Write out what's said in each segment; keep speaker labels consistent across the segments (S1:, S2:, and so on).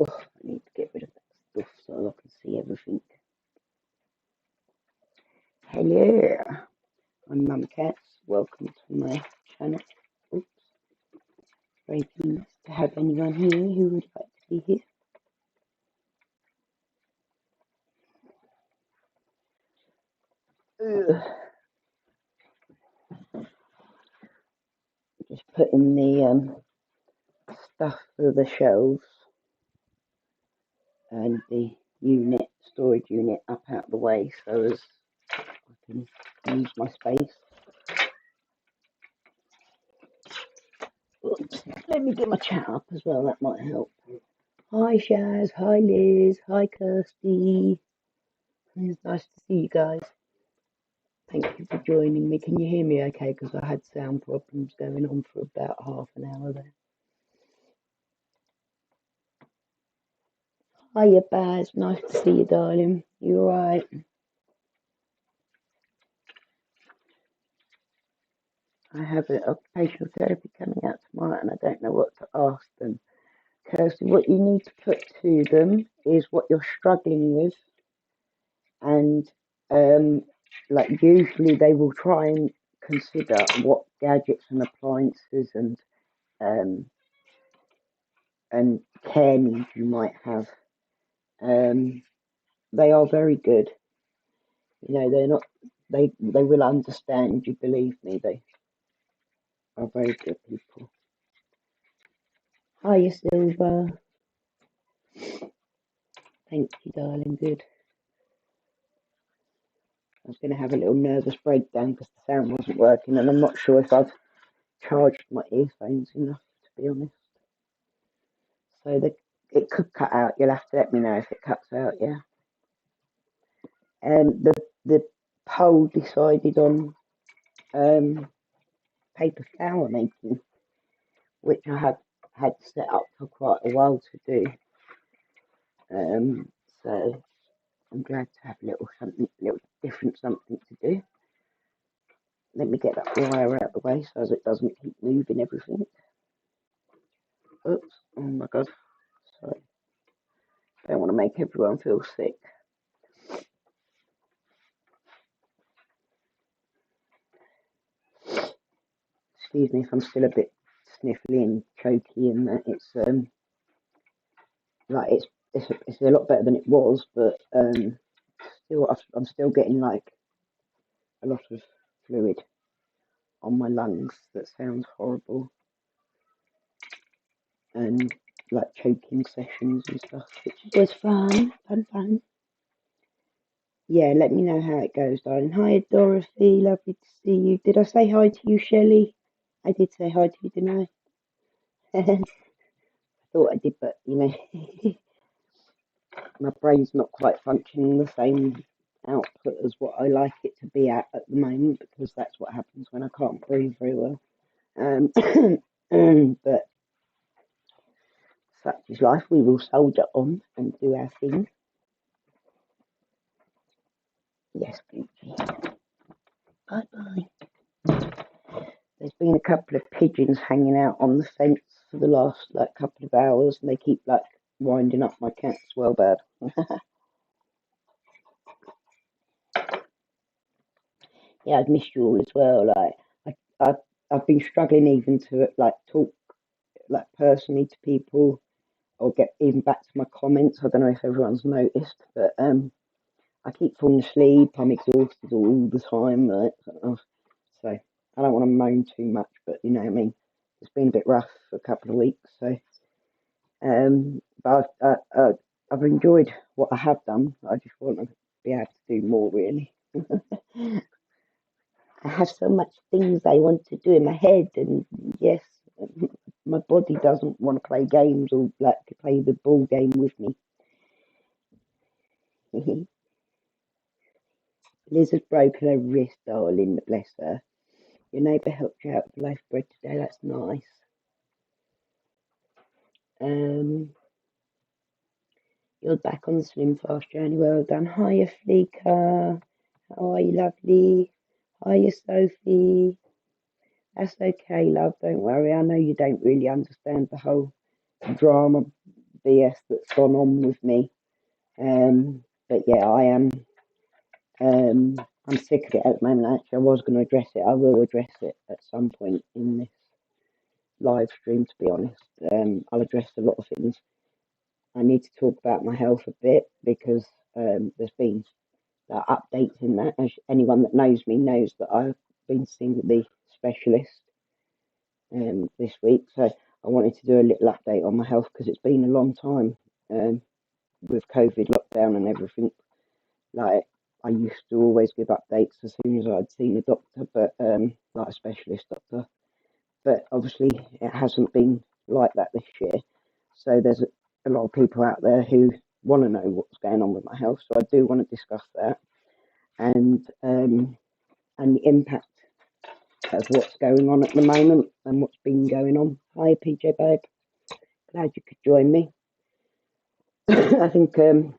S1: Oh, I need to get rid of that stuff so I can see everything. Hello, I'm Mum Cats. Welcome to my channel. Oops. Very pleased to have anyone here who would like to be here. Ugh. Just putting the stuff for the shelves and the storage unit up out of the way so as I can use my space. Oops. Let me get my chat up as well, that might help. Hi Shaz, hi Liz, hi Kirsty. It's nice to see you guys. Thank you for joining me. Can you hear me okay? Because I had sound problems going on for about half an hour there. Hiya Baz, nice to see you darling. You alright? I have an occupational therapy coming out tomorrow and I don't know what to ask them. Kirsty, what you need to put to them is what you're struggling with, and like usually they will try and consider what gadgets and appliances and care needs you might have. They are very good. You know, they're not. They will understand you. Believe me, they are very good people. Hiya, Silver. Thank you, darling. Good. I was going to have a little nervous breakdown because the sound wasn't working, and I'm not sure if I've charged my earphones enough, to be honest. So it could cut out. You'll have to let me know if it cuts out. Yeah. The poll decided on paper flower making, which I have had set up for quite a while to do. So I'm glad to have a little different something to do. Let me get that wire out of the way so as it doesn't keep moving everything. Oops, oh my god, sorry. Don't want to make everyone feel sick. Excuse me if I'm still a bit sniffly and choky and that. It's like it's a lot better than it was, but still I'm still getting like a lot of fluid on my lungs. That sounds horrible, and like choking sessions and stuff, which was fun. Yeah, let me know how it goes, darling. Hi, Dorothy. Lovely to see you. Did I say hi to you, Shelley? I did say hi to you, didn't I? I thought I did, but you know, my brain's not quite functioning the same output as what I like it to be at the moment, because that's what happens when I can't breathe very well. But such is life. We will soldier on and do our thing. Yes, beauty. Bye bye. There's been a couple of pigeons hanging out on the fence for the last like couple of hours, and they keep like winding up my cats. Well, bad. Yeah, I've missed you all as well. Like I've been struggling even to like talk like personally to people or get even back to my comments. I don't know if everyone's noticed, but I keep falling asleep. I'm exhausted all the time, right? So I don't want to moan too much, but you know what I mean. It's been a bit rough for a couple of weeks, so but I've enjoyed what I have done. I just want to be able to do more, really. I have so much things I want to do in my head, and yes, my body doesn't want to play games or like to play the ball game with me. Liz has broken her wrist, darling, bless her. Your neighbour helped you out with life bread today, that's nice. You're back on the Slim Fast journey, well done. Hiya, Fleeka. How are you, lovely? Hiya, Sophie. That's okay, love, don't worry. I know you don't really understand the whole drama BS that's gone on with me. But yeah, I'm sick of it at the moment. Actually, I was going to address it. I will address it at some point in this live stream, to be honest. I'll address a lot of things. I need to talk about my health a bit because there's been updates in that. As anyone that knows me knows that I've been seeing the specialist this week. So I wanted to do a little update on my health because it's been a long time with COVID lockdown and everything. Like, I used to always give updates as soon as I'd seen a doctor, but like a specialist doctor. But obviously, it hasn't been like that this year. So there's a lot of people out there who want to know what's going on with my health. So I do want to discuss that and the impact of what's going on at the moment and what's been going on. Hi, PJ Babe. Glad you could join me. I think a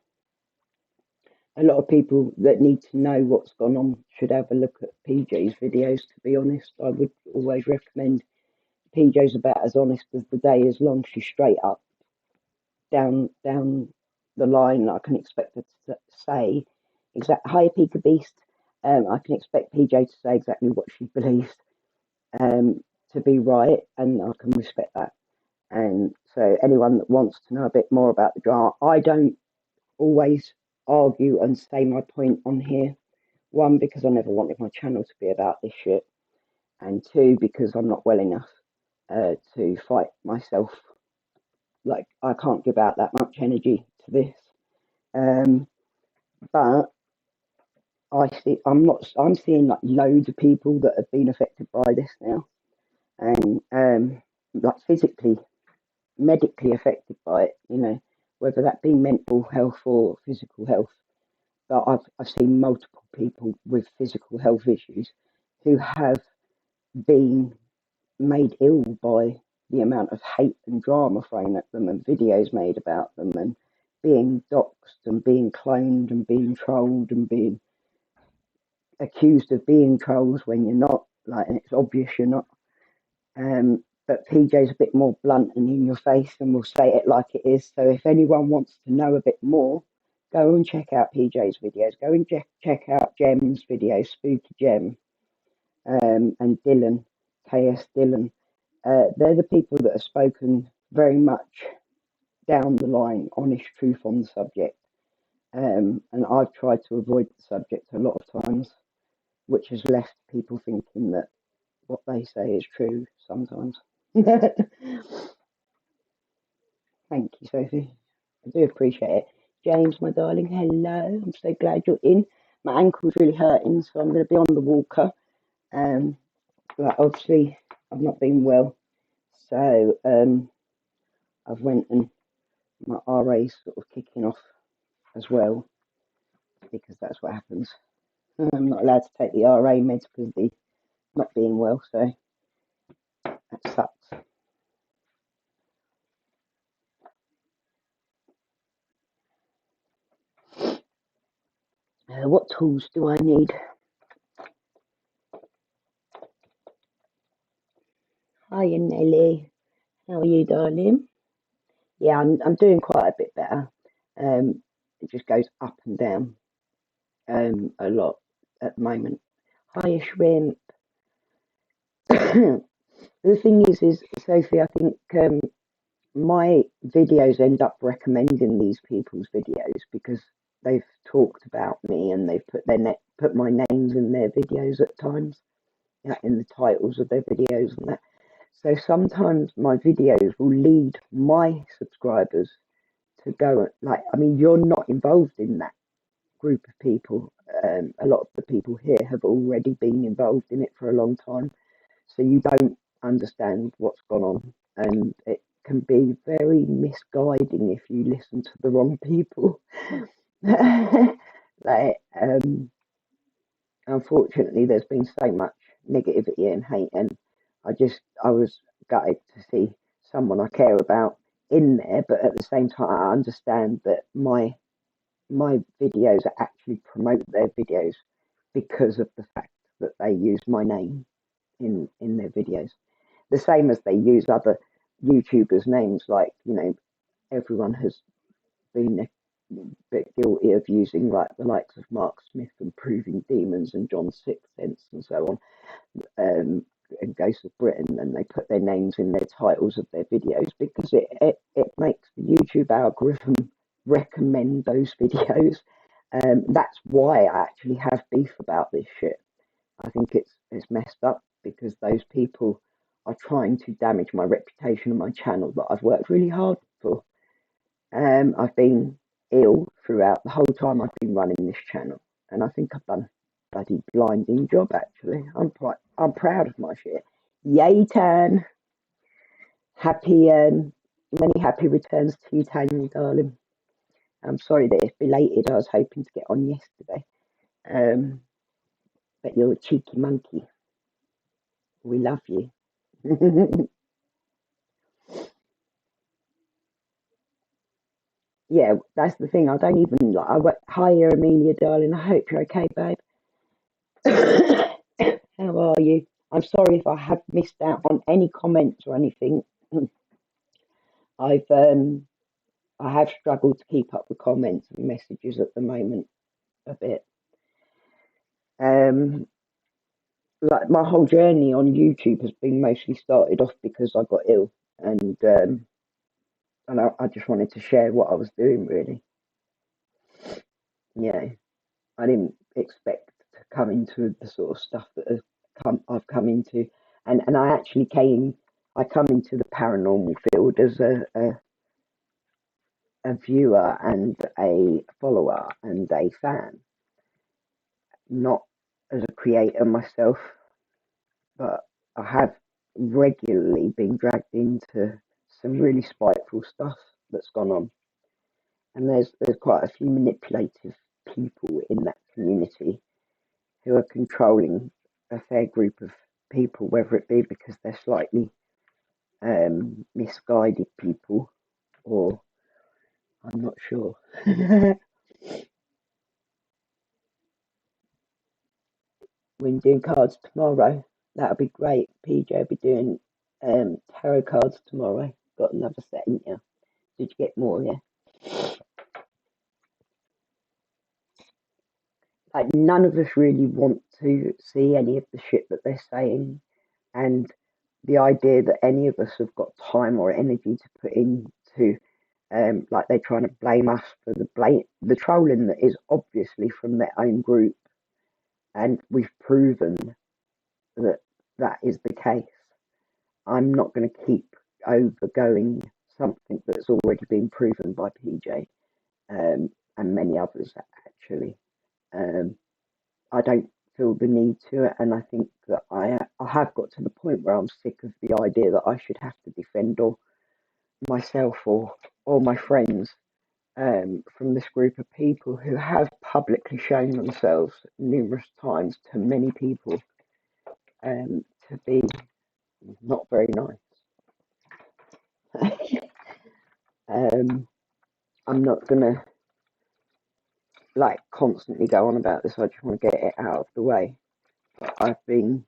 S1: lot of people that need to know what's gone on should have a look at PJ's videos, to be honest. I would always recommend PJ's about as honest as the day is long. She's straight up down the line. I can expect her to say hi, Pika Beast. I can expect PJ to say exactly what she believes to be right, and I can respect that. And so anyone that wants to know a bit more about the drama, I don't always argue and say my point on here. One, because I never wanted my channel to be about this shit, and two, because I'm not well enough to fight myself. Like, I can't give out that much energy to this. But I'm seeing like loads of people that have been affected by this now, and like physically, medically affected by it, whether that be mental health or physical health. But I've seen multiple people with physical health issues who have been made ill by the amount of hate and drama thrown at them and videos made about them and being doxxed and being cloned and being trolled and being accused of being trolls when you're not, like, and it's obvious you're not. But PJ's a bit more blunt and in your face and will say it like it is. So if anyone wants to know a bit more, go and check out PJ's videos. Go and check out Gem's videos, Spooky Gem, and Dylan, KS Dylan. They're the people that have spoken very much down the line, honest truth on the subject. And I've tried to avoid the subject a lot of times, which has left people thinking that what they say is true sometimes. Thank you, Sophie. I do appreciate it. James, my darling, hello. I'm so glad you're in. My ankle's really hurting, so I'm going to be on the walker. But obviously, I've not been well, so I've went and my RA's sort of kicking off as well, because that's what happens. I'm not allowed to take the RA meds because of the not being well, so that sucks. What tools do I need? Hi, Nelly. How are you, darling? Yeah, I'm doing quite a bit better. It just goes up and down a lot at the moment. Hi, Shrimp. The thing is, Sophie, I think my videos end up recommending these people's videos because they've talked about me and they've put my names in their videos at times, in the titles of their videos and that. So sometimes my videos will lead my subscribers to go, like, I mean, you're not involved in that group of people. A lot of the people here have already been involved in it for a long time, so you don't understand what's gone on, and it can be very misguiding if you listen to the wrong people. Like, unfortunately, there's been so much negativity and hate, and I was gutted to see someone I care about in there, but at the same time, I understand that my videos are actually promote their videos because of the fact that they use my name in their videos, the same as they use other YouTubers' names, like, everyone has been a bit guilty of using like the likes of Mark Smith and Proving Demons and John Sixpence and so on, and Ghost of Britain, and they put their names in their titles of their videos because it makes the YouTube algorithm recommend those videos. That's why I actually have beef about this shit. I think it's messed up because those people are trying to damage my reputation and my channel that I've worked really hard for. I've been ill throughout the whole time I've been running this channel, and I think I've done a bloody blinding job. Actually, I'm proud of my shit. Yay, Tan! Happy many happy returns to you, Tanya, darling. I'm sorry that it's belated. I was hoping to get on yesterday, but you're a cheeky monkey. We love you. Yeah, that's the thing. I don't even like. Hi, Amelia, darling. I hope you're okay, babe. How are you? I'm sorry if I have missed out on any comments or anything. I've I have struggled to keep up with comments and messages at the moment a bit. Um, like my whole journey on YouTube has been mostly started off because I got ill, and I just wanted to share what I was doing. Really, yeah. I didn't expect to come into the sort of stuff that I've come into, and I come into the paranormal field as a viewer and a follower and a fan, not as a creator myself, but I have regularly been dragged into some really spiteful stuff that's gone on, and there's quite a few manipulative people in that community who are controlling a fair group of people, whether it be because they're slightly misguided people or I'm not sure. We're doing cards tomorrow. That'll be great. PJ will be doing tarot cards tomorrow. Got another set in you. Did you get more? Yeah. Like none of us really want to see any of the shit that they're saying, and the idea that any of us have got time or energy to put into, like they're trying to blame us for the trolling that is obviously from their own group, and we've proven that that is the case. I'm not going to keep overgoing something that's already been proven by PJ, and many others actually. Um, I don't feel the need to it, and I think that I have got to the point where I'm sick of the idea that I should have to defend or myself or my friends, from this group of people who have publicly shown themselves numerous times to many people, to be not very nice. I'm not gonna like constantly go on about this. I just want to get it out of the way. But I've been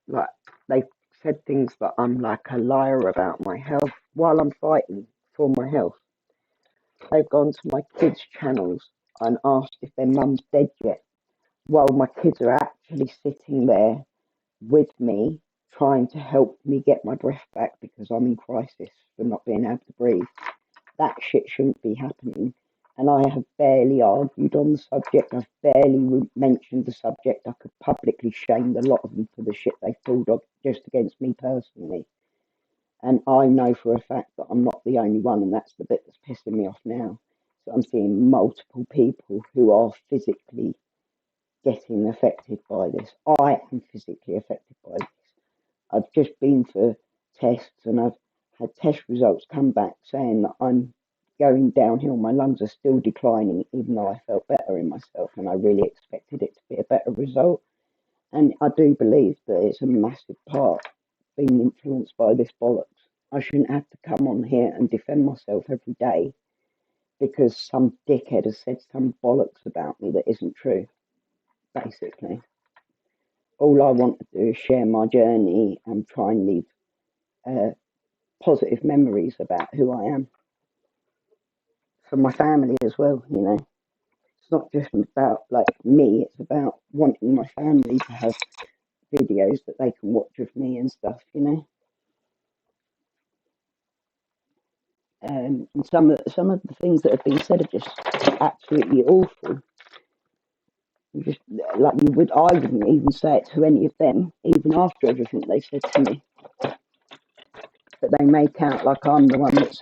S1: like they said things that I'm like a liar about my health while I'm fighting for my health. They've gone to my kids' channels and asked if their mum's dead yet, while my kids are actually sitting there with me, trying to help me get my breath back because I'm in crisis for not being able to breathe. That shit shouldn't be happening. And I have barely argued on the subject. I've barely mentioned the subject. I could publicly shame a lot of them for the shit they pulled off just against me personally. And I know for a fact that I'm not the only one, and that's the bit that's pissing me off now. So I'm seeing multiple people who are physically getting affected by this. I am physically affected by this. I've just been for tests and I've had test results come back saying that I'm going downhill. My lungs are still declining, even though I felt better in myself, and I really expected it to be a better result. And I do believe that it's a massive part being influenced by this bollocks. I shouldn't have to come on here and defend myself every day because some dickhead has said some bollocks about me that isn't true, basically. All I want to do is share my journey and try and leave positive memories about who I am for my family as well, you know. It's not just about like me, it's about wanting my family to have videos that they can watch of me and stuff, you know. And some of the things that have been said are just absolutely awful. Just like I wouldn't even say it to any of them, even after everything they said to me. But they make out like I'm the one that's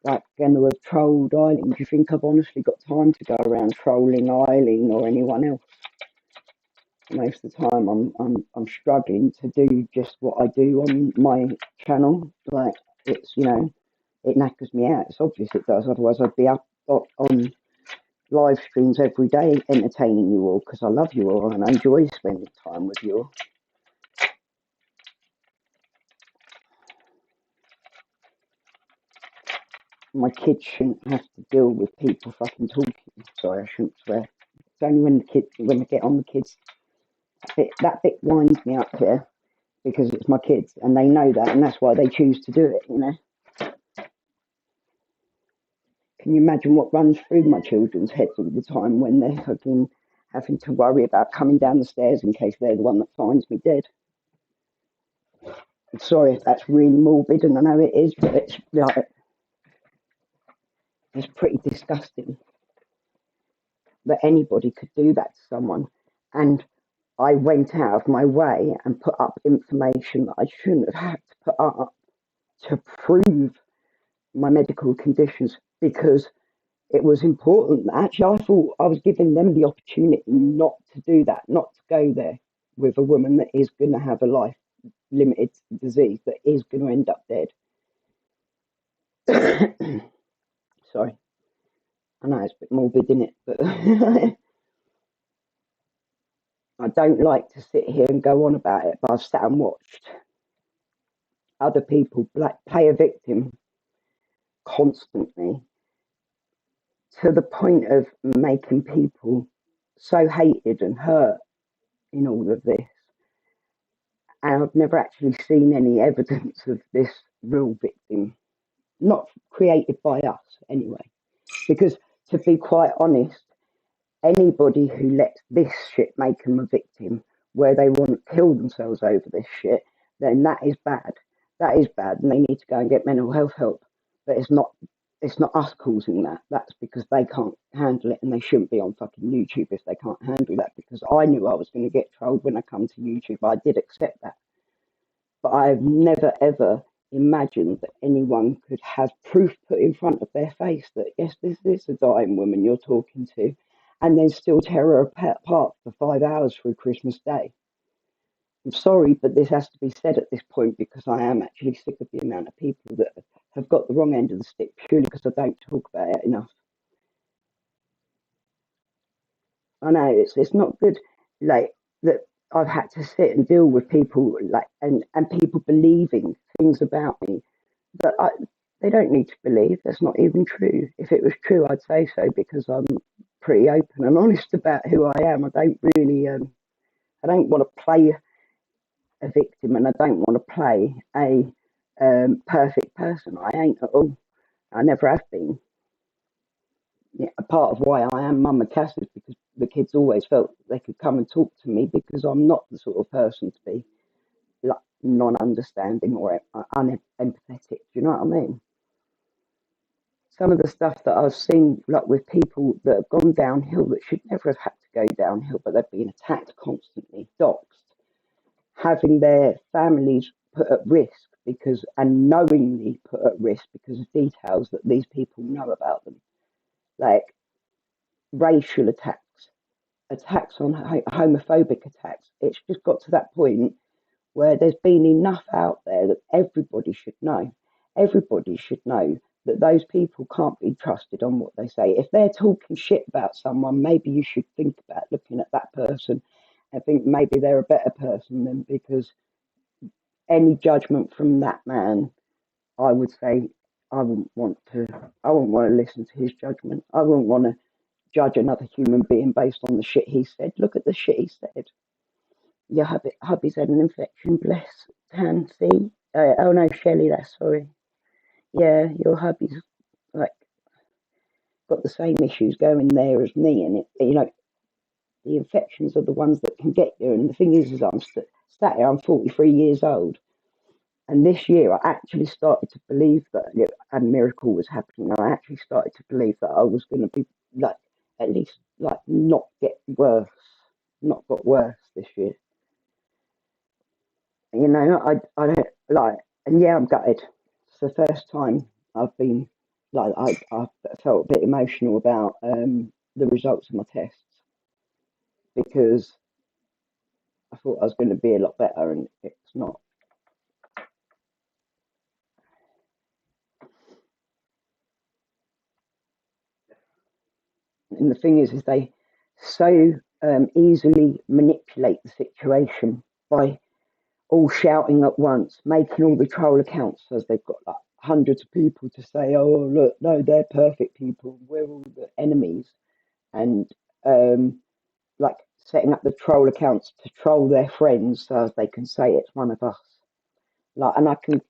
S1: like going to have trolled Eileen. Do you think I've honestly got time to go around trolling Eileen or anyone else? Most of the time, I'm struggling to do just what I do on my channel. Like it's, you know, it knackers me out. It's obvious it does. Otherwise, I'd be up on live streams every day entertaining you all because I love you all and I enjoy spending time with you all. My kids shouldn't have to deal with people fucking talking. Sorry, I shouldn't swear. It's only when they get on the kids. That bit winds me up here because it's my kids and they know that and that's why they choose to do it, you know. Can you imagine what runs through my children's heads all the time when they're fucking having to worry about coming down the stairs in case they're the one that finds me dead? I'm sorry if that's really morbid, and I know it is, but it's like it's pretty disgusting that anybody could do that to someone. And I went out of my way and put up information that I shouldn't have had to put up to prove my medical conditions because it was important. Actually, I thought I was giving them the opportunity not to do that, not to go there with a woman that is going to have a life limited disease that is going to end up dead. Sorry. I know it's a bit morbid, isn't it? But I don't like to sit here and go on about it, but I've sat and watched other people play a victim constantly to the point of making people so hated and hurt in all of this. And I've never actually seen any evidence of this real victim, not created by us anyway. Because to be quite honest, anybody who lets this shit make them a victim, where they want to kill themselves over this shit, then that is bad. That is bad, and they need to go and get mental health help. But it's not us causing that. That's because they can't handle it, and they shouldn't be on fucking YouTube if they can't handle that. Because I knew I was going to get trolled when I come to YouTube. I did accept that, but I've never ever imagined that anyone could have proof put in front of their face that yes, this is a dying woman you're talking to, and then still tear her apart for 5 hours through Christmas Day. I'm sorry, but this has to be said at this point because I am actually sick of the amount of people that have got the wrong end of the stick purely because I don't talk about it enough. I know it's not good, like that I've had to sit and deal with people like and people believing things about me that they don't need to believe. That's not even true. If it was true, I'd say so because I'm pretty open and honest about who I am. I don't really, I don't want to play a victim and I don't want to play a perfect person. I ain't at all. I never have been. Yeah, a part of why I am Mum and Castor is because the kids always felt they could come and talk to me because I'm not the sort of person to be like non-understanding or unempathetic. Do you know what I mean? Some of the stuff that I've seen, like with people that have gone downhill that should never have had to go downhill, but they've been attacked constantly, doxed, having their families put at risk because, and knowingly put at risk because of details that these people know about them, like racial attacks, attacks on homophobic attacks. It's just got to that point where there's been enough out there that everybody should know. Everybody should know that those people can't be trusted on what they say. If they're talking shit about someone, maybe you should think about looking at that person and think maybe they're a better person than, because any judgment from that man, I would say I wouldn't want to listen to his judgment. I wouldn't want to judge another human being based on the shit he said. Look at the shit he said. Your hubby's had an infection, bless, can see. Oh no, Shelley, that's sorry. yeah, your hubby's like got the same issues going there as me, and the infections are the ones that can get you. And the thing is I'm sat here, I'm 43 years old, and this year I actually started to believe that a miracle was happening. I actually started to believe that I was going to be like at least like not get worse, not got worse this year. I don't like, and yeah, I'm gutted. It's the first time I've been like I felt a bit emotional about the results of my tests because I thought I was going to be a lot better, and it's not. And the thing is they so easily manipulate the situation by all shouting at once, making all the troll accounts as they've got like hundreds of people to say, "Oh, look, no, they're perfect people. We're all the enemies," and like setting up the troll accounts to troll their friends so as they can say it's one of us. Like, and I can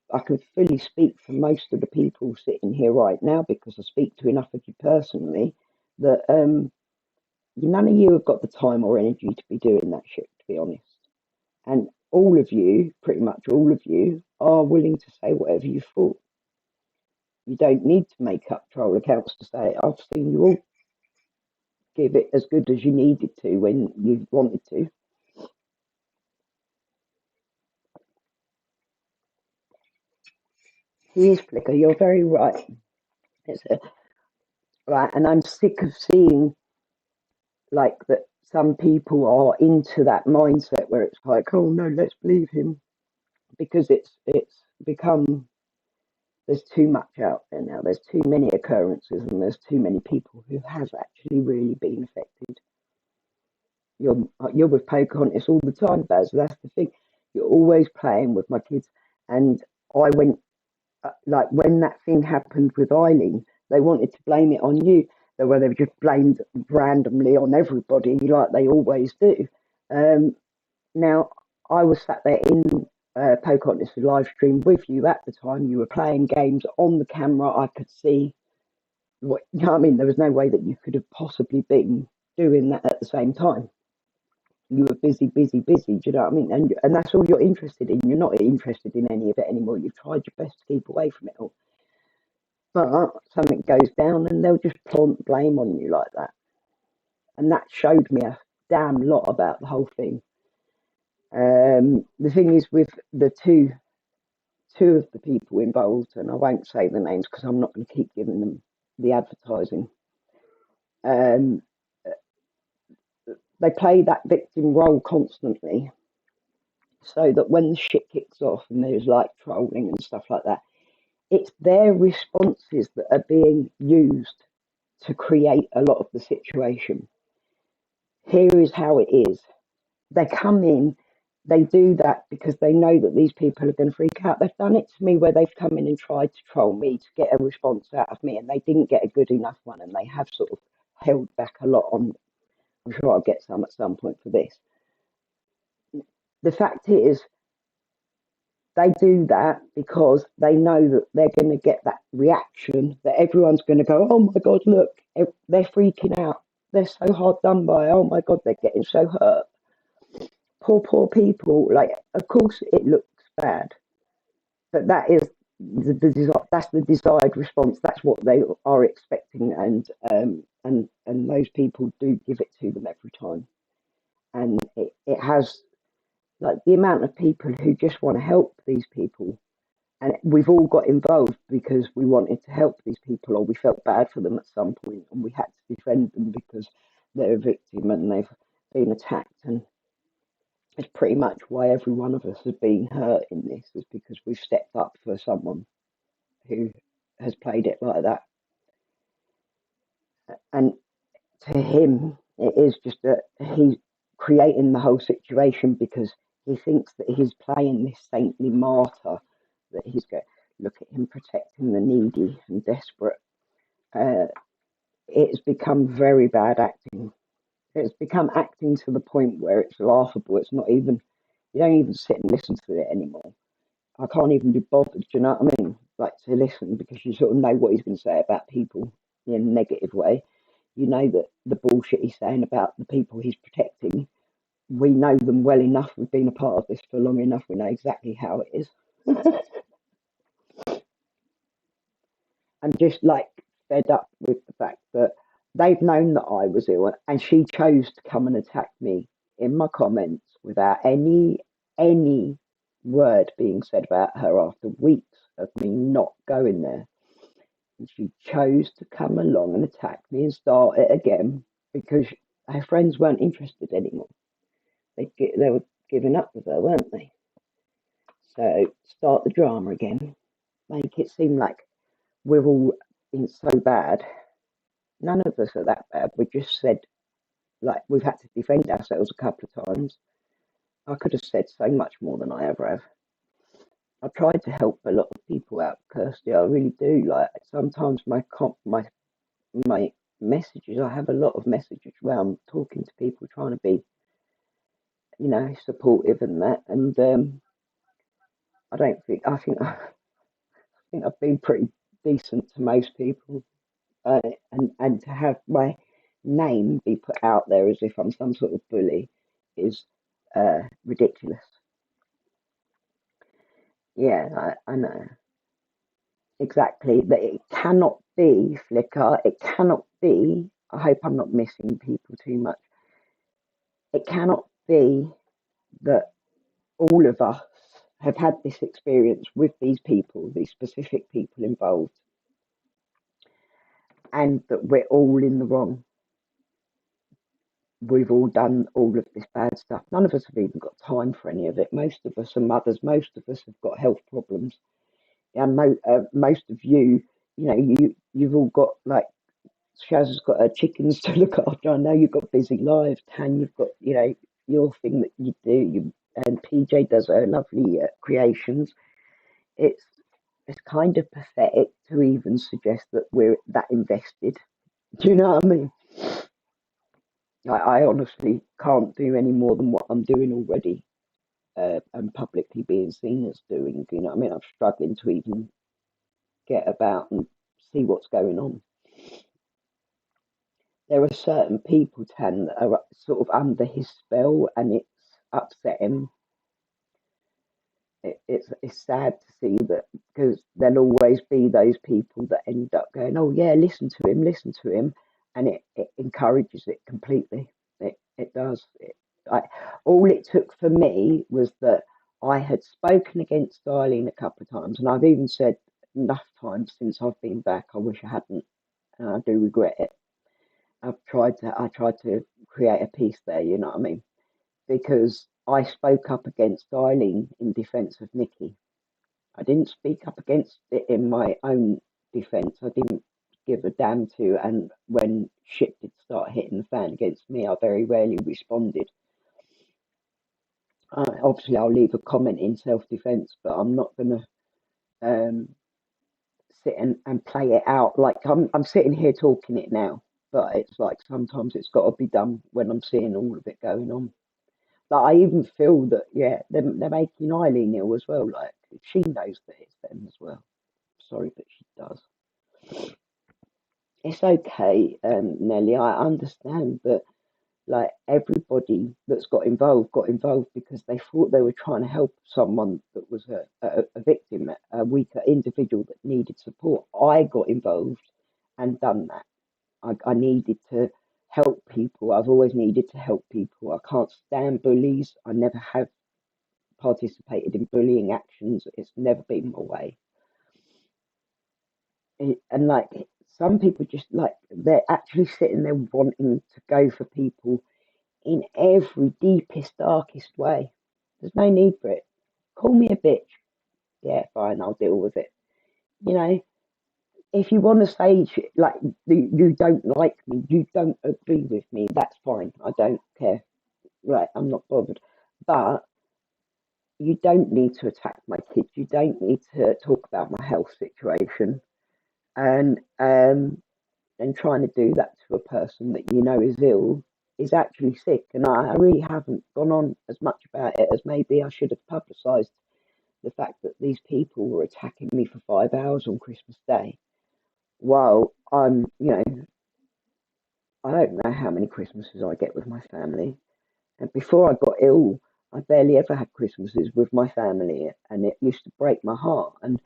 S1: fully speak for most of the people sitting here right now because I speak to enough of you personally that none of you have got the time or energy to be doing that shit, to be honest. And all of you, pretty much all of you, are willing to say whatever you thought. You don't need to make up troll accounts to say it. I've seen you all give it as good as you needed to when you wanted to. He is Flicker, you're very right. It's a, right, and I'm sick of seeing like that some people are into that mindset where it's like, oh no, let's believe him because it's become there's too much out there now. There's too many occurrences and there's too many people who have actually really been affected. You're with Pocahontas all the time, Baz. That's the thing. You're always playing with my kids, and I went like when that thing happened with Eileen, they wanted to blame it on you. Where they've just blamed randomly on everybody, like they always do. Um, Now, I was sat there in Pocahontas live stream with you at the time. You were playing games on the camera. I could see what you know what I mean. There was no way that you could have possibly been doing that at the same time. You were busy, busy, busy. Do you know what I mean? And that's all you're interested in. You're not interested in any of it anymore. You've tried your best to keep away from it all. But something goes down and they'll just plant blame on you like that. And that showed me a damn lot about the whole thing. The thing is with the two of the people involved, and I won't say the names because I'm not going to keep giving them the advertising. Um, they play that victim role constantly, so that when the shit kicks off and there's like trolling and stuff like that, it's their responses that are being used to create a lot of the situation. Here is how it is. They come in, they do that because they know that these people are going to freak out. They've done it to me where they've come in and tried to troll me to get a response out of me, and they didn't get a good enough one, and they have sort of held back a lot on. I'm sure I'll get some at some point for this. The fact is, they do that because they know that they're going to get that reaction that everyone's going to go, oh my God, look, they're freaking out. They're so hard done by. Oh my God, they're getting so hurt. Poor people. Like, of course, it looks bad, but that is that's the desired response. That's what they are expecting, and those people do give it to them every time. And it has like the amount of people who just want to help these people, and we've all got involved because we wanted to help these people, or we felt bad for them at some point, and we had to defend them because they're a victim and they've been attacked. And it's pretty much why every one of us has been hurt in this, is because we've stepped up for someone who has played it like that. And to him, it is just that he's creating the whole situation because he thinks that he's playing this saintly martyr, that he's going, look at him protecting the needy and desperate. Uh, it's become very bad acting. It's become acting to the point where it's laughable. It's not even, you don't even sit and listen to it anymore. I can't even be bothered. Do you know what I mean? Like to listen because you sort of know what he's going to say about people in a negative way. You know that the bullshit he's saying about the people he's protecting, we know them well enough. We've been a part of this for long enough. We know exactly how it is. I'm just like fed up with the fact that they've known that I was ill, and she chose to come and attack me in my comments without any word being said about her after weeks of me not going there. And she chose to come along and attack me and start it again because her friends weren't interested anymore. They were giving up with her, weren't they? So start the drama again, make it seem like we're all in so bad. None of us are that bad. We just said, like, we've had to defend ourselves a couple of times. I could have said so much more than I ever have. I tried to help a lot of people out, Kirsty. I really do. Like, sometimes my messages, I have a lot of messages where I'm talking to people, trying to be, supportive and that. And I think I've been pretty decent to most people. And to have my name be put out there as if I'm some sort of bully is ridiculous. Yeah, I know exactly that. It cannot be, Flickr. It cannot be. I hope I'm not missing people too much. It cannot be that all of us have had this experience with these people, these specific people involved, and that we're all in the wrong. We've all done all of this bad stuff. None of us have even got time for any of it. Most of us are mothers. Most of us have got health problems. And most of you, you've all got like Shaz has got her chickens to look after. I know you've got busy lives. Tan, you've got your thing that you do. And PJ does her lovely creations. It's kind of pathetic to even suggest that we're that invested. Do you know what I mean? I honestly can't do any more than what I'm doing already, and publicly being seen as doing. You know what I mean? I'm struggling to even get about and see what's going on. There are certain people, Tan, that are sort of under his spell, and it's upsetting. It's sad to see that because there'll always be those people that end up going, oh yeah, listen to him, and it encourages it completely. It does. All it took for me was that I had spoken against Eileen a couple of times, and I've even said enough times since I've been back, I wish I hadn't, and I do regret it. I tried to create a peace there, you know what I mean? Because I spoke up against Eileen in defence of Nikki. I didn't speak up against it in my own defence. I didn't give a damn to, and when shit did start hitting the fan against me, I very rarely responded. Obviously, I'll leave a comment in self-defence, but I'm not going to sit and play it out like I'm sitting here talking it now. But it's like sometimes it's got to be done when I'm seeing all of it going on. Like I even feel that they're making Eileen ill as well. Like she knows that it's them as well. Sorry, but she does. It's okay, Nelly. I understand that. Like everybody that's got involved because they thought they were trying to help someone that was a victim, a weaker individual that needed support. I got involved and done that. I needed to help people. I've always needed to help people. I can't stand bullies. I never have participated in bullying actions. It's never been my way. And like some people just like they're actually sitting there wanting to go for people in every deepest, darkest way. There's no need for it. Call me a bitch. Yeah, fine, I'll deal with it. You know, if you want to say like you don't like me, you don't agree with me, that's fine. I don't care. Right, I'm not bothered. But you don't need to attack my kids. You don't need to talk about my health situation. And trying to do that to a person that you know is ill is actually sick. And I really haven't gone on as much about it as maybe I should have publicised the fact that these people were attacking me for 5 hours on Christmas Day, while I don't know how many Christmases I get with my family. And before I got ill, I barely ever had Christmases with my family, and it used to break my heart. And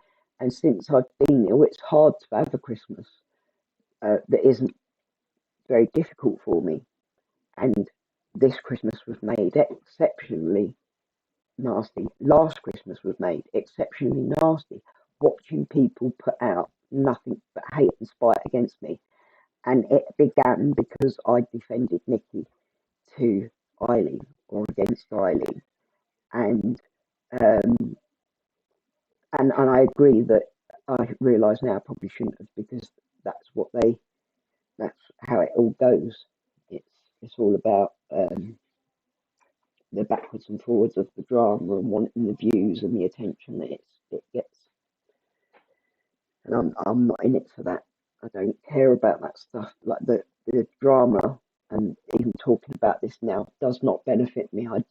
S1: since I've been ill, it's hard to have a Christmas that isn't very difficult for me. And this Christmas was made exceptionally nasty. Last Christmas was made exceptionally nasty. Watching people put out nothing but hate and spite against me. And it began because I defended Nikki to Eileen, or against Eileen. And um, and I agree that I realise now I probably shouldn't have, because that's what that's how it all goes. It's all about the backwards and forwards of the drama and wanting the views and the attention that it gets. And I'm not in it for that. I don't care about that stuff. Like the drama, and even talking about this now does not benefit me. I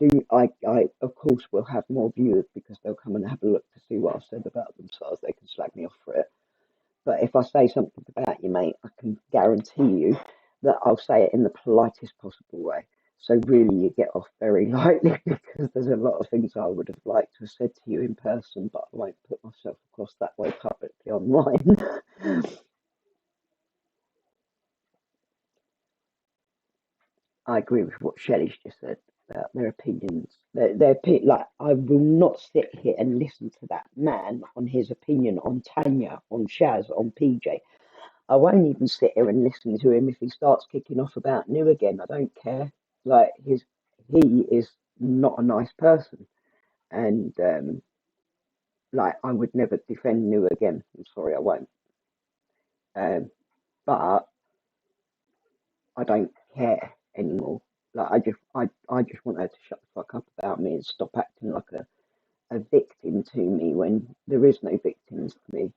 S1: of course will have more viewers because they'll come and have a look to see what I've said about themselves. They can slag me off for it. But if I say something about you, mate, I can guarantee you that I'll say it in the politest possible way. So really, you get off very lightly, because there's a lot of things I would have liked to have said to you in person, but I won't put myself across that way publicly online. I agree with what Shelley's just said about their opinions. Like, I will not sit here and listen to that man on his opinion on Tanya, on Shaz, on PJ. I won't even sit here and listen to him if he starts kicking off about New again. I don't care. Like, he is not a nice person, and like, I would never defend New again. I'm sorry, I won't. Um, but I don't care anymore. Like, I just want her to shut the fuck up about me and stop acting like a victim to me when there is no victims to me.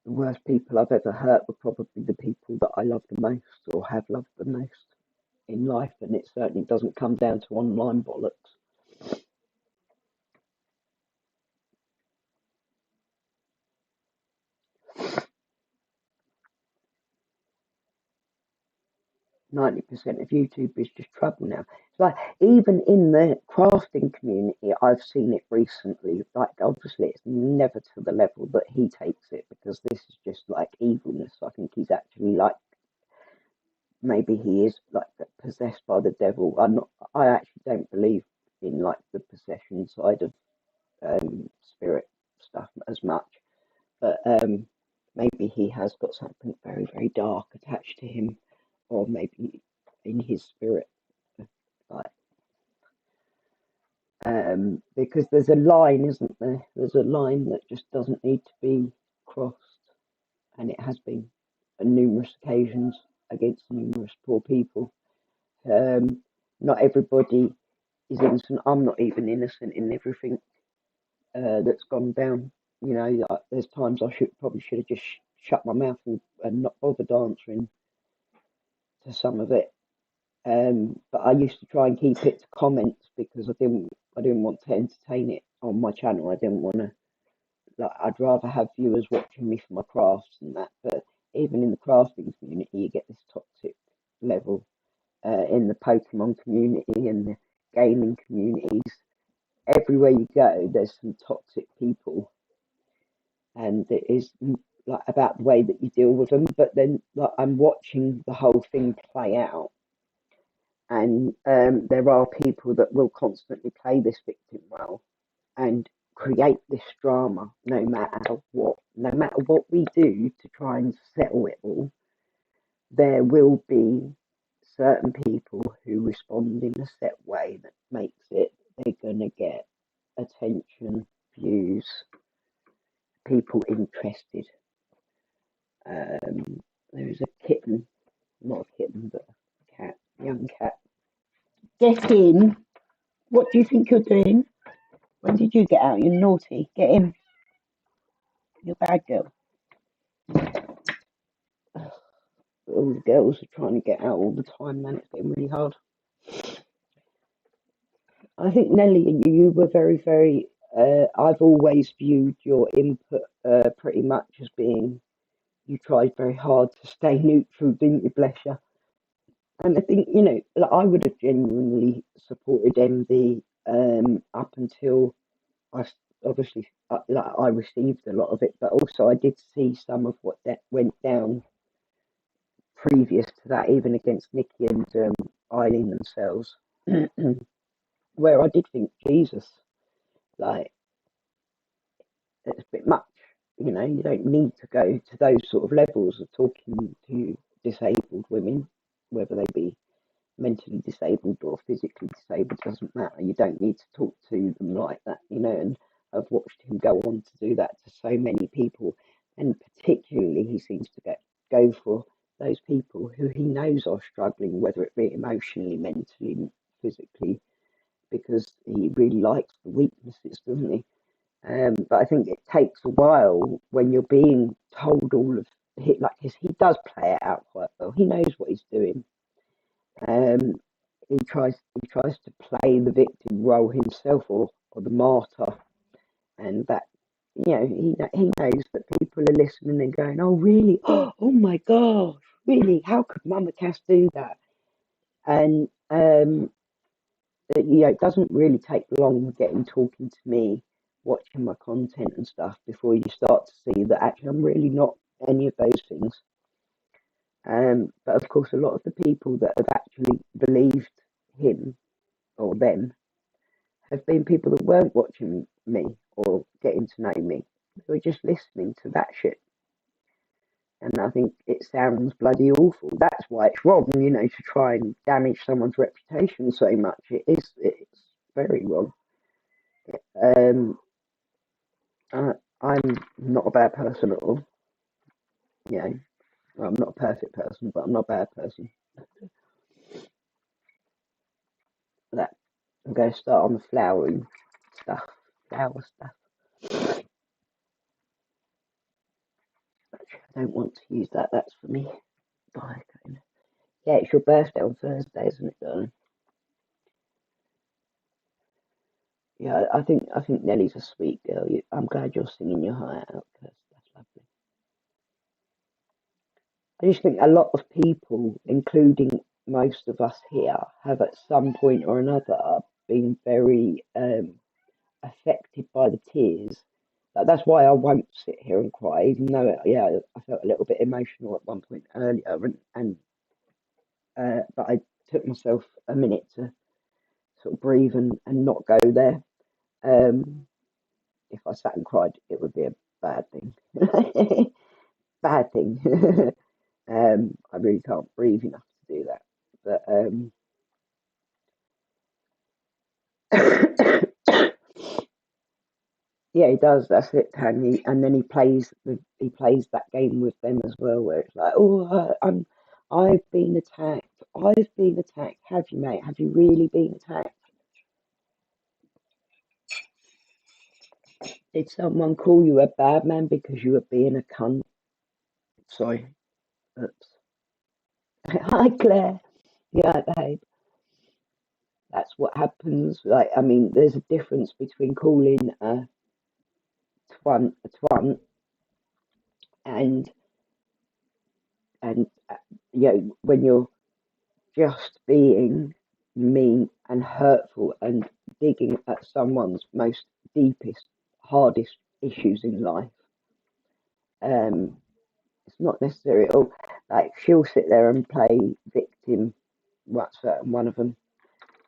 S1: The worst people I've ever hurt were probably the people that I love the most, or have loved the most in life, and it certainly doesn't come down to online bollocks. 90% of YouTube is just trouble now. It's like, even in the crafting community, I've seen it recently. Like, obviously, it's never to the level that he takes it, because this is just like evilness. I think he's actually like, maybe he is like possessed by the devil. I actually don't believe in like the possession side of spirit stuff as much, but maybe he has got something very, very dark attached to him, or maybe in his spirit. Like, because there's a line, isn't there? There's a line that just doesn't need to be crossed, and it has been on numerous occasions against numerous poor people. Not everybody is innocent. I'm not even innocent in everything that's gone down. You know, there's times I probably should have just shut my mouth and not bothered answering to some of it. But I used to try and keep it to comments, because I didn't want to entertain it on my channel. I didn't want to, like, I'd rather have viewers watching me for my crafts and that. But even in the crafting community, you get this toxic level. In the Pokemon community and the gaming communities, everywhere you go, there's some toxic people, and it is like about the way that you deal with them. But then, like, I'm watching the whole thing play out, and there are people that will constantly play this victim role and create this drama, no matter what we do to try and settle it all. There will be certain people who respond in a set way that makes it, they're gonna get attention, views, people interested. There's a kitten, not a kitten, but a cat, young cat. Get in. What do you think you're doing? When did you get out? You're naughty. Get in. You're a bad girl. All the girls are trying to get out all the time, man. It's getting really hard. I think Nelly and you were very, very I've always viewed your input pretty much as being you tried very hard to stay neutral, didn't you, bless you? And I think, like, I would have genuinely supported MD up until obviously, like, I received a lot of it, but also I did see some of what that went down previous to that, even against Nikki and Eileen themselves, where I did think, Jesus, like, it's a bit much. You don't need to go to those sort of levels of talking to disabled women, whether they be mentally disabled or physically disabled, doesn't matter. You don't need to talk to them like that, and I've watched him go on to do that to so many people, and particularly he seems to go for those people who he knows are struggling, whether it be emotionally, mentally, physically, because he really likes the weaknesses, doesn't he? But I think it takes a while when you're being told all of like he does play it out quite well. He knows what he's doing. Um, he tries to play the victim role himself, or the martyr, and that he knows that people are listening and going, oh really, oh my gosh, really, how could Mama Cass do that? And it doesn't really take long getting talking to me, watching my content and stuff before you start to see that actually I'm really not any of those things. But of course, a lot of the people that have actually believed him or them have been people that weren't watching me or getting to know me. They were just listening to that shit. And I think it sounds bloody awful. That's why it's wrong, to try and damage someone's reputation so much. It's very wrong. Um, I'm not a bad person at all. I'm not a perfect person, but I'm not a bad person. That I'm going to start on the flower stuff. Actually, I don't want to use that. That's for me. Bye. Yeah, it's your birthday on Thursday, isn't it, darling? Yeah, I think Nellie's a sweet girl. I'm glad you're singing your heart out, Kirsty. That's lovely. I just think a lot of people, including most of us here, have at some point or another been very affected by the tears. That's why I won't sit here and cry, even though I felt a little bit emotional at one point earlier, but I took myself a minute to sort of breathe and not go there. If I sat and cried, it would be a bad thing. Bad thing. I really can't breathe enough to do that. But yeah, he does. That's it, Tanya. And then he plays that game with them as well, where it's like, I've been attacked. I've been attacked. Have you, mate? Have you really been attacked? Did someone call you a bad man because you were being a cunt? Sorry. Oops. Hi, Claire. Yeah, babe. That's what happens. Like, I mean, there's a difference between calling a twant and and when you're just being mean and hurtful and digging at someone's most deepest, hardest issues in life. It's not necessary. Oh, like she'll sit there and play victim. What's one of them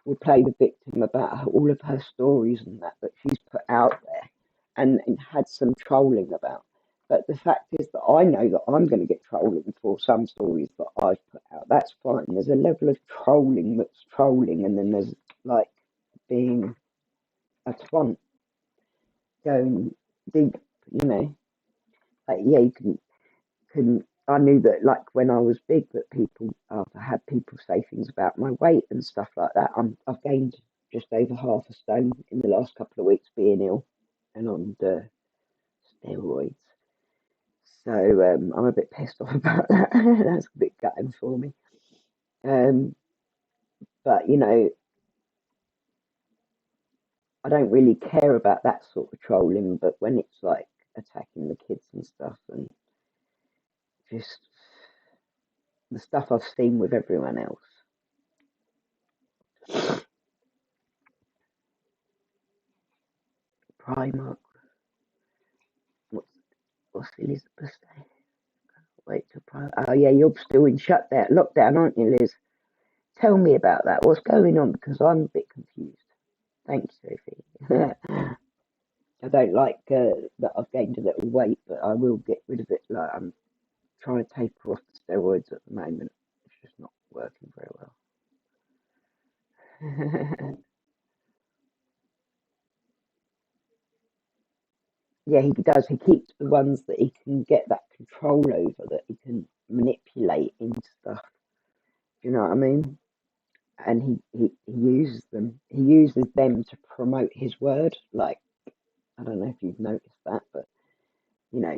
S1: will play the victim about all of her stories and that she's put out there and had some trolling about. But the fact is that I know that I'm going to get trolling for some stories that I've put out. That's fine. There's a level of trolling that's trolling, and then there's like being a twant, going deep, Like, yeah, you can. I knew that, like, when I was big, that I've had people say things about my weight and stuff like that. I've gained just over half a stone in the last couple of weeks being ill and on the steroids. So I'm a bit pissed off about that. That's a bit gutting for me. But I don't really care about that sort of trolling, but when it's like attacking the kids and stuff, and just the stuff I've seen with everyone else. Primark. What's Elizabeth's Day? Wait till Primark. Oh yeah, you're still in lockdown, aren't you, Liz? Tell me about that. What's going on? Because I'm a bit confused. Thanks, Sophie. I don't like that I've gained a little weight, but I will get rid of it. Like I'm trying to taper off the steroids at the moment. It's just not working very well. Yeah, he does. He keeps the ones that he can get that control over, that he can manipulate into stuff. Do you know what I mean? And he uses them. He uses them to promote his word. Like, I don't know if you've noticed that, but you know,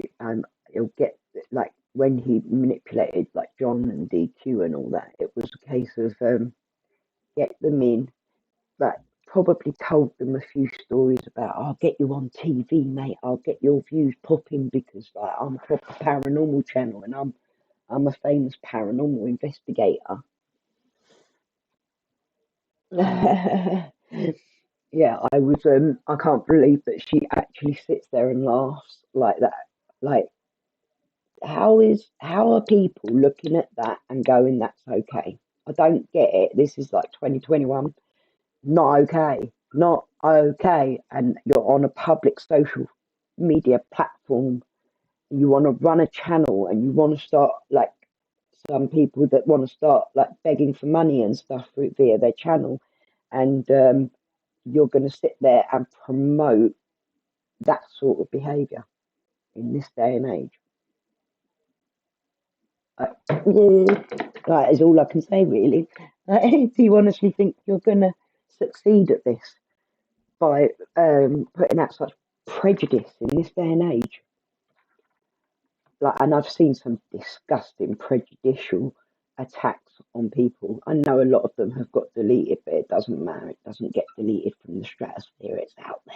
S1: he'll get like when he manipulated like John and DQ and all that. It was a case of get them in, that probably told them a few stories about, I'll get you on TV, mate. I'll get your views popping because like I'm a proper paranormal channel and I'm a famous paranormal investigator. Yeah, I was. I can't believe that she actually sits there and laughs like that. Like, how are people looking at that and going, "That's okay"? I don't get it. This is like 2021. Not okay. Not okay. And you're on a public social media platform. You want to run a channel, and you want to start like some people that want to start like begging for money and stuff via their channel, and you're going to sit there and promote that sort of behaviour in this day and age. That is all I can say, really. Do you honestly think you're going to succeed at this by putting out such prejudice in this day and age? Like, and I've seen some disgusting prejudicial attacks on people. I know a lot of them have got deleted, but it doesn't matter. It doesn't get deleted from the stratosphere. It's out there.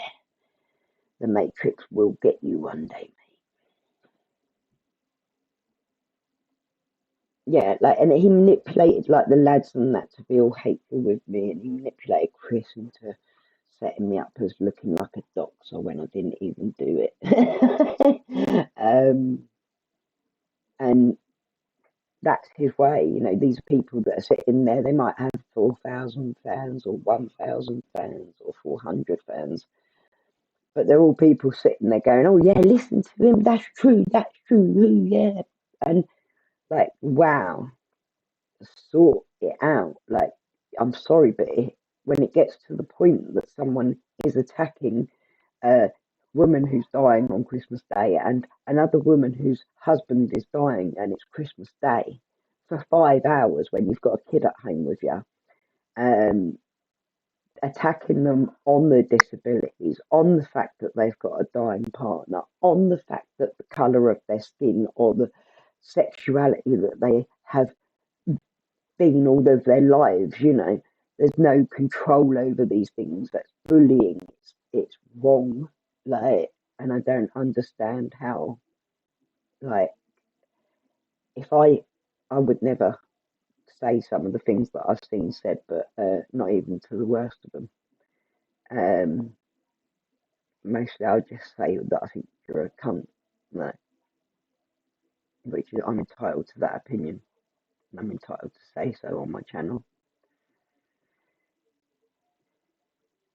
S1: The Matrix will get you one day, mate. Yeah, like, and he manipulated like the lads and that to be all hateful with me, and he manipulated Chris into setting me up as looking like a doxer when I didn't even do it. And that's his way. You know, these people that are sitting there, they might have 4,000 fans or 1,000 fans or 400 fans, but they're all people sitting there going, "Oh yeah, listen to him. That's true. That's true. Ooh, yeah." And like, wow, sort it out. Like, I'm sorry, but when it gets to the point that someone is attacking a woman who's dying on Christmas Day and another woman whose husband is dying and it's Christmas Day for 5 hours when you've got a kid at home with you, um, attacking them on their disabilities, on the fact that they've got a dying partner, on the fact that the colour of their skin or the sexuality that they have been all of their lives, you know, there's no control over these things. That's bullying. It's wrong. Like, and I don't understand how, like, if I would never say some of the things that I've seen said, but not even to the worst of them. Mostly I'll just say that I think you're a cunt, like, which I'm entitled to that opinion. I'm entitled to say so on my channel.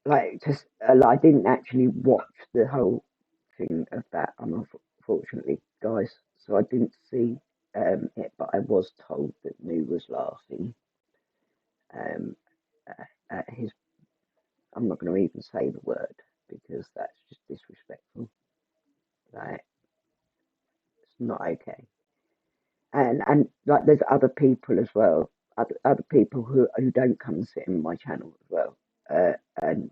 S1: Like, just I didn't actually watch the whole thing of that, unfortunately, guys. So I didn't see it, but I was told that New was laughing um, at his. I'm not going to even say the word because that's just disrespectful. Like, it's not okay. And like, there's other people as well, other people who don't come and sit in my channel as well, and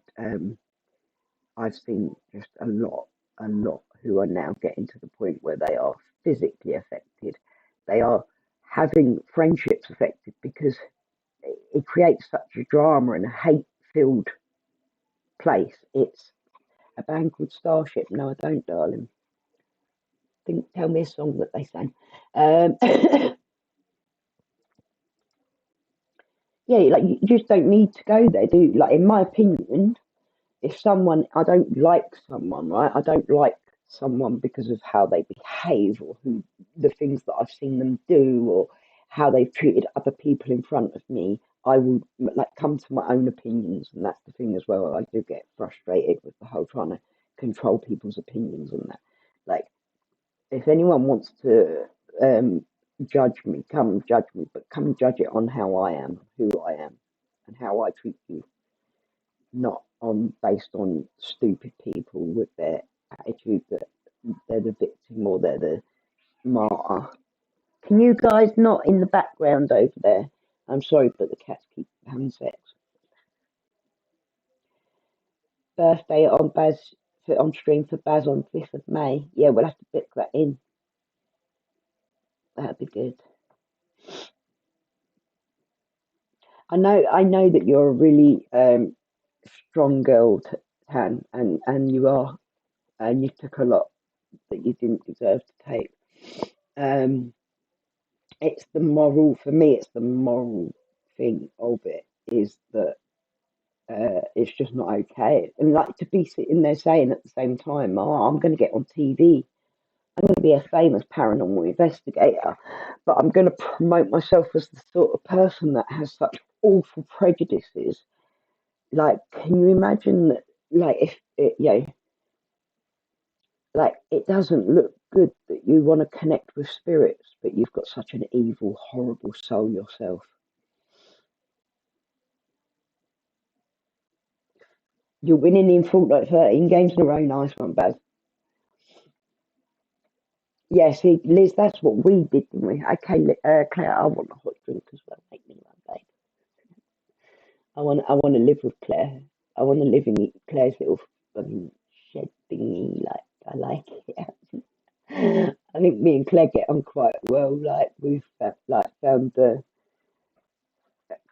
S1: I've seen just a lot who are now getting to the point where they are physically affected. They are having friendships affected because it creates such a drama and a hate-filled place. It's a band called Starship. No, I don't, darling. Tell me a song that they sang. Yeah, like you just don't need to go there, do you? Like in my opinion, if I don't like someone, right? I don't like someone because of how they behave or the things that I've seen them do or how they've treated other people in front of me. I will like come to my own opinions, and that's the thing as well. I do get frustrated with the whole trying to control people's opinions and that. Like, if anyone wants to judge me, come judge me, but come judge it on how I am, who I am, and how I treat you, not on based on stupid people with their attitude that they're the victim or they're the martyr. Can you guys not in the background over there? I'm sorry, but the cats keep having sex. Birthday on Baz on stream for Baz on 5th of May. Yeah, we'll have to book that in. That'd be good. I know that you're a really strong girl, Tan, and you are, and you took a lot that you didn't deserve to take. Um, it's the moral for me. It's the moral thing of it is that it's just not okay. And like to be sitting there saying at the same time, "Oh, I'm going to get on TV. I'm going to be a famous paranormal investigator, but I'm going to promote myself as the sort of person that has such awful prejudices." Like, can you imagine that? Like, if it, like it doesn't look good that you want to connect with spirits, but you've got such an evil, horrible soul yourself. You're winning in Fortnite 13 games in a row. Nice one, Baz. Yeah, see, Liz, that's what we did, didn't we? Okay, Claire, I want a hot drink as well. Make me one, babe. I want to live with Claire. I want to live in Claire's little shed thingy. Like, I like it. I think me and Claire get on quite well. Like, we've like found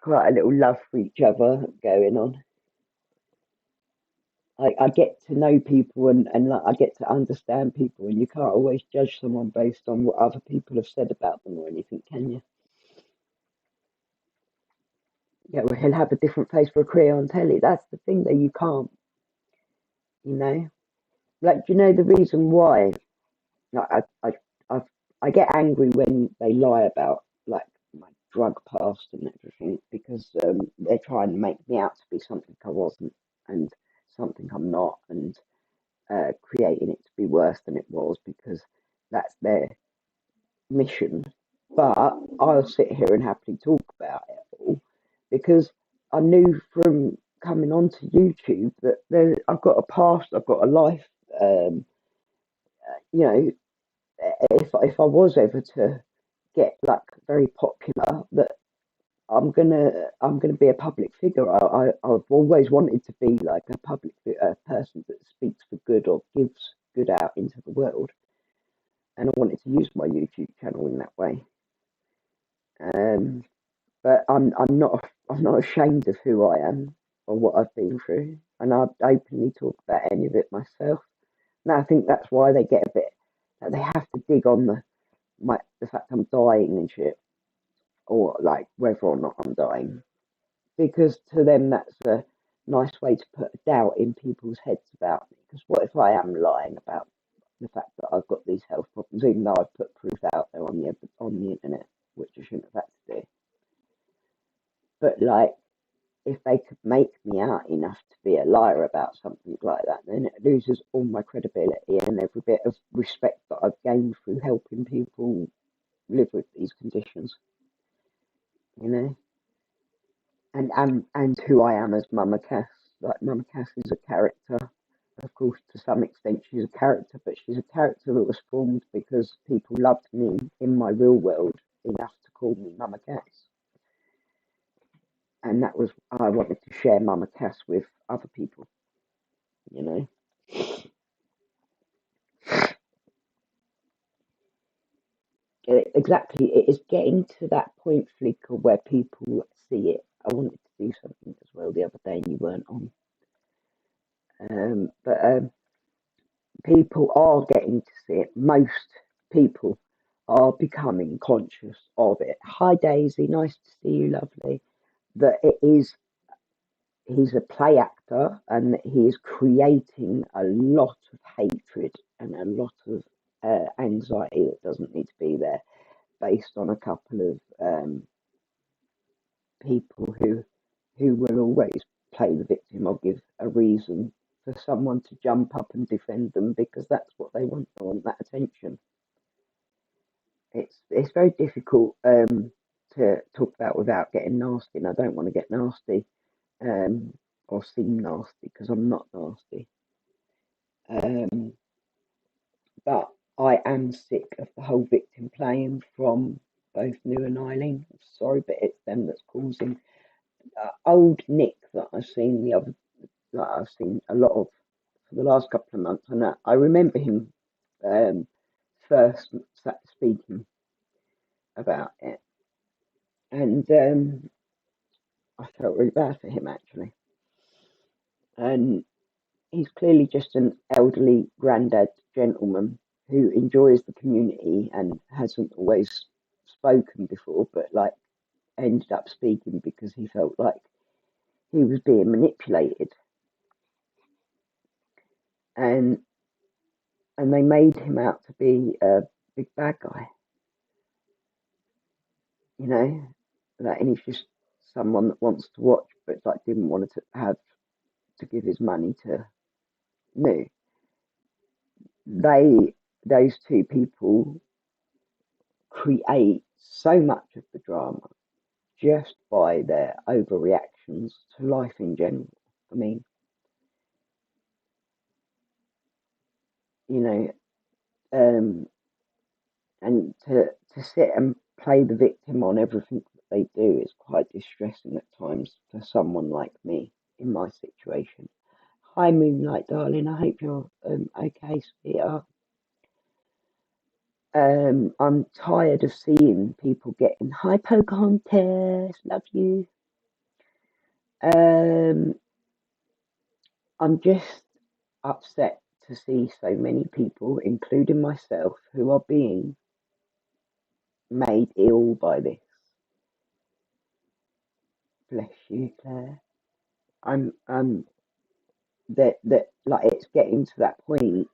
S1: quite a little love for each other going on. I get to know people and like I get to understand people, and you can't always judge someone based on what other people have said about them or anything, can you? Yeah, well, he'll have a different face for a career on telly. That's the thing that you can't, you know. Like, do you know the reason why? Like, I, I get angry when they lie about like my drug past and everything because they're trying to make me out to be something I wasn't and something I'm not, and creating it to be worse than it was because that's their mission. But I'll sit here and happily talk about it all because I knew from coming onto YouTube that I've got a past, I've got a life. You know, if I was ever to get like very popular, that I'm gonna be a public figure. I've always wanted to be like a public person that speaks for good or gives good out into the world, and I wanted to use my YouTube channel in that way. Um, but I'm not ashamed of who I am or what I've been through, and I openly talk about any of it myself. And I think that's why they get a bit that they have to dig on the fact I'm dying and shit, or like whether or not I'm dying, because to them that's a nice way to put a doubt in people's heads about me. Because what if I am lying about the fact that I've got these health problems, even though I've put proof out there on the internet, which I shouldn't have had to do. But like, if they could make me out enough to be a liar about something like that, then it loses all my credibility and every bit of respect that I've gained through helping people live with these conditions, you know. And who I am as Mama Cass. Like Mama Cass is a character. Of course, to some extent, she's a character, but she's a character that was formed because people loved me in my real world enough to call me Mama Cass. And that was, I wanted to share Mama Cass with other people, you know. Exactly, it is getting to that point, Flicker, where people see it. I wanted to do something as well the other day, and you weren't on. But people are getting to see it. Most people are becoming conscious of it. Hi Daisy, nice to see you, lovely. That it is, he's a play actor and he is creating a lot of hatred and a lot of anxiety that doesn't need to be there, based on a couple of people who will always play the victim or give a reason for someone to jump up and defend them because that's what they want. They want that attention. It's very difficult to talk about without getting nasty, and I don't want to get nasty or seem nasty because I'm not nasty. But I am sick of the whole victim playing from both New and Eileen. I'm sorry, but it's them that's causing. Old Nick that I've seen a lot of for the last couple of months, and I remember him first speaking about it, and I felt really bad for him actually. And he's clearly just an elderly granddad gentleman who enjoys the community and hasn't always spoken before, but like ended up speaking because he felt like he was being manipulated. And they made him out to be a big bad guy, you know, like, and he's just someone that wants to watch, but like didn't want to have to give his money to. No, those two people create so much of the drama just by their overreactions to life in general. I mean, you know, and to sit and play the victim on everything that they do is quite distressing at times for someone like me in my situation. Hi, Moonlight, darling. I hope you're okay, sweetheart. I'm tired of seeing people getting hi, Pocahontas. Love you. Um, I'm just upset to see so many people, including myself, who are being made ill by this. Bless you, Claire. I'm that like it's getting to that point,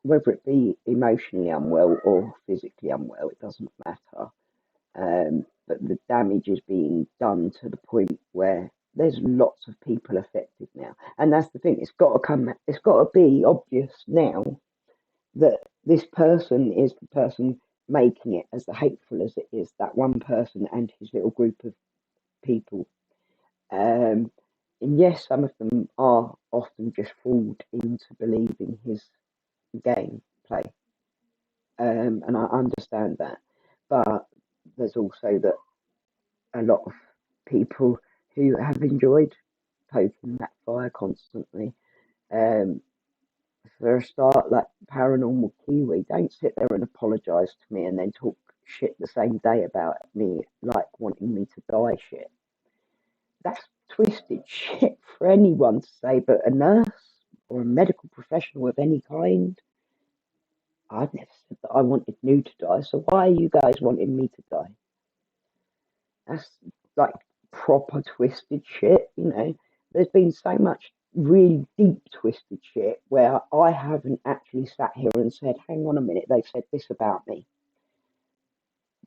S1: whether it be emotionally unwell or physically unwell, it doesn't matter. But the damage is being done to the point where there's lots of people affected now, and that's the thing. It's got to come. It's got to be obvious now that this person is the person making it, as hateful as it is. That one person and his little group of people. And yes, some of them are often just fooled into believing his game play, and I understand that. But there's also that a lot of people who have enjoyed poking that fire constantly. Um, for a start, like Paranormal Kiwi, don't sit there and apologise to me and then talk shit the same day about me, like wanting me to die shit. That's twisted shit for anyone to say, but a nurse or a medical professional of any kind. I've never said that I wanted New to die, so why are you guys wanting me to die? That's like proper twisted shit, you know. There's been so much really deep twisted shit where I haven't actually sat here and said, hang on a minute, they've said this about me.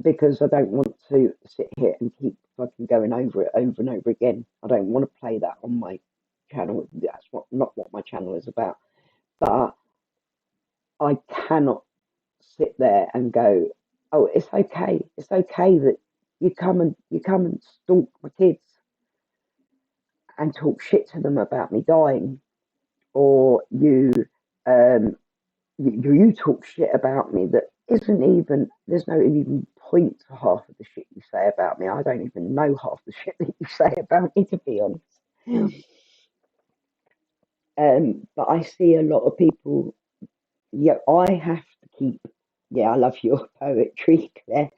S1: Because I don't want to sit here and keep fucking going over it over and over again. I don't want to play that on my channel. That's not what my channel is about. But I cannot sit there and go, oh, it's okay. It's okay that you come and stalk my kids and talk shit to them about me dying, or um you talk shit about me that isn't even, there's no even point to half of the shit you say about me. I don't even know half the shit that you say about me, to be honest. But I see a lot of people. Yeah, I have to keep. Yeah, I love your poetry, Claire.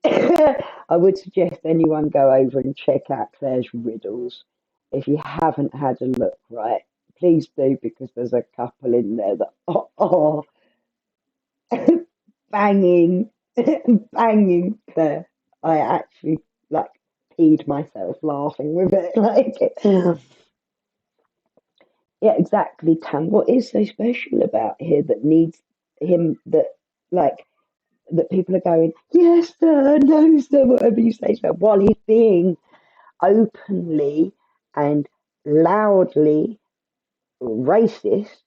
S1: I would suggest anyone go over and check out Claire's riddles. If you haven't had a look, right, please do, because there's a couple in there that are banging, banging Claire. I actually like peed myself laughing with it. Like, yeah, exactly, Tam. What is so special about here that needs him that like that people are going, yes, sir, no, sir, whatever you say, sir, while he's being openly and loudly racist,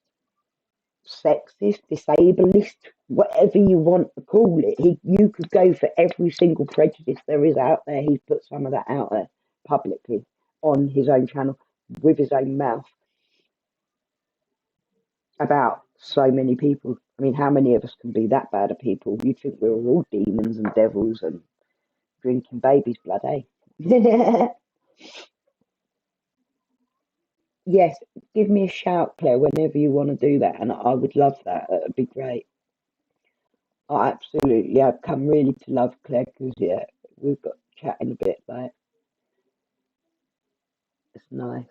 S1: sexist, disableist, whatever you want to call it. You could go for every single prejudice there is out there. He's put some of that out there publicly on his own channel with his own mouth about so many people. I mean, how many of us can be that bad at people? You'd think we were all demons and devils and drinking baby's blood, eh? Yes, give me a shout, Claire, whenever you want to do that, and I would love that. That would be great. Oh, absolutely. I've come really to love Claire because, yeah, we've got chatting a bit, like, it's nice.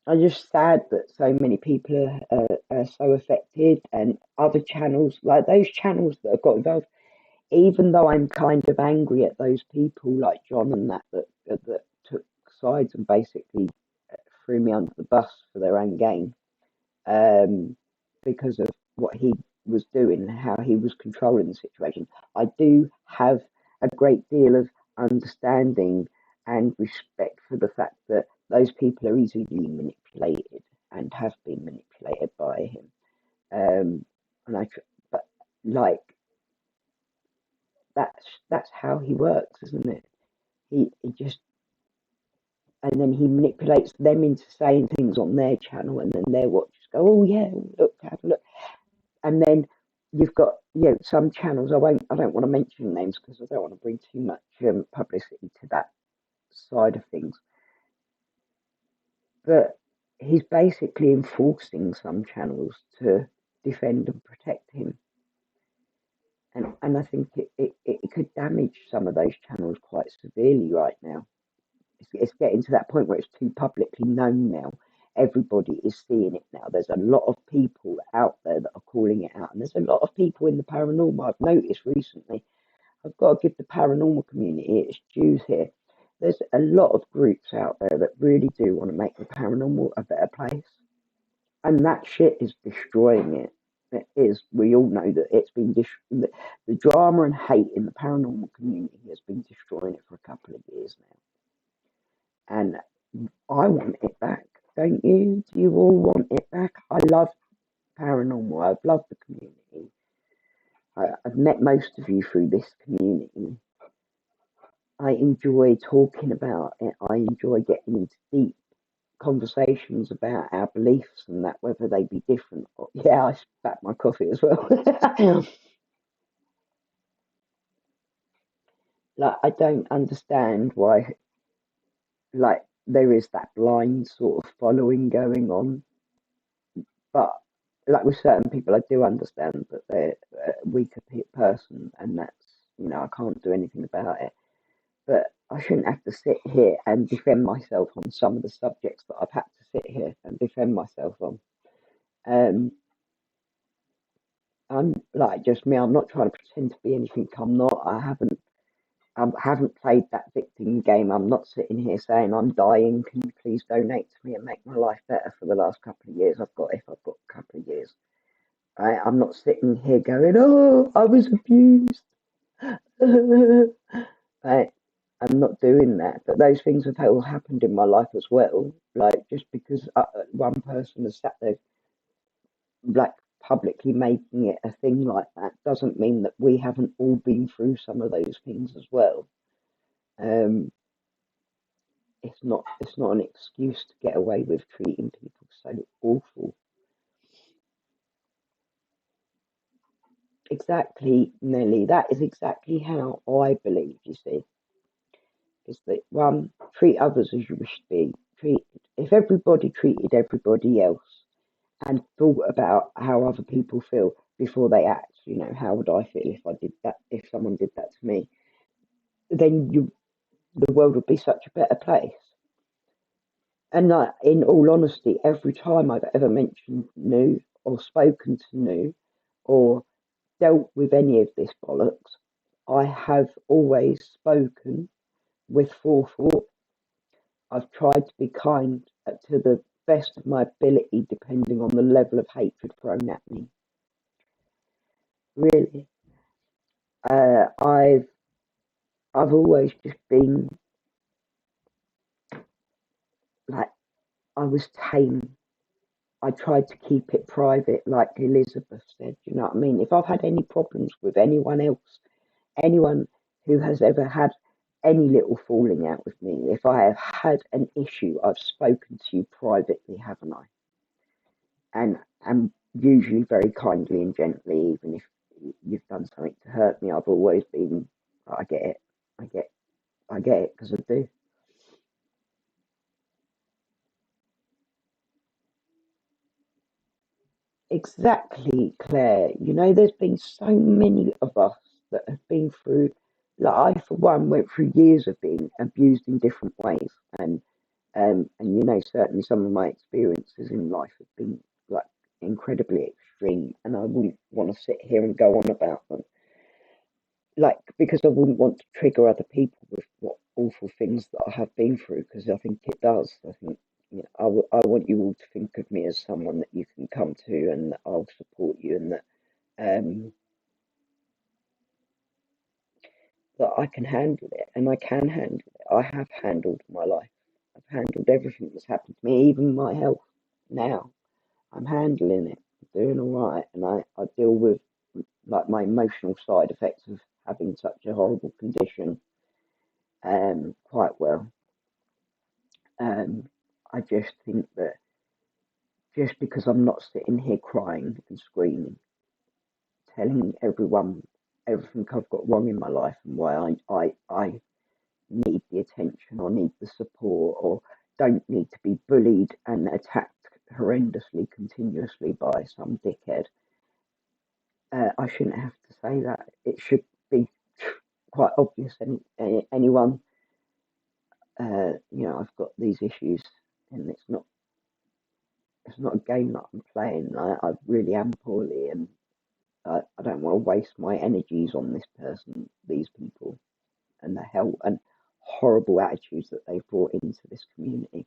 S1: I'm just sad that so many people are so affected, and other channels, like those channels that have got involved, even though I'm kind of angry at those people like John and that took sides and basically threw me under the bus for their own gain, um, because of what he was doing and how he was controlling the situation. I do have a great deal of understanding and respect for the fact that those people are easily manipulated and have been manipulated by him. And but like that's how he works, isn't it? He just and then he manipulates them into saying things on their channel, and then their watchers go, "Oh yeah, look, have a look." And then you've got some channels. I don't want to mention names because I don't want to bring too much publicity to that side of things. But he's basically enforcing some channels to defend and protect him, and I think it could damage some of those channels quite severely right now. It's getting to that point where it's too publicly known now. Everybody is seeing it now. There's a lot of people out there that are calling it out, and there's a lot of people in the paranormal. I've noticed recently. I've got to give the paranormal community its dues here. There's a lot of groups out there that really do want to make the paranormal a better place, and that shit is destroying it. It is. We all know that it's been the drama and hate in the paranormal community has been destroying it for a couple of years now, and I want it back. Don't you? Do you all want it back? I love paranormal. I've loved the community. I've met most of you through this community. I enjoy talking about it. I enjoy getting into deep conversations about our beliefs and that whether they be different. Yeah, I spat my coffee as well. Like I don't understand why like there is that blind sort of following going on, but like with certain people, I do understand that they're a weaker person, and that's I can't do anything about it. But I shouldn't have to sit here and defend myself on some of the subjects that I've had to sit here and defend myself on. Um, I'm like just me. I'm not trying to pretend to be anything I'm not. I haven't played that victim game. I'm not sitting here saying I'm dying. Can you please donate to me and make my life better for the last couple of years? If I've got a couple of years. I'm not sitting here going, oh, I was abused. Right? I'm not doing that. But those things have all happened in my life as well. Like just because one person has sat there, like publicly making it a thing like that, doesn't mean that we haven't all been through some of those things as well. Um, it's not an excuse to get away with treating people so awful. Exactly, Nelly. That is exactly how I believe. You see, is that one, treat others as you wish to be treated. If everybody treated everybody else and thought about how other people feel before they act, how would I feel if I did that? If someone did that to me, then the world would be such a better place. And like, in all honesty, every time I've ever mentioned new or spoken to new or dealt with any of this bollocks, I have always spoken with forethought. I've tried to be kind to the best of my ability, depending on the level of hatred thrown at me. Really, uh, I've I've always just been like, I was tame. I tried to keep it private, like Elizabeth said. You know what I mean? If I've had any problems with anyone else, anyone who has ever had any little falling out with me, if I have had an issue, I've spoken to you privately, haven't I? And usually very kindly and gently, even if you've done something to hurt me. I've always been, I get it, I get, I get it because I do. Exactly, Claire. You know, there's been so many of us that have been through, like I, for one, went through years of being abused in different ways. And you know, certainly some of my experiences in life have been like incredibly extreme, and I wouldn't want to sit here and go on about them, like because I wouldn't want to trigger other people with what awful things that I have been through, because I think it does. I think, you know, I want you all to think of me as someone that you can come to, and that I'll support you, and um, that I can handle it, and I can handle it. I have handled my life. I've handled everything that's happened to me, even my health. Now I'm handling it, I'm doing all right, and I deal with like my emotional side effects of having such a horrible condition quite well. Um, I just think that just because I'm not sitting here crying and screaming, telling everyone everything I've got wrong in my life and why I need the attention or need the support or don't need to be bullied and attacked horrendously continuously by some dickhead, I shouldn't have to say that. It should be quite obvious. Anyone, you know, I've got these issues, and it's not a game that I'm playing. I really am poorly, and I don't want to waste my energies on this person, these people, and the hell and horrible attitudes that they've brought into this community.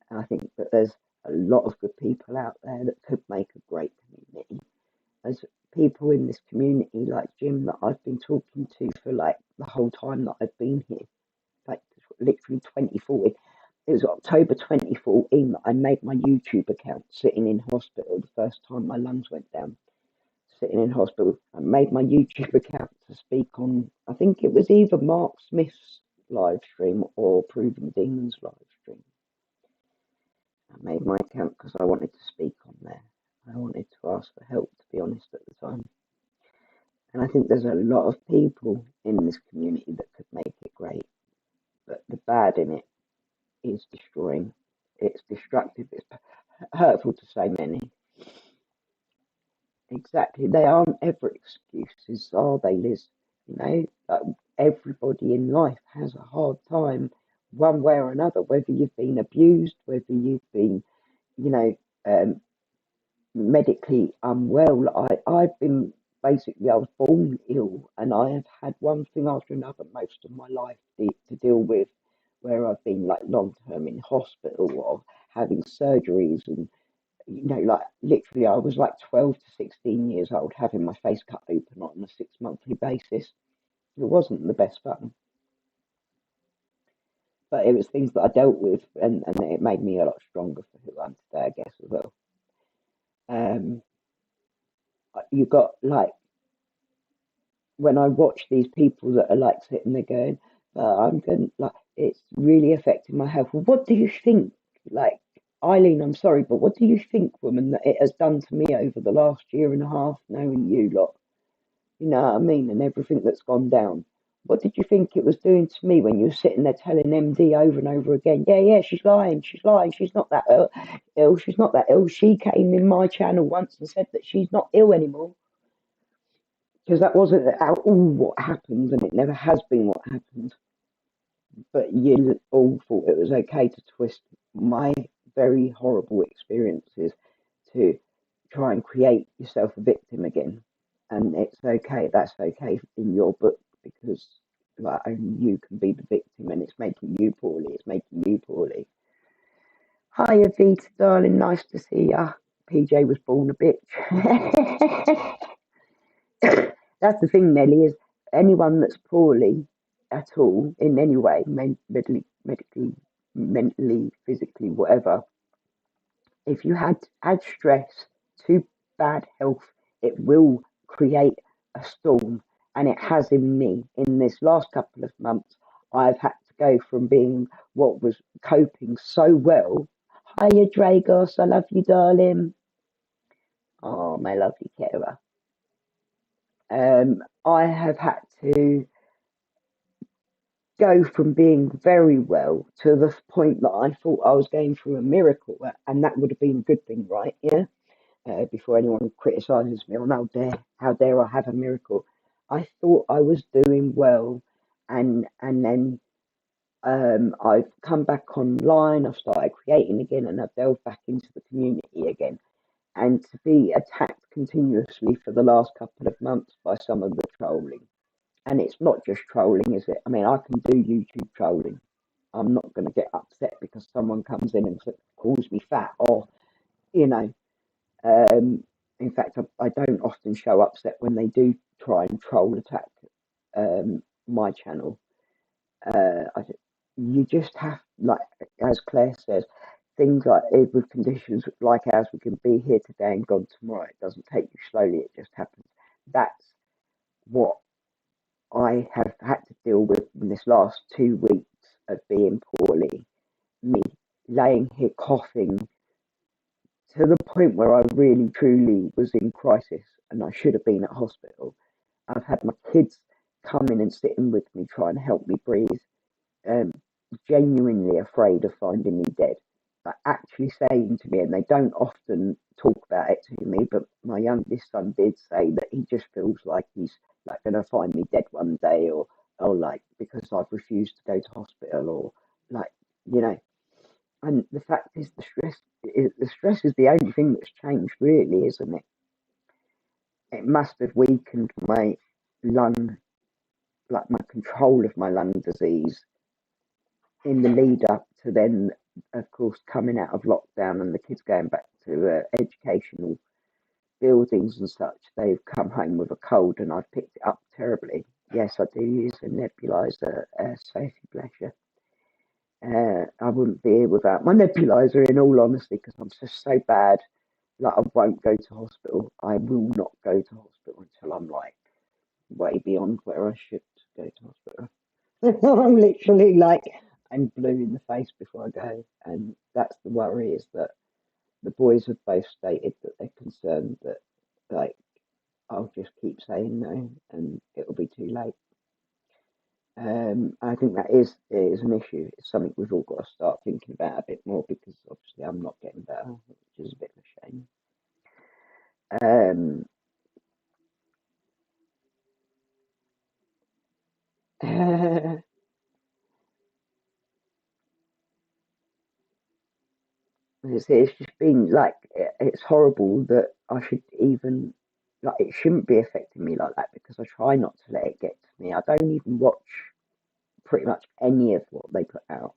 S1: And I think that there's a lot of good people out there that could make a great community. There's people in this community like Jim that I've been talking to for like the whole time that I've been here, like literally 2014. It was October 2014 that I made my YouTube account sitting in hospital the first time my lungs went down. Sitting in hospital, I made my YouTube account to speak on, I think it was either Mark Smith's live stream or Proving Demons live stream. I made my account because I wanted to speak on there. I wanted to ask for help, to be honest, at the time. And I think there's a lot of people in this community that could make it great. But the bad in it is destroying. It's destructive. It's hurtful to so many. Exactly. They aren't ever excuses, are they, Liz? You know, like everybody in life has a hard time, one way or another, whether you've been abused, whether you've been, you know, medically unwell. I've been basically, I was born ill, and I have had one thing after another most of my life to deal with, where I've been like long term in hospital or having surgeries, and you know, like literally, I was like 12 to 16 years old having my face cut open on a 6 monthly basis. It wasn't the best fun, but it was things that I dealt with, and it made me a lot stronger for who I am today, I guess, as well. Um, you got like, when I watch these people that are like sitting there going, I'm going, like, it's really affecting my health. Well, what do you think? Like, Eileen, I'm sorry, but what do you think, woman, that it has done to me over the last year and a half, knowing you lot? You know what I mean? And everything that's gone down. What did you think it was doing to me when you were sitting there telling MD over and over again, yeah, yeah, she's lying, she's not that ill, she's not that ill. She came in my channel once and said that she's not ill anymore, because that wasn't at all what happened, and it never has been what happened. But you all thought it was okay to twist my very horrible experiences to try and create yourself a victim again. And it's okay, that's okay in your book, because like only you can be the victim, and it's making you poorly, it's making you poorly. Hi Avita darling, nice to see ya. PJ was born a bitch. That's the thing, Nelly, is anyone that's poorly at all in any way, mentally, physically, whatever, if you add stress to bad health, it will create a storm. And it has in me. In this last couple of months, I've had to go from being what was coping so well. Hiya, Dragos, I love you, darling. Oh, my lovely Kara. I have had to go from being very well to the point that I thought I was going through a miracle, and that would have been a good thing, right? Yeah. Before anyone criticises me on how dare I have a miracle. I thought I was doing well, and then I've come back online. I've started creating again, and I've delved back into the community again. And to be attacked continuously for the last couple of months by some of the trolling, and it's not just trolling, is it? I mean, I can do YouTube trolling. I'm not going to get upset because someone comes in and calls me fat, or you know. In fact, I don't often show upset when they do try and troll attack my channel. I, you just have, like, as Claire says, things like with conditions like ours, we can be here today and gone tomorrow. It doesn't take you slowly, it just happens. That's what I have had to deal with in this last 2 weeks of being poorly. Me laying here coughing to the point where I really truly was in crisis and I should have been at hospital. I've had my kids come in and sitting with me trying to help me breathe, um, genuinely afraid of finding me dead. But actually saying to me, and they don't often talk about it to me, but my youngest son did say that he just feels like he's like going to find me dead one day, or like because I've refused to go to hospital, or like, you know. And the fact is, the stress is the only thing that's changed, really, isn't it? It must have weakened my lung, like my control of my lung disease in the lead up to then, of course, coming out of lockdown and the kids going back to educational buildings and such. They've come home with a cold, and I've picked it up terribly. Yes, I do use a nebulizer, Sophie, bless you. I wouldn't be here without my nebulizer, in all honesty, because I'm just so bad. Like, I won't go to hospital. I will not go to hospital until I'm like way beyond where I should go to hospital. I'm literally like, I'm blue in the face before I go, and that's the worry, is that the boys have both stated that they're concerned that, like, I'll just keep saying no and it'll be too late. I think that is an issue. It's something we've all got to start thinking about a bit more, because obviously I'm not getting better, which is a bit of a shame. It's just been like, it's horrible that I should even, like, it shouldn't be affecting me like that, because I try not to let it get to me. I don't even watch pretty much any of what they put out.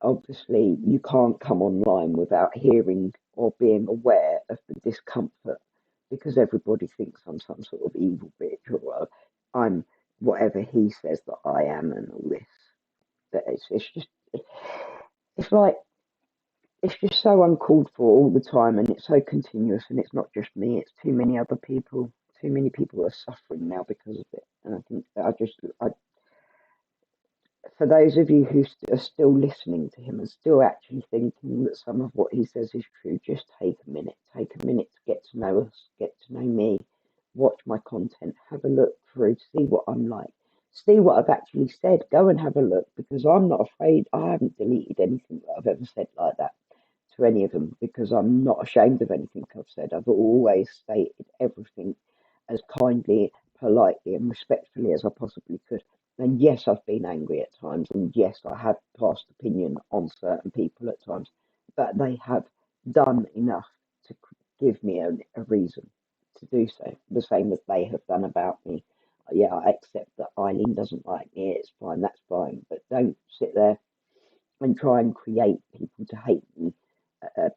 S1: Obviously, you can't come online without hearing or being aware of the discomfort, because everybody thinks I'm some sort of evil bitch, or I'm whatever he says that I am, and all this. That it's just, it's like, it's just so uncalled for all the time, and it's so continuous, and it's not just me, it's too many other people. Too many people are suffering now because of it. And I think that for those of you who are still listening to him and still actually thinking that some of what he says is true, just take a minute. Take a minute to get to know us, get to know me, watch my content, have a look through, see what I'm like, see what I've actually said. Go and have a look, because I'm not afraid. I haven't deleted anything that I've ever said like that to any of them, because I'm not ashamed of anything I've said. I've always stated everything as kindly, politely, and respectfully as I possibly could. And yes, I've been angry at times, and yes, I have passed opinion on certain people at times, but they have done enough to give me a reason to do so, the same as they have done about me. Yeah, I accept that Eileen doesn't like me, it's fine, that's fine, but don't sit there and try and create people to hate me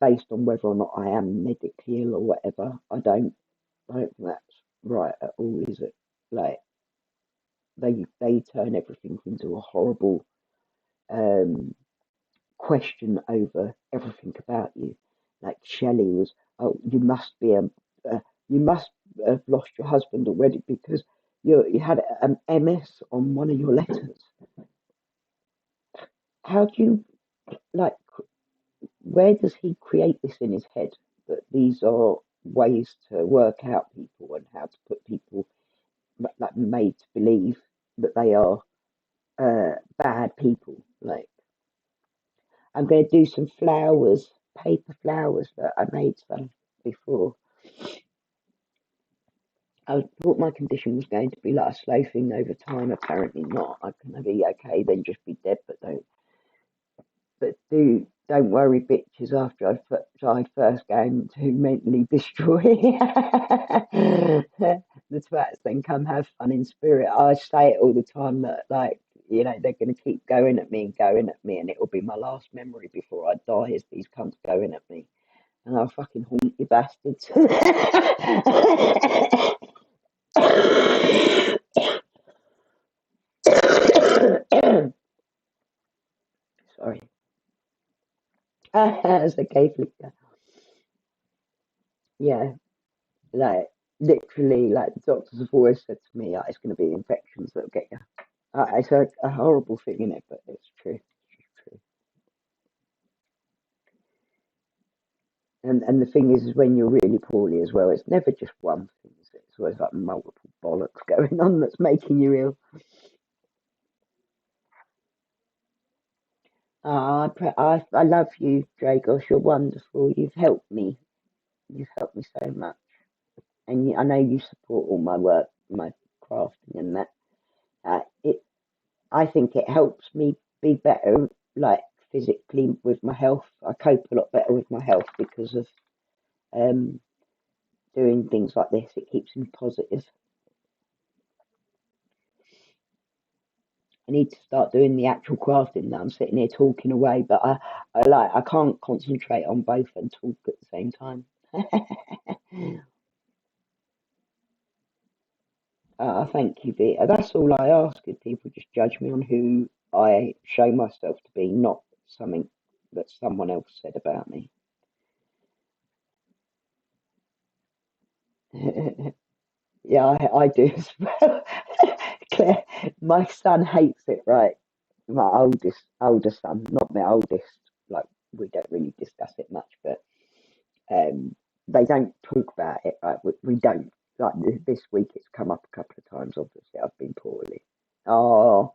S1: based on whether or not I am medically ill or whatever. I don't think that's right at all, is it? Like they turn everything into a horrible um, question over everything about you. Like Shelley was, oh, you must have lost your husband already because you had an MS on one of your letters. How do you like? Where does he create this in his head that these are ways to work out people and how to put people like made to believe that they are bad people? Like I'm going to do some flowers, paper flowers that I made some before. I thought my condition was going to be like a slow thing over time. Apparently not. I can be okay, then just be dead. Don't worry, bitches. After I first going to mentally destroy the twats, then come have fun in spirit. I say it all the time that they're going to keep going at me and going at me, and it will be my last memory before I die is these cunts going at me, and I'll fucking haunt you bastards. Sorry. As a gay flicker. Yeah, like literally, like the doctors have always said to me, it's going to be infections that'll get you. It's a horrible thing in it, but it's true. It's true. And the thing is when you're really poorly as well, it's never just one thing. It's always like multiple bollocks going on that's making you ill. I love you, Dragos. You're wonderful. You've helped me. You've helped me so much. And I know you support all my work, my crafting and that. It I think it helps me be better, like physically with my health. I cope a lot better with my health because of um, doing things like this. It keeps me positive. I need to start doing the actual crafting now. I'm sitting here talking away, but I can't concentrate on both and talk at the same time. Thank you, Vita. That's all I ask is people just judge me on who I show myself to be, not something that someone else said about me. Yeah, I do as well. Claire, my son hates it, right? My older son, not my oldest. Like we don't really discuss it much, but they don't talk about it. Right? We don't. Like this week, it's come up a couple of times. Obviously, I've been poorly. Oh,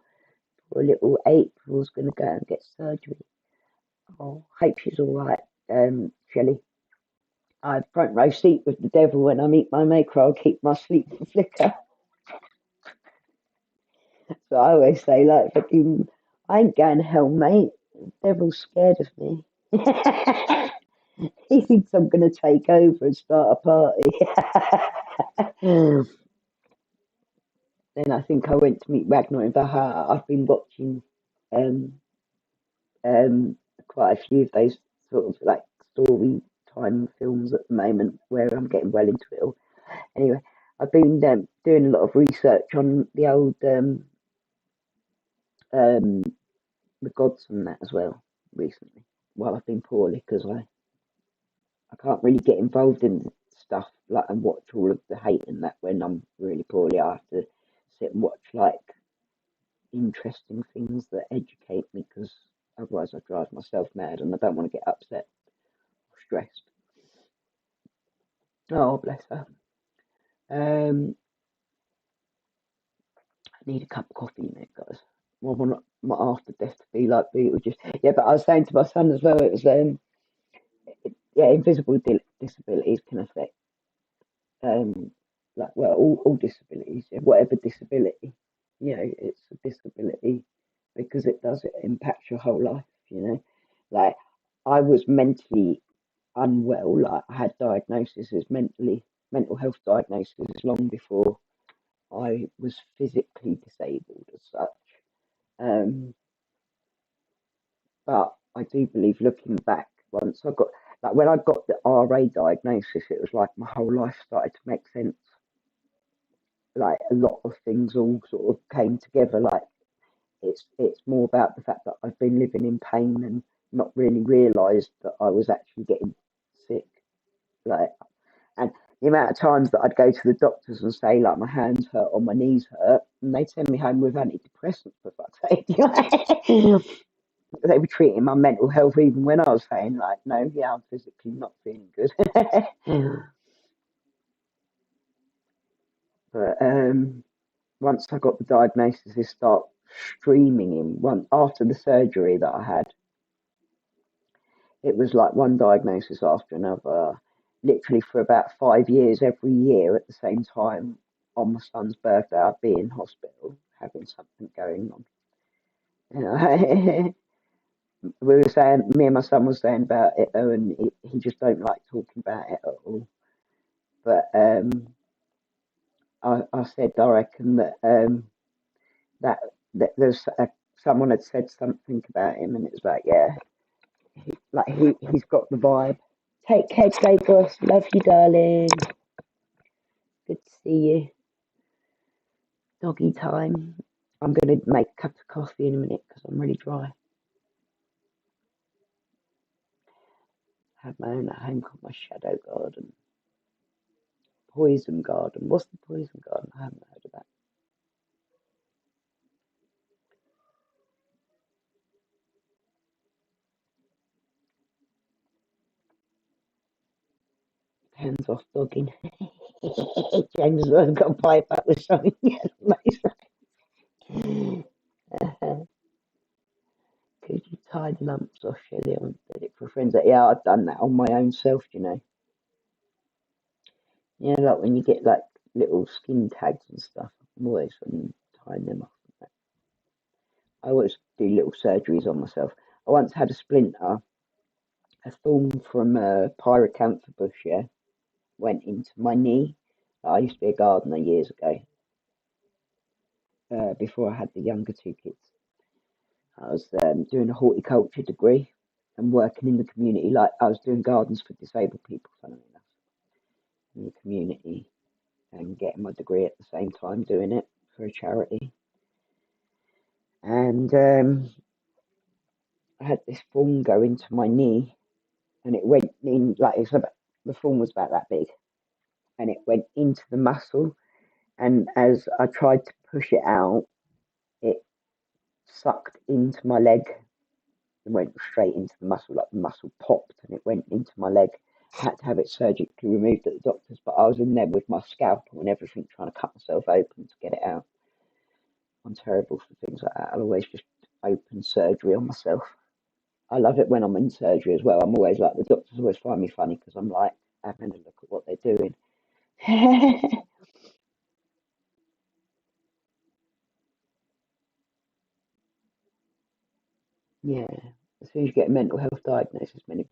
S1: poor little April's gonna go and get surgery. Oh, hope she's all right. Shelley, I have front row seat with the devil when I meet my maker. I'll keep my sleep for flicker. So I always say, like, fucking, I ain't going to hell, mate. The devil's scared of me. He thinks I'm going to take over and start a party. Then I think I went to meet Ragnar in Valhalla. I've been watching um, quite a few of those sort of like story time films at the moment where I'm getting well into it all. Anyway, I've been doing a lot of research on the old um, the gods and that as well recently while I've been poorly because I can't really get involved in stuff like and watch all of the hate and that when I'm really poorly. I have to sit and watch like interesting things that educate me because otherwise I drive myself mad and I don't want to get upset or stressed. Oh, bless her. Um, I need a cup of coffee, mate, guys. Well, I want my after death to be like Beetlejuice. Yeah, but I was saying to my son as well. It was yeah, invisible disabilities can affect like well all disabilities, yeah, whatever disability, it's disability, because it does, it impacts your whole life, you know. Like, I was mentally unwell, like I had diagnoses as mental health diagnoses long before I was physically disabled as such. Um, but I do believe, looking back, once I got, like when I got the RA diagnosis, it was like my whole life started to make sense. Like a lot of things all sort of came together. Like it's more about the fact that I've been living in pain and not really realised that I was actually getting sick. Like, and the amount of times that I'd go to the doctors and say like my hands hurt or my knees hurt, and they'd send me home with antidepressants, for fuck's sake. They were treating my mental health even when I was saying like, no, yeah, I'm physically not feeling good. But once I got the diagnosis, it started streaming in. One after the surgery that I had, it was like one diagnosis after another, literally for about 5 years. Every year at the same time on my son's birthday, I'd be in hospital having something going on. You know, we were saying, me and my son was saying about it though, and he just don't like talking about it at all. But I said I reckon that that there's someone had said something about him, and it was like, yeah, he's got the vibe. Take care, Boss. Love you, darling. Good to see you. Doggy time. I'm gonna make a cup of coffee in a minute because I'm really dry. I have my own at home called my shadow garden. Poison garden. What's the poison garden? I haven't heard of that. Hands off dogging. James has got a pipe up with something. Could you tie the lumps off, Shelley, on did it for friends? Yeah, I've done that on my own self, you know. Yeah, like when you get like little skin tags and stuff, I'm always tying them off. I always do little surgeries on myself. I once had a splinter, a thorn from a pyracantha bush, yeah, went into my knee. I used to be a gardener years ago, before I had the younger two kids. I was doing a horticulture degree and working in the community. Like I was doing gardens for disabled people, funnily enough, in the community, and getting my degree at the same time doing it for a charity. And I had this thorn go into my knee, and it went in like the thorn was about that big, and it went into the muscle. And as I tried to push it out, it sucked into my leg and went straight into the muscle. Like the muscle popped and it went into my leg. I had to have it surgically removed at the doctor's, but I was in there with my scalpel and everything, trying to cut myself open to get it out. I'm terrible for things like that. I'll always just open surgery on myself. I love it when I'm in surgery as well. I'm always like, the doctors always find me funny because I'm like having a look at what they're doing. Yeah, as soon as you get a mental health diagnosis, many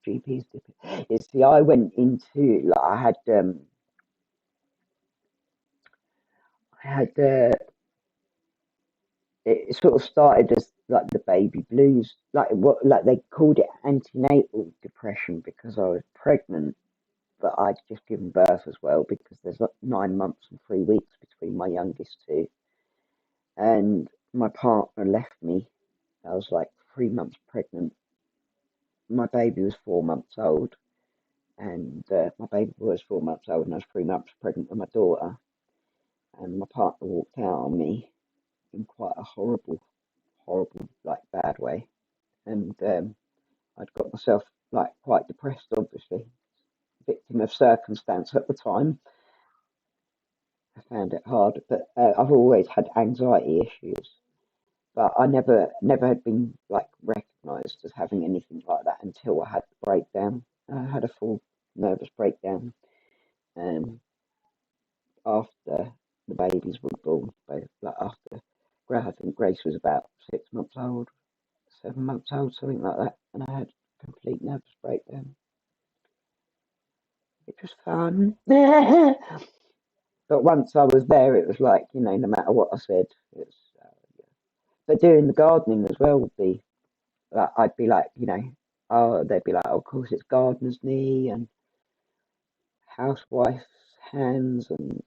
S1: GPs dip it. You see, I went into like I had it sort of started as like the baby blues, like they called it antenatal depression because I was pregnant, but I'd just given birth as well because there's like 9 months and 3 weeks between my youngest two, and my partner left me. I was like 3 months pregnant. My baby was 4 months old, and my baby was 4 months old, and I was 3 months pregnant with my daughter. And my partner walked out on me in quite a horrible, like bad way. And I'd got myself like quite depressed, obviously, victim of circumstance at the time. I found it hard, but I've always had anxiety issues, but I never had been like recognised as having anything like that until I had the breakdown. I had a full nervous breakdown um, after the babies were born, both like after I think Grace was about 6 months old, 7 months old, something like that, and I had a complete nervous breakdown. It was fun. But once I was there, it was like, no matter what I said, it's. But doing the gardening as well would be, like, I'd be like, oh, they'd be like, oh, of course, it's gardener's knee and housewife's hands, and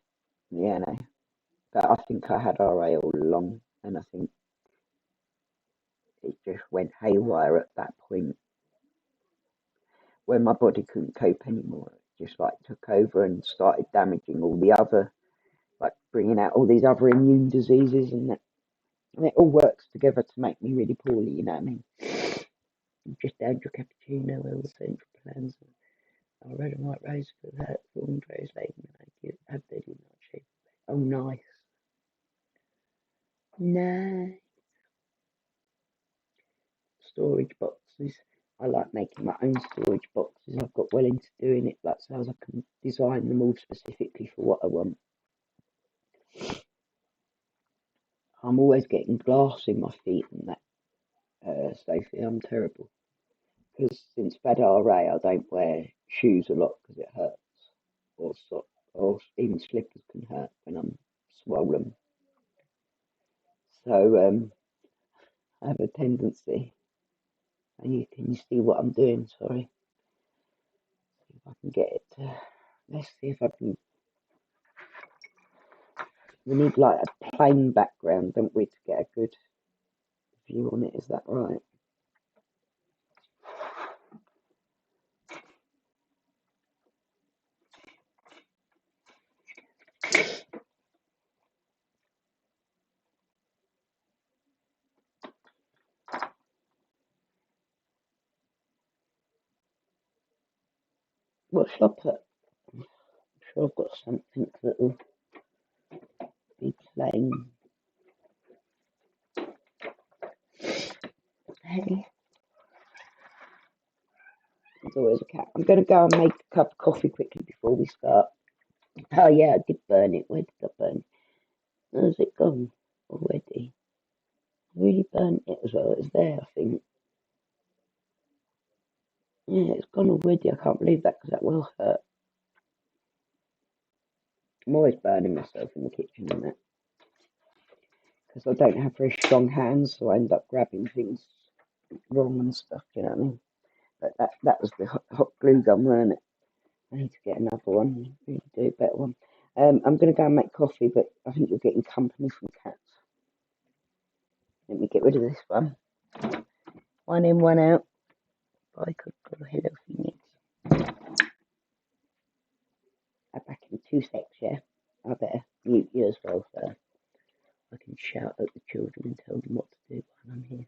S1: yeah, no. But I think I had RA all along, and I think it just went haywire at that point when my body couldn't cope anymore. It just like took over and started damaging all the other, like bringing out all these other immune diseases, and it all works together to make me really poorly. You know what I mean? I'm just down your cappuccino, all the central plans. I red and white rose for that for Andre's lady. Have they do not shape? Oh, nice, nice storage boxes. I like making my own storage boxes. I've got well into doing it, like so as I can design them all specifically for what I want. I'm always getting glass in my feet and that, Sophie. I'm terrible because since I've had RA, I don't wear shoes a lot because it hurts, or socks, or even slippers can hurt when I'm swollen. So I have a tendency, and you see what I'm doing? Sorry, see if I can get it to. Let's see if I can. We need like a plain background, don't we, to get a good view on it? Is that right? What shall I put? I'm sure I've got something that will be plain. Hey, there's always a cat. I'm going to go and make a cup of coffee quickly before we start. Oh yeah, I did burn it. Where did I burn it? Where's it gone already? I really burnt it as well. It's there, I think. Yeah, it's gone already. I can't believe that because that will hurt. I'm always burning myself in the kitchen and that because I don't have very strong hands, so I end up grabbing things wrong and stuff. Do you know what I mean? But that was the hot glue gun, weren't it? I need to get another one. Really do a better one. I'm going to go and make coffee, but I think you're getting company from cats. Let me get rid of this one. One in, one out. Bye, good girl. Hello, Phoenix. I'm back in 2 secs, yeah? I better mute you as well, so I can shout at the children and tell them what to do while I'm here.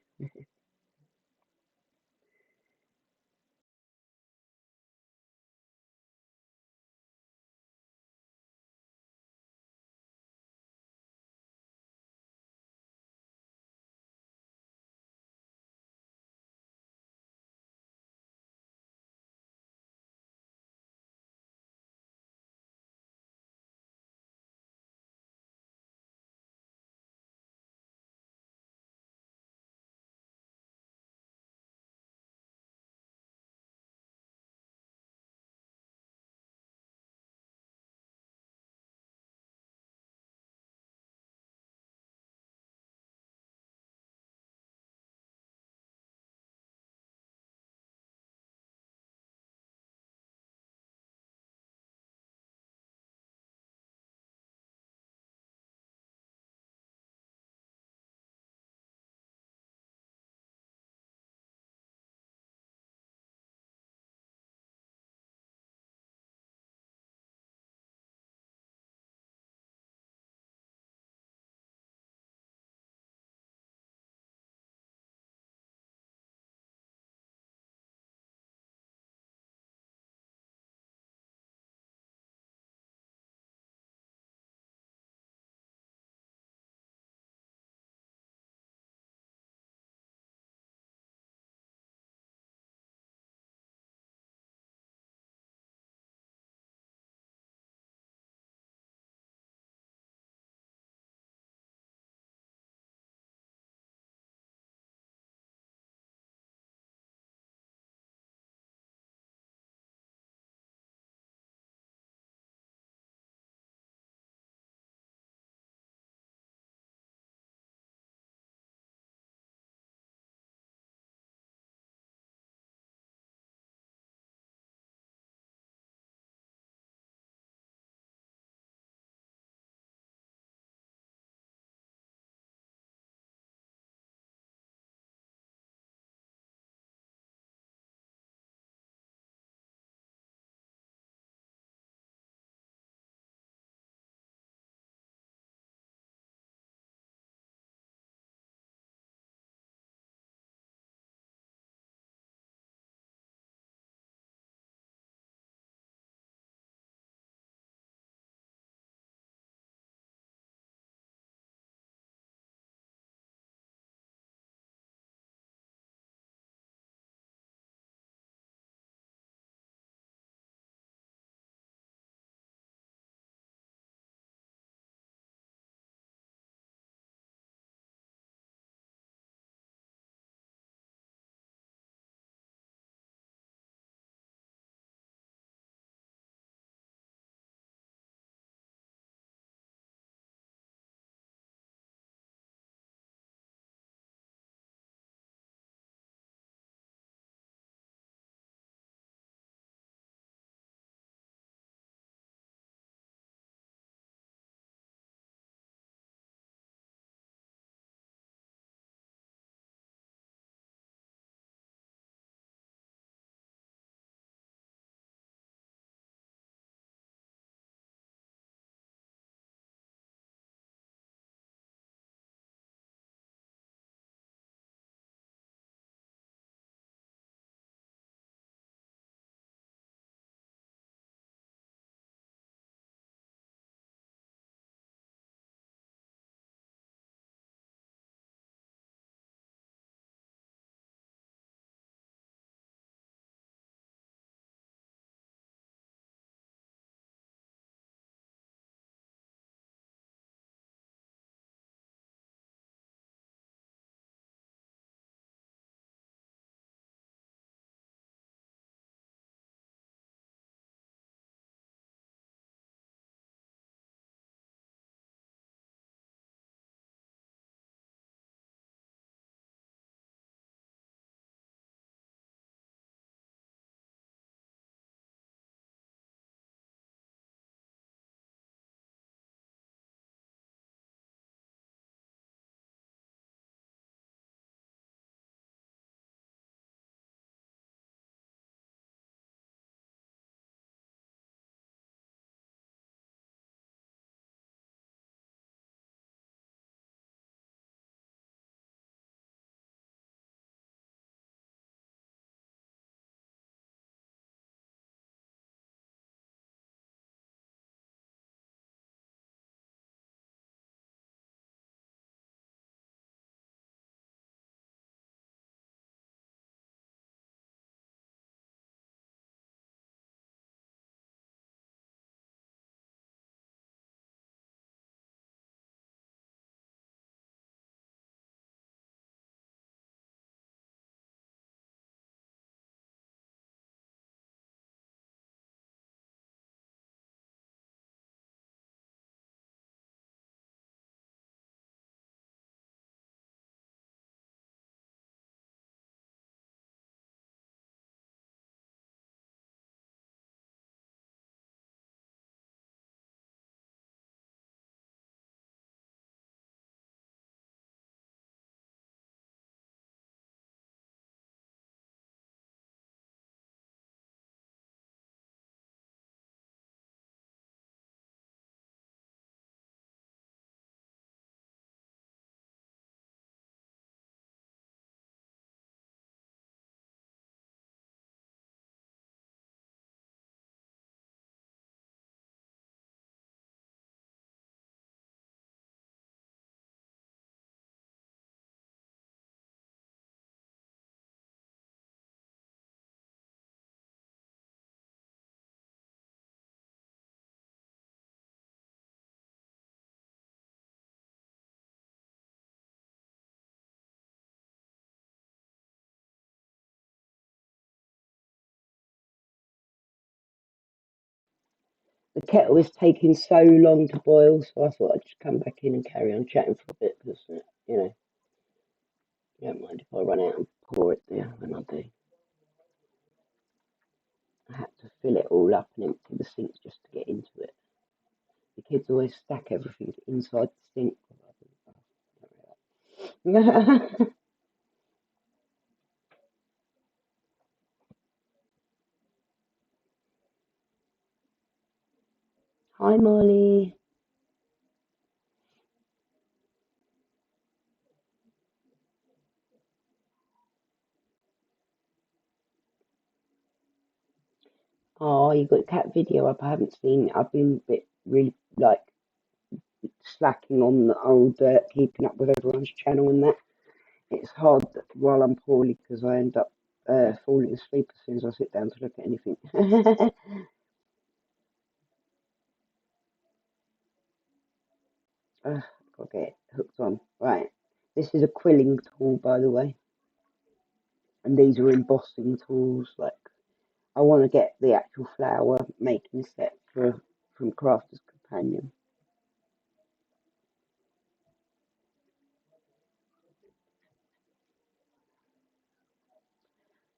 S1: the kettle is taking so long to boil, so I thought I'd just come back in and carry on chatting for a bit because, you know, you don't mind if I run out and pour it there when I do. I had to fill it all up and empty the sink just to get into it. The kids always stack everything inside the sink. Hi, Molly. Oh, you got cat video up. I haven't seen it. I've been a bit really like slacking on the old keeping up with everyone's channel and that. It's hard while I'm poorly because I end up falling asleep as soon as I sit down to look at anything. Gotta get it hooked on. Right. This is a quilling tool, by the way, and these are embossing tools. Like I want to get the actual flower making set for from Crafter's Companion.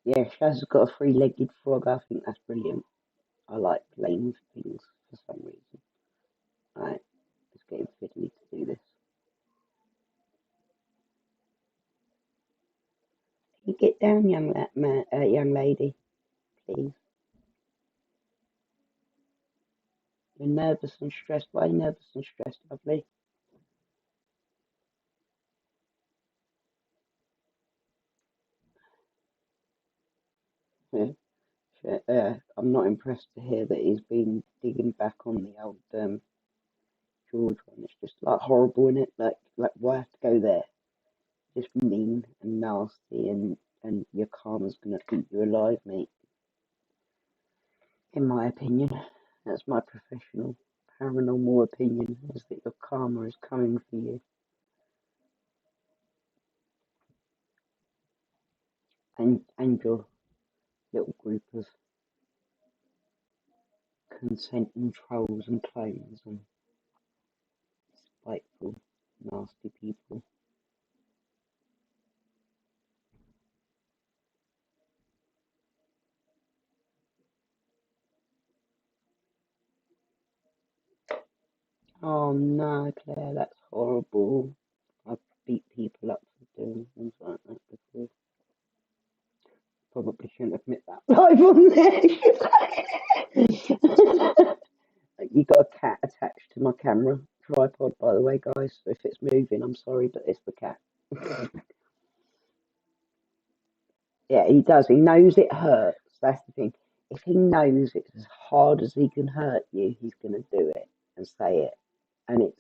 S1: Yeah, Shaz has got a three-legged frog. I think that's brilliant. I like lame things for some reason. Right, let's get him fiddly to do this. Can you get down, young lady, please? You're nervous and stressed. Why are you nervous and stressed, lovely? Yeah, I'm not impressed to hear that he's been digging back on the old George one. It's just like horrible, isn't it? Like why have to go there? Just mean and nasty, and your karma's gonna eat you alive, mate. In my opinion, that's my professional paranormal opinion, is that your karma is coming for you, and your little group of consenting trolls and clones and spiteful, nasty people. Oh no, Claire, that's horrible. I've beat people up for doing things like that before. Probably shouldn't admit that live on there. You got a cat attached to my camera tripod, by the way, guys. So if it's moving, I'm sorry, but it's the cat. Yeah, he does. He knows it hurts. That's the thing. If he knows it's as hard as he can hurt you, he's going to do it and say it. And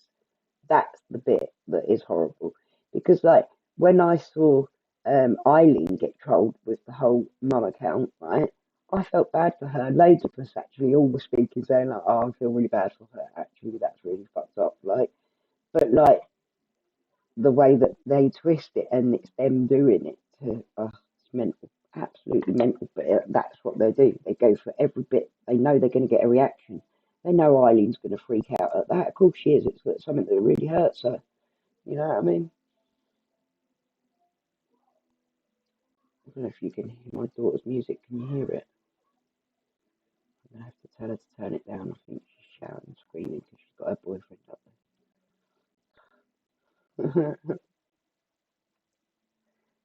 S1: that's the bit that is horrible. Because like when I saw Eileen get trolled with the whole mum account, right? I felt bad for her. Loads of us actually all were speaking, saying like, "Oh, I feel really bad for her. Actually, that's really fucked up." Like, but like the way that they twist it and it's them doing it to us, it's mental, absolutely mental. But that's what they do. They go for every bit. They know they're going to get a reaction. They know Eileen's going to freak out at that. Of course she is. It's something that really hurts her. You know what I mean? I don't know if you can hear my daughter's music. Can you hear it? I'm going to have to tell her to turn it down. I think she's shouting and screaming because she's got her boyfriend up there.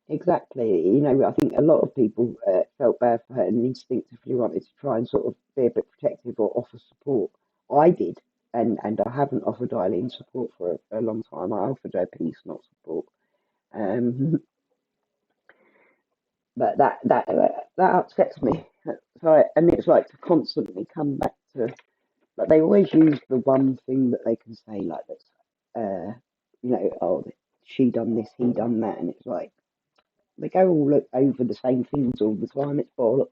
S1: Exactly. You know, I think a lot of people felt bad for her and instinctively wanted to try and sort of be a bit protective or offer support. I did, and I haven't offered Eileen support for a long time. I offered her peace, not support. Um, but that upsets me. So, and it's like to constantly come back to, like they always use the one thing that they can say, like that's, you know, oh, she done this, he done that, and it's like they go all over the same things all the time. It's bollocks.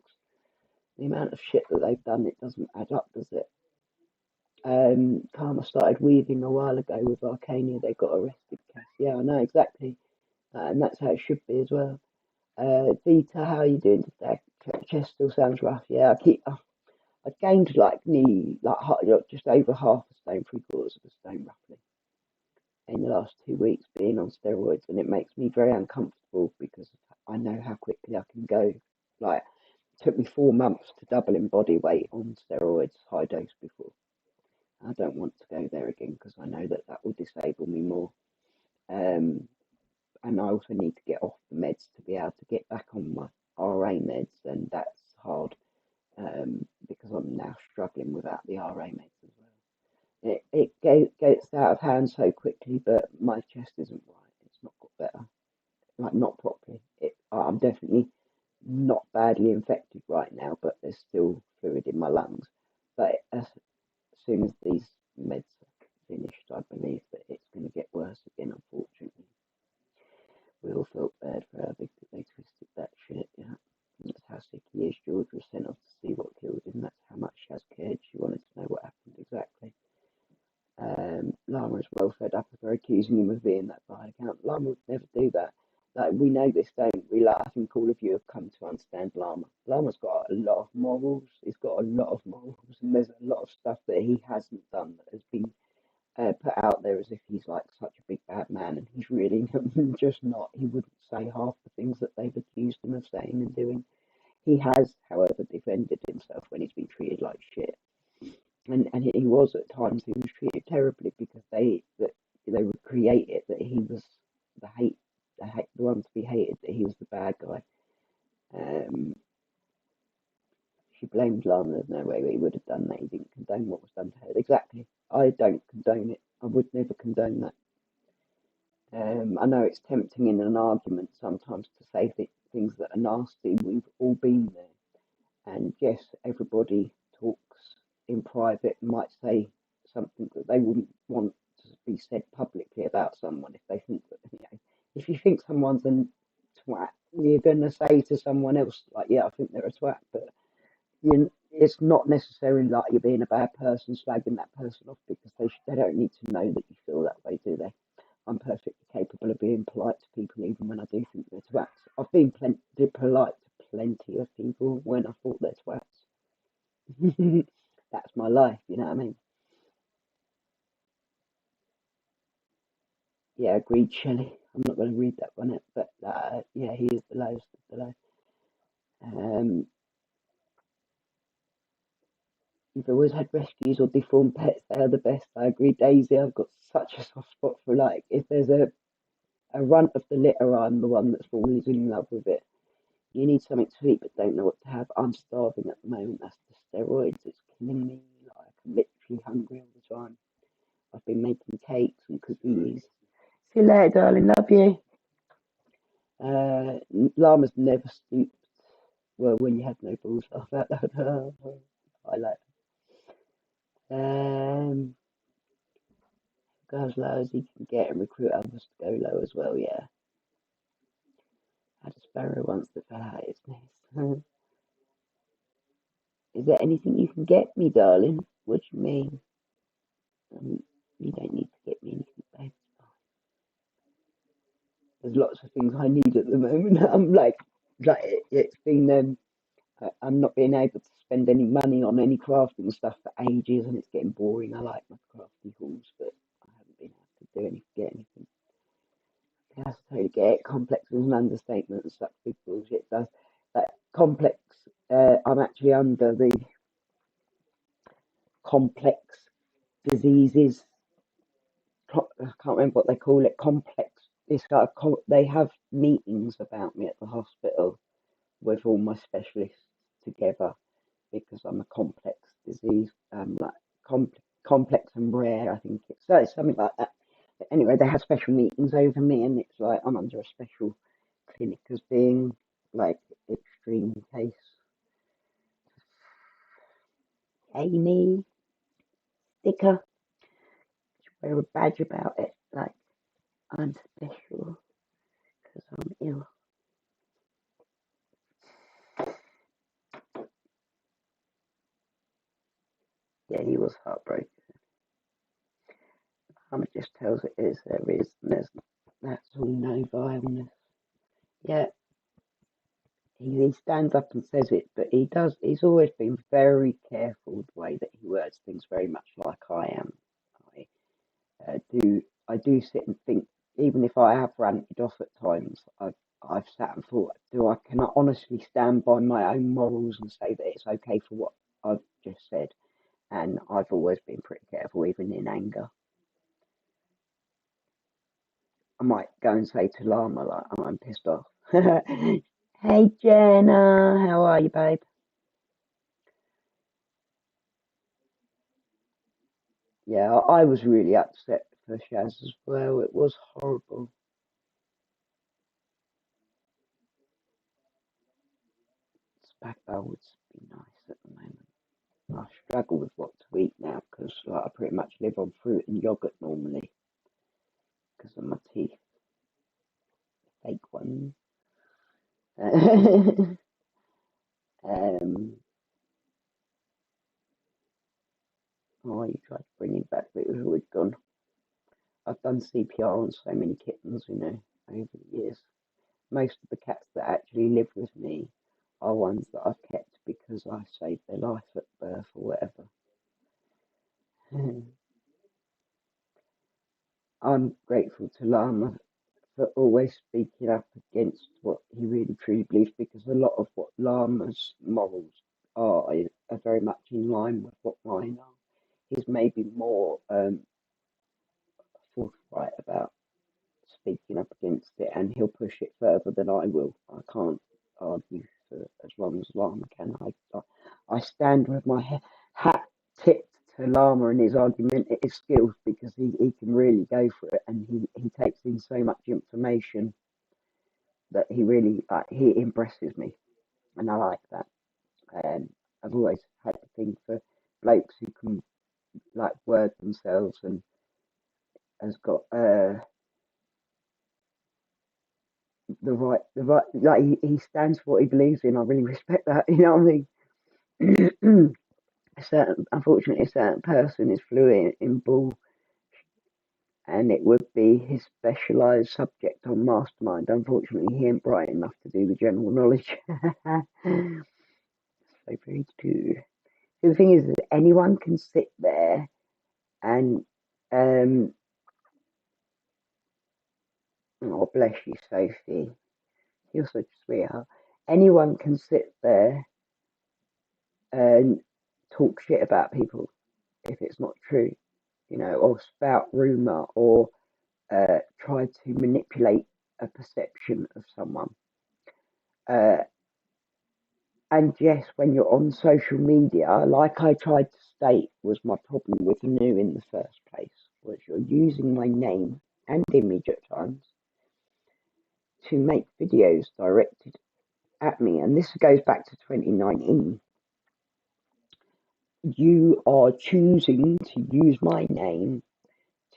S1: The amount of shit that they've done, it doesn't add up, does it? Karma started weaving a while ago with Arcania. They got arrested. Cass. Yeah, I know exactly, and that's how it should be as well. Vita, how are you doing today? Chest still sounds rough. Yeah, I gained like nearly just over half a stone, 3/4 of a stone roughly in the last 2 weeks being on steroids, and it makes me very uncomfortable because I know how quickly I can go. Like, it took me 4 months to double in body weight on steroids, high dose before. I don't want to go there again because I know that will disable me more. Um, and I also need to get off the meds to be able to get back on my RA meds, and that's hard because I'm now struggling without the RA meds as well. It gets out of hand so quickly, but my chest isn't right. It's not got better, like not properly. I'm definitely not badly infected right now, but there's still fluid in my lungs. But as soon as these meds are finished, I believe that it's going to get worse again, unfortunately. We all felt bad for her because they twisted that shit, yeah. That's how sick he is. George was sent off to see what killed him. That's how much she has cared. She wanted to know what happened exactly. Llama is well fed up of her accusing him of being that bad account. Llama would never do that. Like, we know this, don't we? Like, I think all of you have come to understand Llama. Llama's got a lot of morals. He's got a lot of morals, and there's a lot of stuff that he hasn't done that has been put out there as if he's like such a big bad man, and he's really just not. He wouldn't say half the things that they've accused him of saying and doing. He has, however, defended himself when he's been treated like shit, and he was at times he was treated terribly because they would create it that he was the one to be hated, that he was the bad guy. Um, she blamed Lana. There's no way he would have done that. He didn't condone what was done to her. Exactly. I don't condone it. I would never condone that. I know it's tempting in an argument sometimes to say things that are nasty. We've all been there. And yes, everybody talks in private and might say something that they wouldn't want to be said publicly about someone if they think that, if you think someone's a twat, you're going to say to someone else, like, yeah, I think they're a twat, but it's not necessarily like you're being a bad person, slagging that person off because they don't need to know that you feel that way, do they? I'm perfectly capable of being polite to people even when I do think they're twats. I've been polite to plenty of people when I thought they're twats. That's my life, you know what I mean? Yeah, agreed, Shelley. I'm not going to read that one, but yeah, he is the lowest of the low. Um, you've always had rescues or deformed pets. They are the best. I agree, Daisy. I've got such a soft spot for, like, if there's a runt of the litter, I'm the one that's always in love with it. You need something to eat but don't know what to have. I'm starving at the moment. That's the steroids. It's killing me. Like, I'm literally hungry all the time. I've been making cakes and cookies. See you later, darling. Love you. Llama's never stooped. Well, when you have no balls, I like. Go as low as he can get and recruit others to go low as well. Yeah, I had a sparrow once that fell out its nest. Is there anything you can get me, darling? What do you mean? You don't need to get me anything, babe. There's lots of things I need at the moment. I'm like it's been I'm not being able to spend any money on any crafting stuff for ages, and it's getting boring. I like my crafty hauls, but I haven't been able to get anything. I have to totally get it. Complex is an understatement and such big bullshit. Does that complex? I'm actually under the complex diseases. I can't remember what they call it. Complex. It's like they have meetings about me at the hospital with all my specialists together because I'm a complex disease, like complex and rare. I think it's something like that. But anyway, they have special meetings over me, and it's like I'm under a special clinic as being like extreme case. Amy sticker, wear a badge about it, like I'm special because I'm ill. Yeah, he was heartbroken. Mama just tells it is there is, and there's that's all no vileness. Yeah, he stands up and says it, but he's always been very careful the way that he words things, very much like I am. I do sit and think, even if I have ranted off at times, I've sat and thought, can I honestly stand by my own morals and say that it's okay for what I've just said? And I've always been pretty careful, even in anger. I might go and say to Llama, like, oh, I'm pissed off. Hey Jenna, how are you, babe? Yeah, I was really upset for Shaz as well. It was horrible. Spagbowl would be nice at the moment. I struggle with what to eat now because like, I pretty much live on fruit and yogurt normally because of my teeth, fake ones. um, oh, you tried to bring him back, but it was always gone. I've done CPR on so many kittens, over the years. Most of the cats that actually live with me are ones that I've kept because I saved their life at birth or whatever. I'm grateful to Lama for always speaking up against what he really truly believes, because a lot of what Lama's morals are very much in line with what mine are. He's maybe more forthright about speaking up against it, and he'll push it further than I will. I can't argue for as long as Lama can. I stand with my hat tipped to Lama and his argumentative skills, because he can really go for it, and he takes in so much information that he really he impresses me, and I like that. I've always had a thing for blokes who can like word themselves and has got the right like he stands for what he believes in. I really respect that. You know what I mean? Unfortunately, a certain person is fluent in bull, and it would be his specialised subject on Mastermind. Unfortunately, he ain't bright enough to do the general knowledge. So very true. So the thing is that anyone can sit there and oh bless you, Sophie. You're such a sweetheart. Anyone can sit there and talk shit about people if it's not true, or spout rumour, or try to manipulate a perception of someone. And yes, when you're on social media, like I tried to state was my problem with New in the first place, was you're using my name and image at times to make videos directed at me. And this goes back to 2019. You are choosing to use my name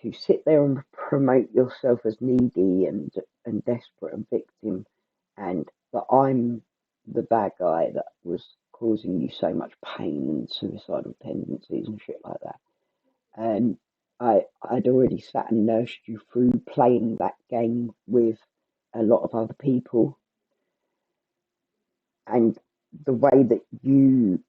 S1: to sit there and promote yourself as needy and desperate and victim, and that I'm the bad guy that was causing you so much pain and suicidal tendencies and shit like that. And I'd already sat and nursed you through playing that game with a lot of other people, and the way that you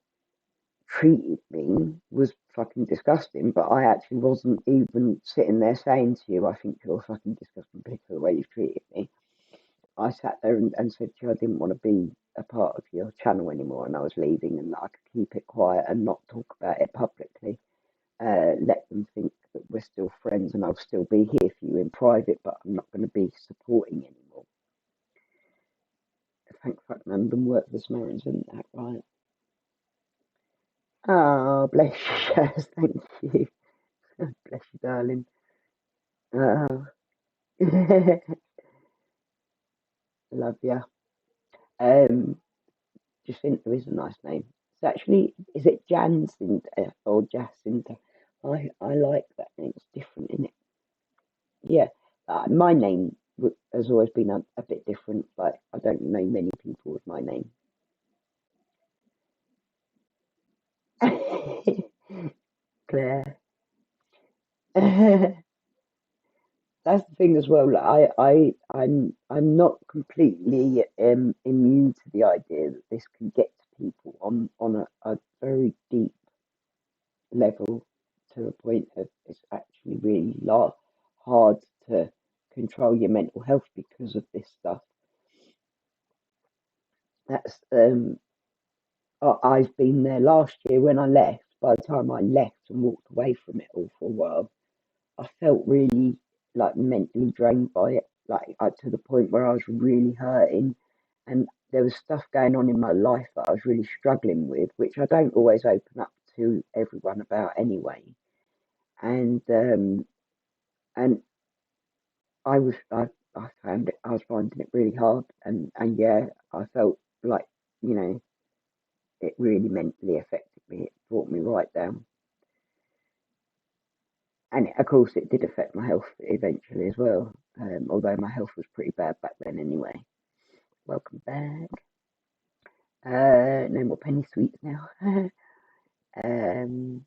S1: treated me was fucking disgusting. But I actually wasn't even sitting there saying to you, I think you're a fucking disgusting pig for the way you've treated me. I sat there and said to you, I didn't want to be a part of your channel anymore, and I was leaving, and that I could keep it quiet and not talk about it publicly. Let them think that we're still friends, and I'll still be here for you in private, but I'm not going to be supporting anymore. Thank fuck none of them work for Samaritans, isn't that right? Oh, bless you, Shaz, thank you. Bless you, darling. Oh. Love ya. Jacinta is a nice name. It's actually, is it Jancinta or Jacinta? I like that name. It's different, isn't it? Yeah. My name has always been a bit different. Like, I don't know many people with my name. Claire. that's the thing as well. Like, I'm not completely immune to the idea that this can get to people on a very deep level, to the point of it's actually really hard to control your mental health because of this stuff. That's I've been there last year when I left. By the time I left and walked away from it all for a while, I felt really like mentally drained by it, like to the point where I was really hurting, and there was stuff going on in my life that I was really struggling with, which I don't always open up to everyone about anyway. And and I found it I was finding it really hard, and yeah, I felt like, you know, it really mentally affected me. It brought me right down. And of course, it did affect my health eventually as well. Although my health was pretty bad back then anyway. Welcome back. No more penny sweets now. um,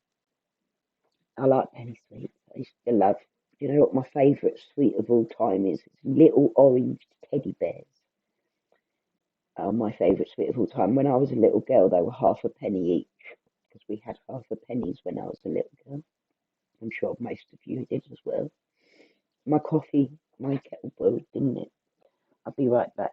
S1: I like penny sweets. I still love. Do you know what my favourite sweet of all time is? It's little orange teddy bears. My favourite sweet of all time. When I was a little girl, they were half a penny each because we had half a pennies when I was a little girl. I'm sure most of you did as well. My coffee, my kettle boiled, didn't it? I'll be right back.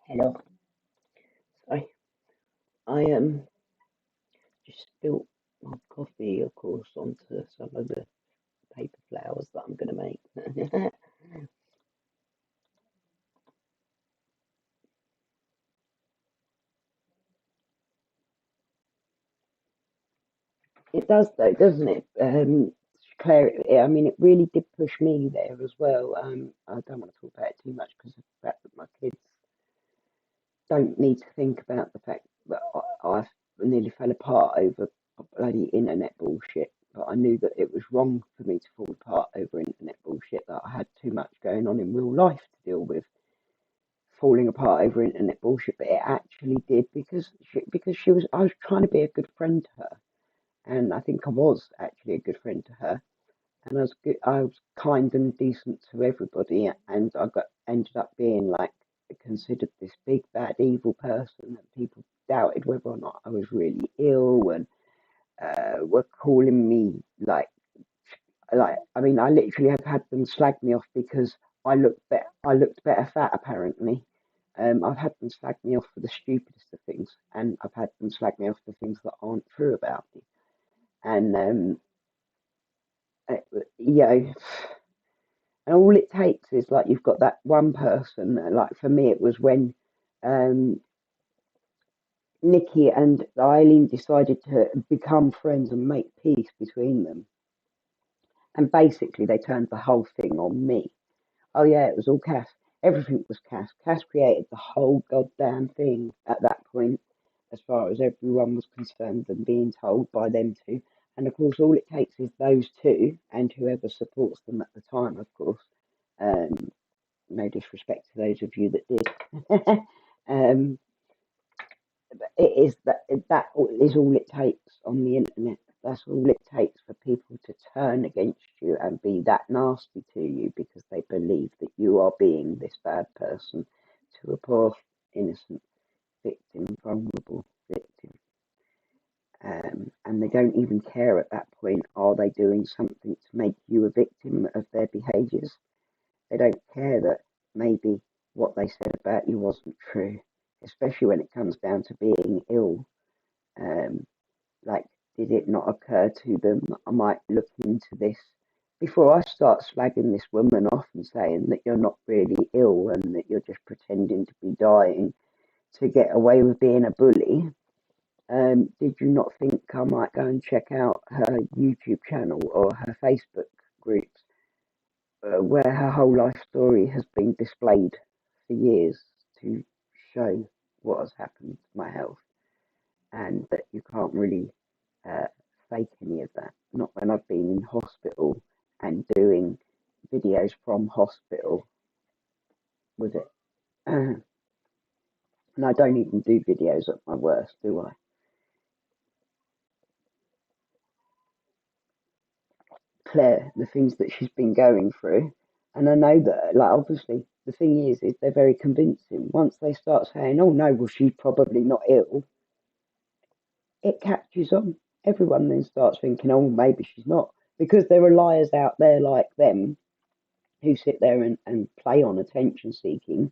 S1: Hello. Sorry. I just spilt my coffee, of course, onto some of the paper flowers that I'm going to make. It does, though, doesn't it? Claire, I mean, it really did push me there as well. I don't want to talk about it too much because of the fact that my kids don't need to think about the fact that I nearly fell apart over bloody internet bullshit. But I knew that it was wrong for me to fall apart over internet bullshit, that I had too much going on in real life to deal with falling apart over internet bullshit. But it actually did, because she was I was trying to be a good friend to her, and I think I was actually a good friend to her, and I was kind and decent to everybody, and I got ended up being like considered this big bad evil person, and people doubted whether or not I was really ill, and were calling me like I mean, I literally have had them slag me off because I looked better fat apparently. I've had them slag me off for the stupidest of things, and I've had them slag me off for things that aren't true about me. And you know, and all it takes is like you've got that one person. Like for me, it was when um, Nikki and Eileen decided to become friends and make peace between them, and basically they turned the whole thing on me. Oh yeah, it was all Cass. Everything was Cass. Cass created the whole goddamn thing at that point, as far as everyone was concerned, and being told by them two. And of course, all it takes is those two and whoever supports them at the time, of course. Um, no disrespect to those of you that did. um, it is that is all it takes on the internet. That's all it takes for people to turn against you and be that nasty to you because they believe that you are being this bad person to a poor innocent victim, vulnerable victim. And they don't even care at that point. Are they doing something to make you a victim of their behaviours? They don't care that maybe what they said about you wasn't true, especially when it comes down to being ill. Um, like, did it not occur to them that I might look into this before I start slagging this woman off and saying that you're not really ill and that you're just pretending to be dying to get away with being a bully? Did you not think I might go and check out her YouTube channel or her Facebook groups, where her whole life story has been displayed for years to show what has happened to my health, and that you can't really uh, fake any of that. Not when I've been in hospital and doing videos from hospital with it. And I don't even do videos at my worst, do I? Claire, the things that she's been going through. And I know that, like, obviously, the thing is they're very convincing. Once they start saying, oh no, well, she's probably not ill, it catches on. Everyone then starts thinking, oh, maybe she's not. Because there are liars out there like them who sit there and play on attention seeking,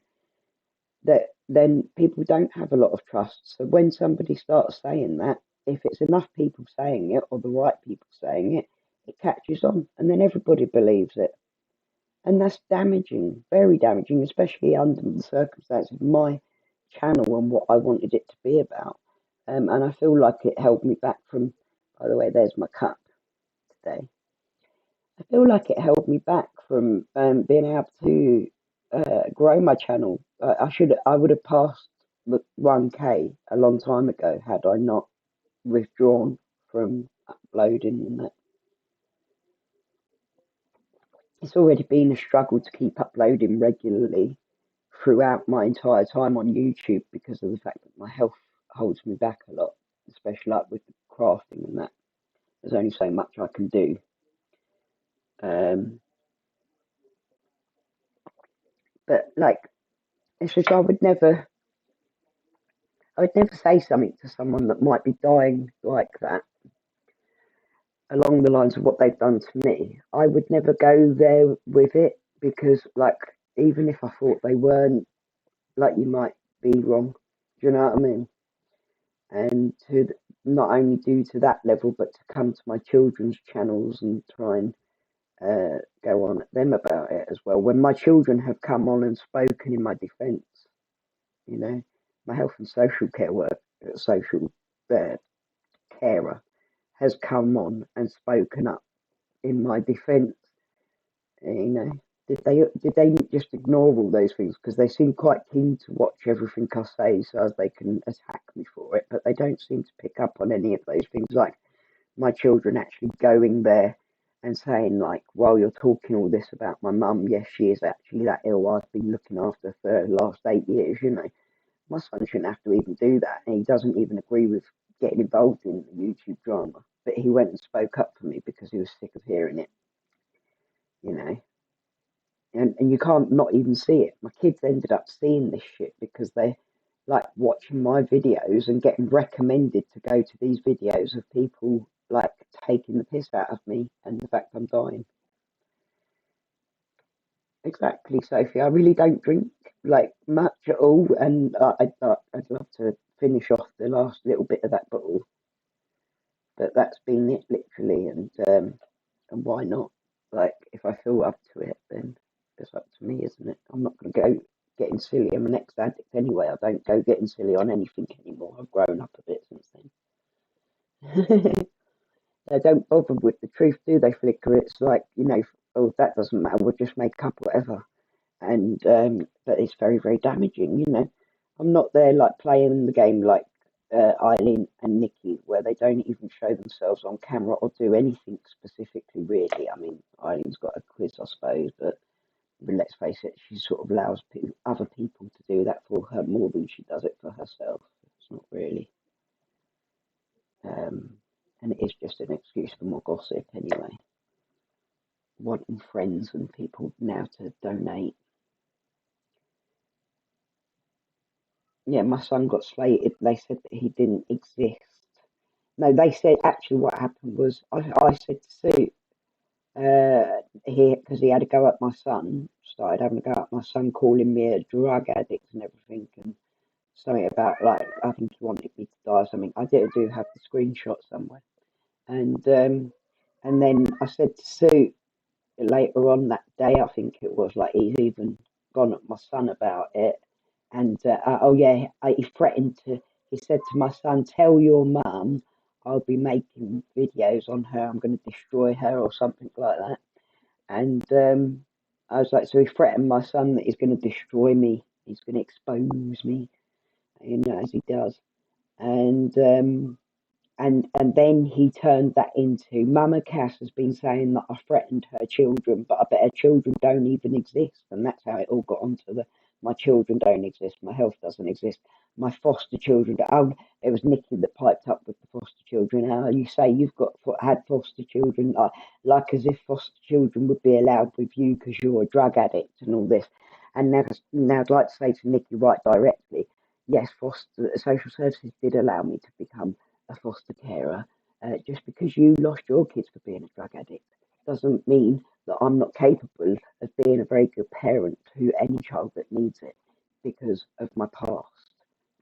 S1: that then people don't have a lot of trust. So when somebody starts saying that, if it's enough people saying it or the right people saying it, it catches on and then everybody believes it. And that's damaging, very damaging, especially under the circumstances of my channel and what I wanted it to be about. And I feel like it held me back from, by the way, there's my cup today. I feel like it held me back from being able to grow my channel. I would have passed the 1K a long time ago had I not withdrawn from uploading and that. It's already been a struggle to keep uploading regularly throughout my entire time on YouTube because of the fact that my health holds me back a lot, especially like with the crafting and that. There's only so much I can do. Um, but like, it's just I would never say something to someone that might be dying like that along the lines of what they've done to me. I would never go there with it because, like, even if I thought they weren't, like, you might be wrong. Do you know what I mean? And to not only do to that level, but to come to my children's channels and try and go on at them about it as well. When my children have come on and spoken in my defence, you know, my health and social care work, social uh, carer has come on and spoken up in my defence. You know, did they just ignore all those things because they seem quite keen to watch everything I say so as they can attack me for it, but they don't seem to pick up on any of those things, like my children actually going there and saying, like, while you're talking all this about my mum, yes, she is actually that ill. I've been looking after her for the last 8 years. You know, my son shouldn't have to even do that, and he doesn't even agree with getting involved in the YouTube drama. But he went and spoke up for me because he was sick of hearing it, you know. And you can't not even see it. My kids ended up seeing this shit because they like watching my videos and getting recommended to go to these videos of people like taking the piss out of me and the fact I'm dying. exactly, Sophie. I really don't drink like much at all, and I'd love to finish off the last little bit of that bottle, but that's been it literally, and why not? Like, if I feel up to it, then it's up to me, isn't it? I'm not going to go getting silly. I'm an ex-addict anyway. I don't go getting silly on anything anymore. I've grown up a bit since then. They don't bother with the truth, do they, Flicker? It's like, oh, that doesn't matter. We'll just make up whatever. And but it's very, very damaging. I'm not there like playing the game like Eileen and Nikki, where they don't even show themselves on camera or do anything specifically. Really, I mean, Eileen's got a quiz, I suppose, but let's face it, she sort of allows other people to do that for her more than she does it for herself. It's not really, um, and it is just an excuse for more gossip anyway. Wanting friends and people now to donate. Yeah, my son got slated. They said that he didn't exist. No, they said actually what happened was I said to Sue, because he had to go at my son, started having to go at my son, calling me a drug addict and everything, and something about like I think he wanted me to die or something. I do have the screenshot somewhere, and then I said to Sue later on that day, I think it was like he's even gone at my son about it, and oh yeah, he threatened to. He said to my son, "Tell your mum I'll be making videos on her. I'm going to destroy her or something like that." And I was like, so he threatened my son that he's going to destroy me. He's going to expose me, as he does. And and then he turned that into Mama Cass has been saying that I threatened her children, but I bet her children don't even exist, and that's how it all got onto the my children don't exist, my health doesn't exist, my foster children. Oh, it was Nikki that piped up with the foster children. How you say you've got had foster children, like as if foster children would be allowed with you because you're a drug addict and all this. And now I'd like to say to Nikki right directly, yes, foster social services did allow me to become a foster carer. Just because you lost your kids for being a drug addict doesn't mean that I'm not capable of being a very good parent to any child that needs it because of my past.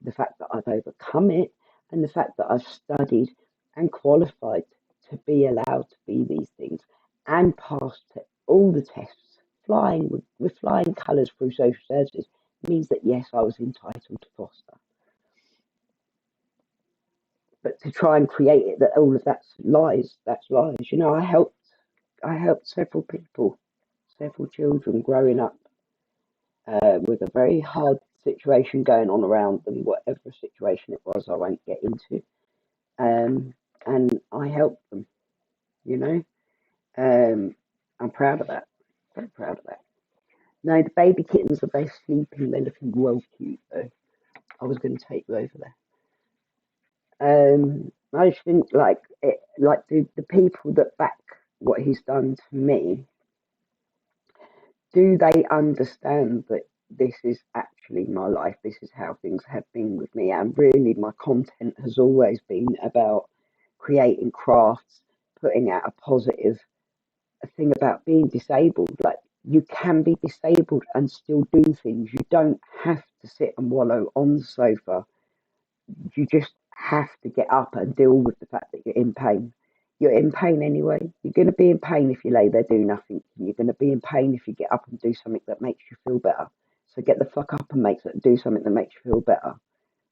S1: The fact that I've overcome it and the fact that I've studied and qualified to be allowed to be these things and passed all the tests, flying with flying colours through social services means that yes, I was entitled to foster. But to try and create it that all of that's lies, that's lies. I helped several people, several children growing up with a very hard situation going on around them, whatever situation it was, I won't get into. And I helped them, you know. I'm proud of that. Very proud of that. No, the baby kittens are they sleeping? They're looking well cute though. I was going to take you over there. I just think like it, like the people that back what he's done to me, do they understand that this is actually my life? This is how things have been with me, and really, my content has always been about creating crafts, putting out a positive thing about being disabled. Like you can be disabled and still do things. You don't have to sit and wallow on the sofa. You just have to get up and deal with the fact that you're in pain. You're in pain anyway. You're going to be in pain if you lay there do nothing. You're going to be in pain if you get up and do something that makes you feel better. So get the fuck up and do something that makes you feel better.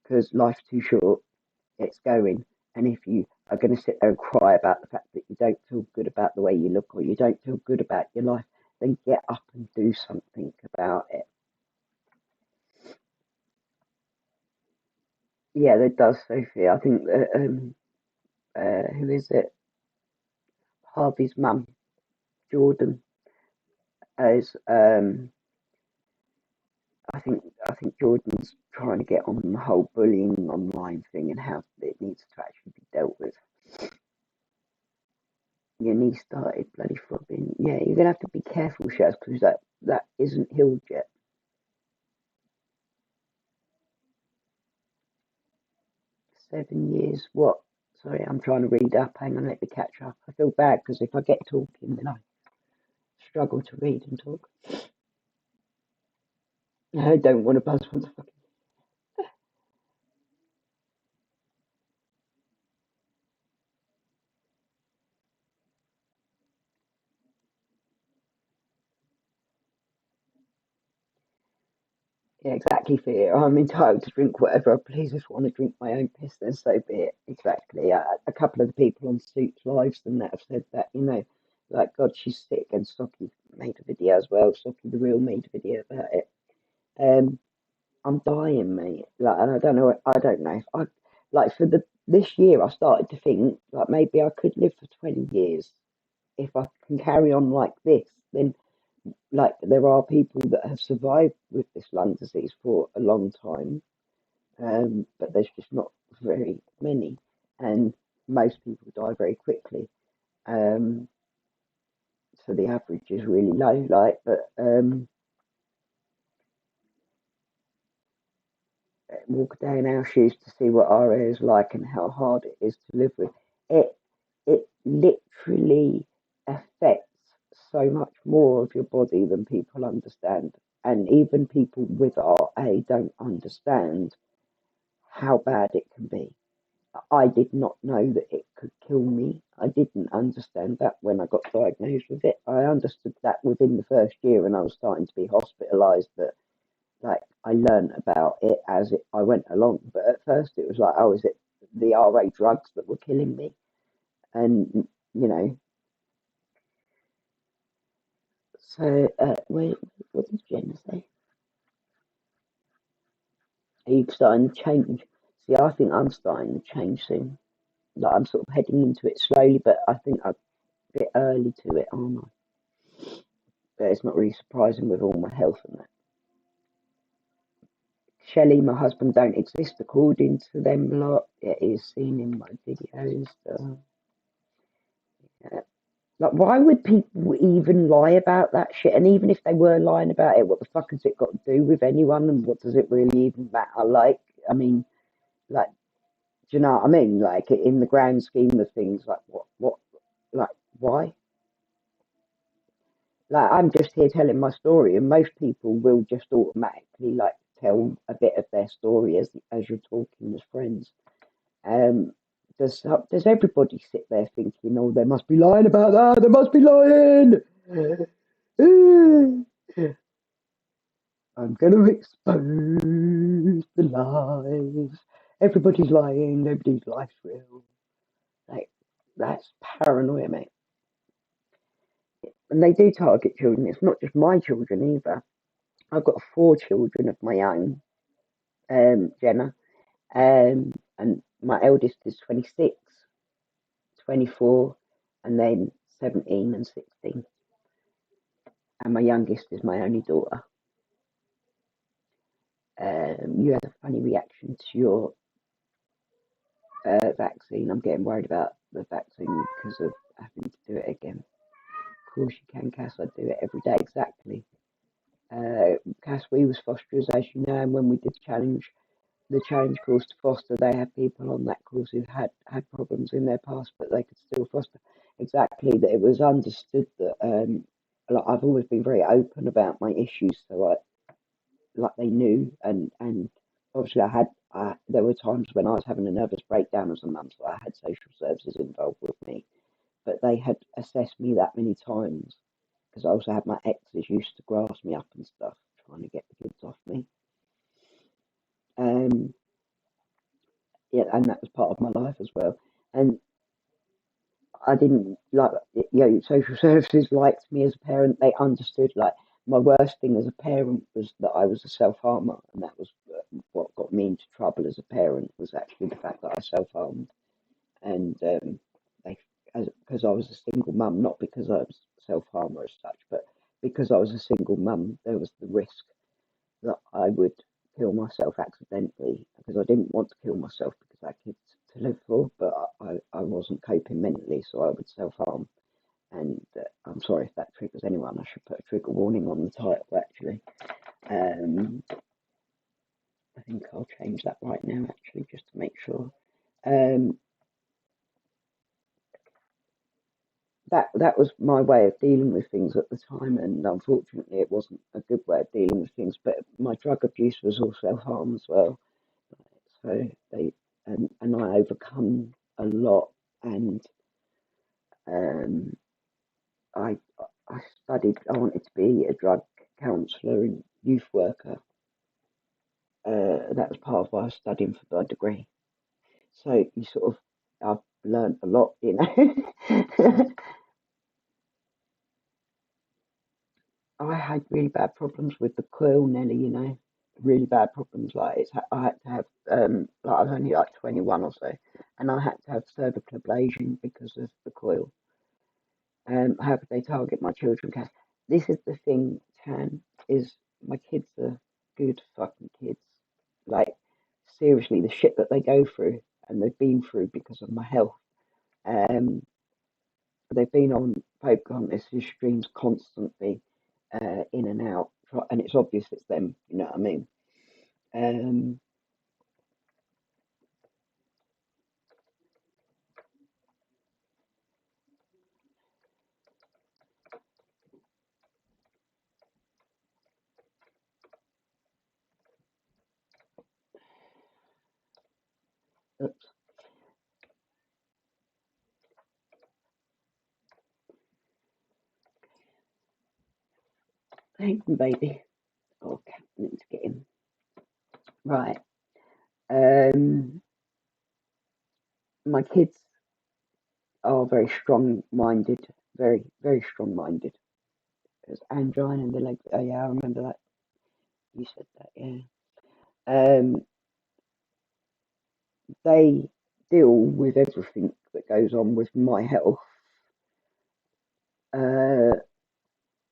S1: Because life's too short. It's going. And if you are going to sit there and cry about the fact that you don't feel good about the way you look or you don't feel good about your life, then get up and do something about it. Yeah, that does, Sophie. I think that who is it? Harvey's mum, Jordan, is I think Jordan's trying to get on the whole bullying online thing and how it needs to actually be dealt with. Your knee started bloody throbbing. Yeah, you're gonna have to be careful, Shaz, because that isn't healed yet. 7 years. What? Sorry, I'm trying to read up. Hang on, let me catch up. I feel bad because if I get talking, then I struggle to read and talk. I don't want to buzz on the fucking. Yeah, exactly, Fear. I'm entitled to drink whatever I please. If I want to drink my own piss, then so be it. Exactly. A couple of the people on Suits Lives and that have said that, like, God, she's sick, and Stocky made a video as well. Stocky the Real made a video about it. Um, I'm dying, mate. Like, and I don't know. I don't know if I like for this year. I started to think like maybe I could live for 20 years if I can carry on like this. Then, like, there are people that have survived with this lung disease for a long time, but there's just not very many, and most people die very quickly. Um, so the average is really low. Like, but walk down our shoes to see what our air is like and how hard it is to live with. It it literally affects so much more of your body than people understand. And even people with RA don't understand how bad it can be. I did not know that it could kill me. I didn't understand that when I got diagnosed with it. I understood that within the first year, and I was starting to be hospitalised. But like I learned about it as I went along. But at first, it was like, oh, is it the RA drugs that were killing me? And you know, so wait, what did Jenna say? Are you starting to change? See, I think I'm starting to change soon. Like I'm sort of heading into it slowly, but I think I'm a bit early to it, aren't I? But it's not really surprising with all my health and that. Shelley, my husband, don't exist according to them lot. It is seen in my videos. Yeah. Like, why would people even lie about that shit? And even if they were lying about it, what the fuck has it got to do with anyone? And what does it really even matter? Like, I mean, like, do you know what I mean? Like, in the grand scheme of things, like, like, why? Like, I'm just here telling my story, and most people will just automatically like tell a bit of their story as you're talking as friends. Um, does everybody sit there thinking, oh, they must be lying about that? They must be lying. I'm gonna expose the lies. Everybody's lying. Nobody's life's real. Like that's paranoia, mate. And they do target children. It's not just my children either. I've got 4 children of my own, Jenna. And my eldest is 26, 24, and then 17 and 16. And my youngest is my only daughter. You had a funny reaction to your vaccine. I'm getting worried about the vaccine because of having to do it again. Of course you can, Cass. I do it every day. Exactly. Cass, we was fosterers, as you know, and when we did the challenge course to foster, they had people on that course who had problems in their past, but they could still foster. Exactly, that it was understood that like I've always been very open about my issues, so like they knew, and obviously there were times when I was having a nervous breakdown as a mum, so I had social services involved with me, but they had assessed me that many times because I also had my exes used to grass me up and stuff, trying to get the kids off me. Um, yeah, and that was part of my life as well. And I didn't like, social services liked me as a parent. They understood, like, my worst thing as a parent was that I was a self harmer, and that was what got me into trouble as a parent was actually the fact that I self harmed. And they, because I was a single mum, not because I was self harmer as such, but because I was a single mum, there was the risk that I would kill myself accidentally because I didn't want to kill myself because I had kids to live for, but I wasn't coping mentally, so I would self harm. And I'm sorry if that triggers anyone. I should put a trigger warning on the title actually. Um, I think I'll change that right now actually just to make sure. Um, that was my way of dealing with things at the time, and unfortunately, it wasn't a good way of dealing with things. But my drug abuse was also harm as well. So and I overcome a lot, and um, I I studied. I wanted to be a drug counsellor and youth worker. That was part of why I was studying for my degree. So you sort of I've learned a lot, you know. I had really bad problems with the coil, Nelly, you know, really bad problems. Like I had to have like I was only like 21 or so, and I had to have cervical ablation because of the coil. How could they target my children? Cass? This is the thing, Tan, is my kids are good fucking kids. Like seriously, the shit that they go through and they've been through because of my health. Um, they've been on Pocahontas streams constantly, in and out, and it's obvious it's them. You know what I mean? Um, oops, hang on, baby. Okay, I need to get him right. Um, my kids are very strong-minded, very strong-minded. There's angina in the leg. Oh yeah, I remember that. You said that. Yeah. Um, they deal with everything that goes on with my health. Uh,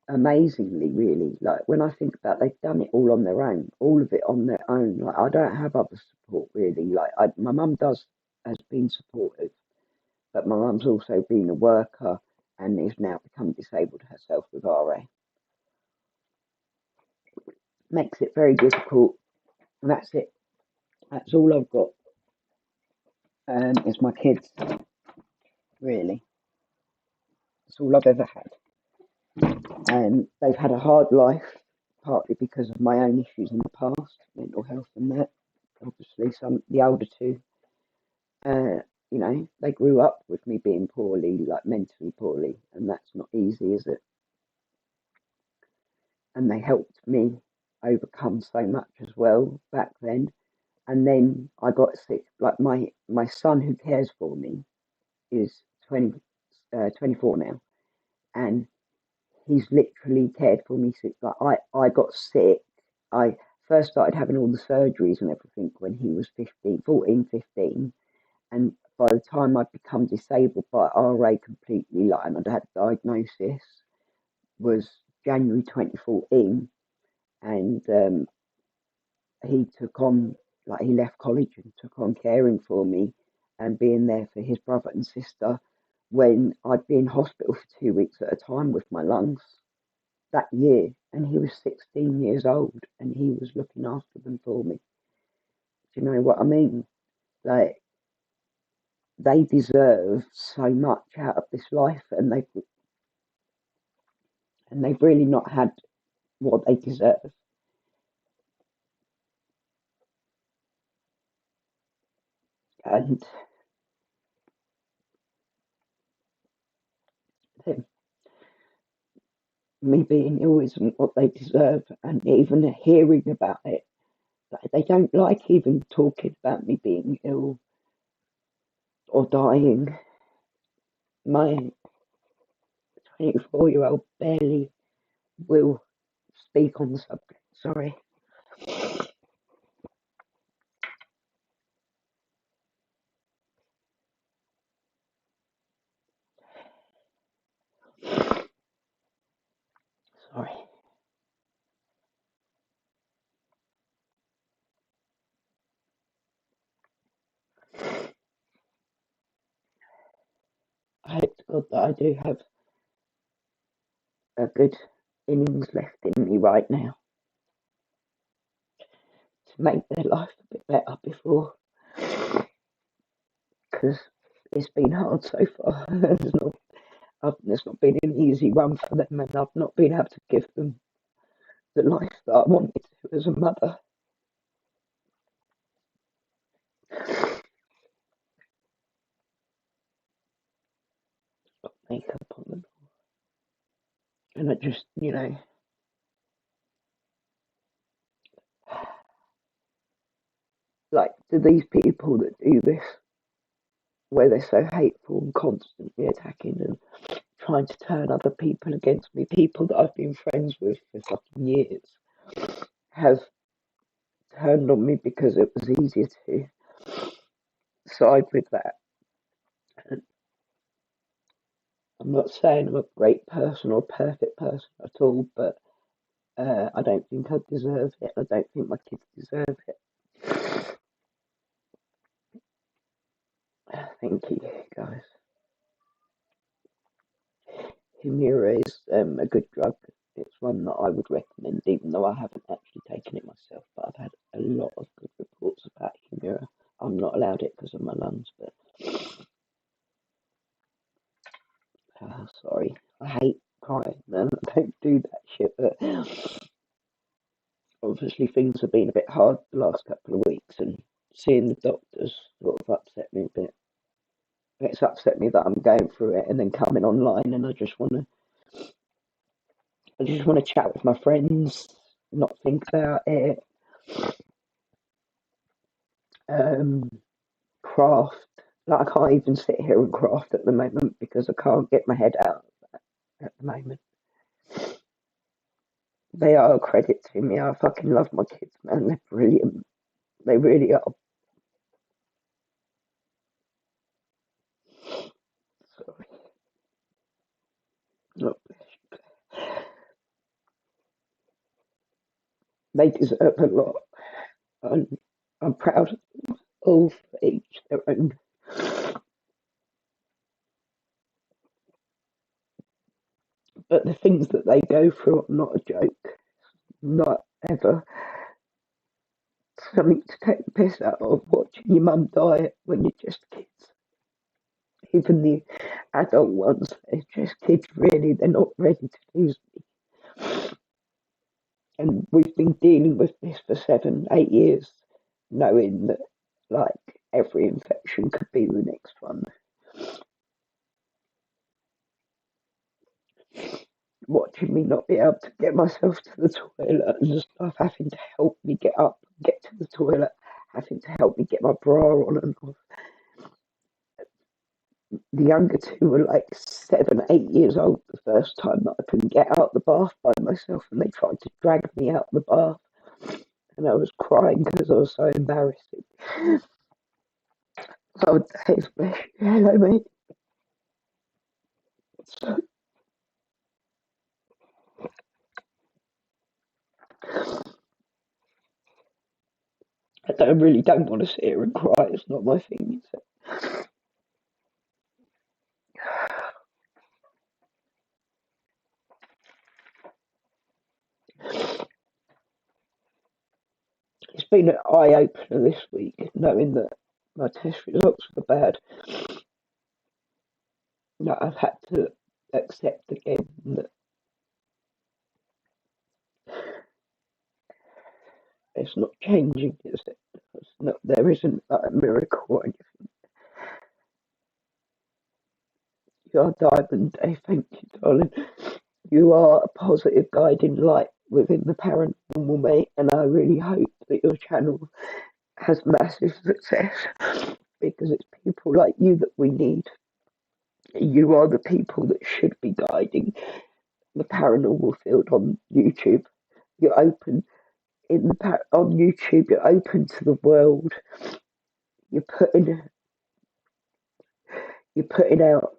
S1: Amazingly, really. Like when I think about, they've done it all on their own, all of it on their own. Like I don't have other support really. Like my mum does has been supportive, but my mum's also been a worker and is now become disabled herself with RA. Makes it very difficult. And that's it. That's all I've got. Is my kids. Really, that's all I've ever had. And they've had a hard life, partly because of my own issues in the past, mental health and that. Obviously, the older two, uh, you know, they grew up with me being poorly, like mentally poorly, and that's not easy, is it? And they helped me overcome so much as well back then. And then I got sick. Like my son, who cares for me, is 24 now, and he's literally cared for me since like I got sick. I first started having all the surgeries and everything when he was 14, 15. And by the time I'd become disabled by RA completely, like, and I'd had a diagnosis, was January 2014. And he took on, like, he left college and took on caring for me and being there for his brother and sister when I'd be in hospital for 2 weeks at a time with my lungs that year. And he was 16 years old and he was looking after them for me. Do you know what I mean? Like, they deserve so much out of this life, and they've really not had what they deserve. And me being ill isn't what they deserve, and even hearing about it, they don't like even talking about me being ill or dying. My 24-year-old barely will speak on the subject. Sorry. Sorry. I hope to God that I do have a good innings left in me right now to make their life a bit better before, because it's been hard so far. It's not been an easy run for them, and I've not been able to give them the life that I wanted to as a mother. Makeup on them, and I just, like, to these people that do this, where they're so hateful and constantly attacking and trying to turn other people against me, people that I've been friends with for fucking years, have turned on me because it was easier to side with that. And I'm not saying I'm a great person or a perfect person at all, but I don't think I deserve it. I don't think my kids deserve it. Thank you, guys. Humira is a good drug. It's one that I would recommend, even though I haven't actually taken it myself. But I've had a lot of good reports about Humira. I'm not allowed it because of my lungs, but sorry. I hate crying, man. I don't do that shit, but obviously things have been a bit hard the last couple of weeks, and seeing the doctors sort of upset me a bit. It's upset me that I'm going through it and then coming online, and I just want to chat with my friends, not think about it. Craft. Like, I can't even sit here and craft at the moment because I can't get my head out at the moment. They are a credit to me. I fucking love my kids, man. They're brilliant. They really are. Sorry. Not They deserve a lot. I'm proud of each their own. But the things that they go through are not a joke. Not ever. Something to take the piss out of, watching your mum die when you're just kids. Even the adult ones, they're just kids, really. They're not ready to lose me. And we've been dealing with this for 7, 8 years, knowing that, like, every infection could be the next one. Watching me not be able to get myself to the toilet and stuff, having to help me get up, get to the toilet, having to help me get my bra on and off. The younger two were like 7, 8 years old the first time that I couldn't get out the bath by myself, and they tried to drag me out the bath, and I was crying because I was so embarrassed. So Dave, hello mate. So, I really don't want to sit here and cry. It's not my thing. It's been an eye opener this week, knowing that my test results were bad. That I've had to accept again that it's not changing, is it? It's not, there isn't like a miracle or anything. You are Diamond Day, thank you, darling. You are a positive guiding light within the paranormal, mate, and I really hope that your channel has massive success because it's people like you that we need. You are the people that should be guiding the paranormal field on YouTube. You're open on YouTube. You're open to the world. You're putting out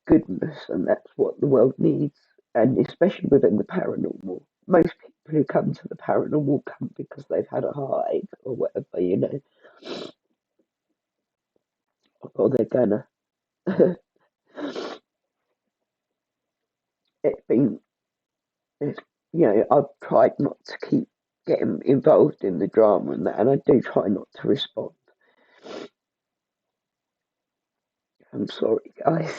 S1: goodness, and that's what the world needs. And especially within the paranormal, most people who come to the paranormal come because they've had a heartache or whatever, or they're gonna. it's been, it's, I've tried not to keep getting involved in the drama and that, and I do try not to respond. I'm sorry, guys.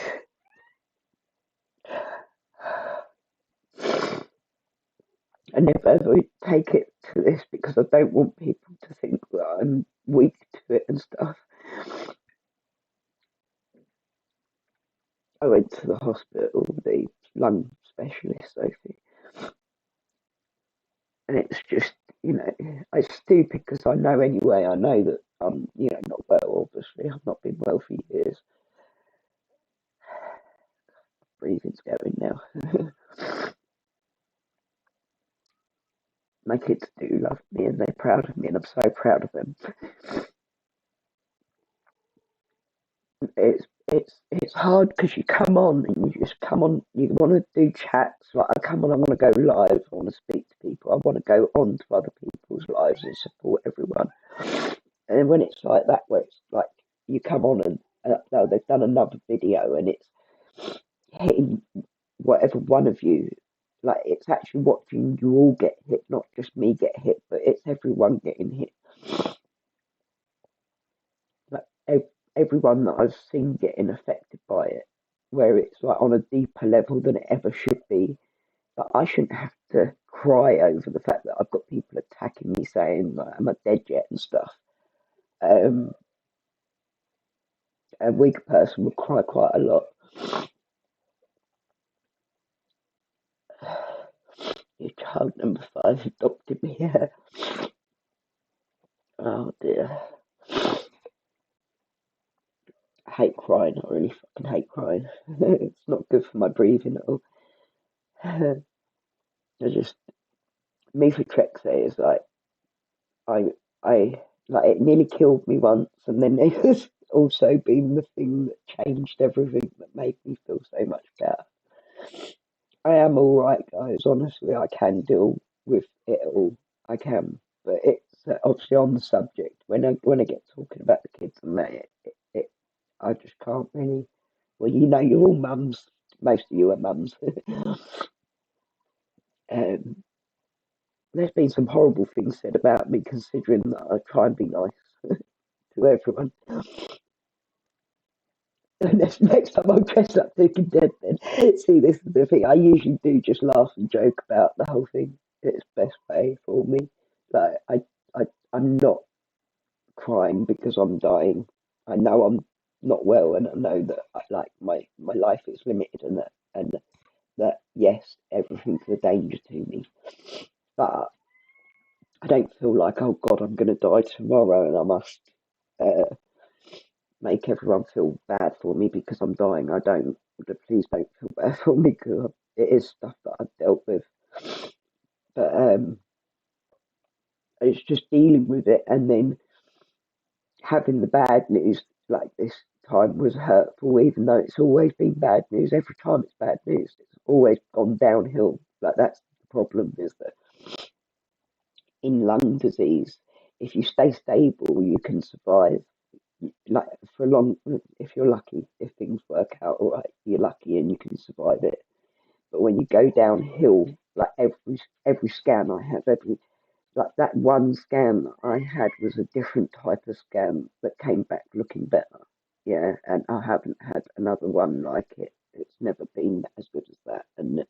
S1: I never ever take it to this because I don't want people to think that I'm weak to it and stuff. I went to the hospital, the lung specialist, Sophie, and it's just, it's stupid because I know anyway, I know that I'm, not well, obviously. I've not been well for years. Breathing's going now. My kids do love me and they're proud of me, and I'm so proud of them. It's hard because you come on and you just come on. You want to do chats. Like I come on, I want to go live. I want to speak to people. I want to go on to other people's lives and support everyone. And when it's like that, where it's like you come on and no, they've done another video and it's hitting whatever one of you. Like it's actually watching you all get hit, not just me get hit, but it's everyone getting hit. Like everyone that I've seen getting affected by it, where it's like on a deeper level than it ever should be. But I shouldn't have to cry over the fact that I've got people attacking me saying like, am I dead yet and stuff. Um, a weak person would cry quite a lot. Your child number 5 adopted me. Yeah. Oh dear. I hate crying. I really fucking hate crying. It's not good for my breathing at all. I just me for Trexie is like I like it nearly killed me once, and then it has also been the thing that changed everything that made me feel so much better. I am all right, guys. Honestly, I can deal with it all. I can, but it's obviously on the subject when I get talking about the kids and that, I just can't really. Well, you're all mums. Most of you are mums. um, there's been some horrible things said about me, considering that I try and be nice to everyone. Next time I'm dressed up looking dead, then see, this is the thing. I usually do just laugh and joke about the whole thing. It's best way for me. Like I, I'm not crying because I'm dying. I know I'm not well, and I know that like my life is limited, and that yes, everything's a danger to me. But I don't feel like, oh God, I'm going to die tomorrow, and I must uh, make everyone feel bad for me because I'm dying. I don't. Please don't feel bad for me because it is stuff that I've dealt with. But it's just dealing with it and then having the bad news like this time was hurtful, even though it's always been bad news. Every time it's bad news, it's always gone downhill. Like that's the problem is that in lung disease, if you stay stable, you can survive. Like for long, if you're lucky, if things work out all right, you're lucky and you can survive it. But when you go downhill, like every scan I have, every like that one scan that I had was a different type of scan that came back looking better. Yeah, and I haven't had another one like it. It's never been as good as that, and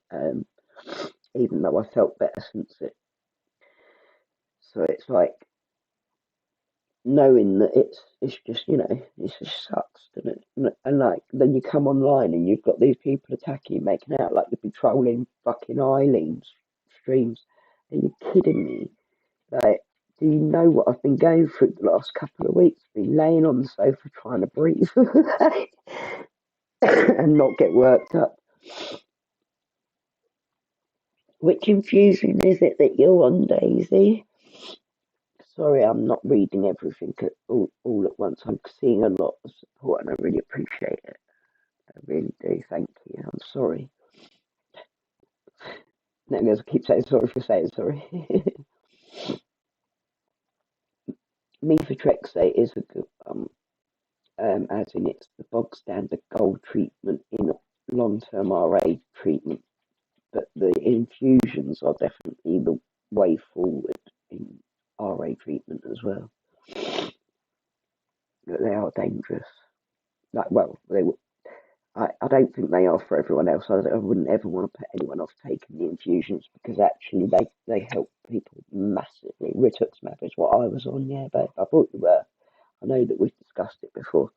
S1: even though I felt better since it, so it's like knowing that it's just it just sucks, doesn't it? And like then you come online and you've got these people attacking you, making out like you've been trolling fucking Eileen streams. Are you kidding me? Like, do you know what I've been going through the last couple of weeks? Been laying on the sofa trying to breathe and not get worked up. Which infusion is it that you're on, Daisy? Sorry, I'm not reading everything all at once. I'm seeing a lot of support and I really appreciate it. I really do. Thank you. I'm sorry. No, I keep saying sorry for saying sorry. Me for Trexate is a good as in it's the bog standard gold treatment in long-term RA treatment, but the infusions are definitely the way forward in RA treatment as well. But they are dangerous. Like, well, I don't think they are for everyone else. I wouldn't ever want to put anyone off taking the infusions because actually they help people massively. Rituximab is what I was on, yeah, but I thought you were. I know that we've discussed it before.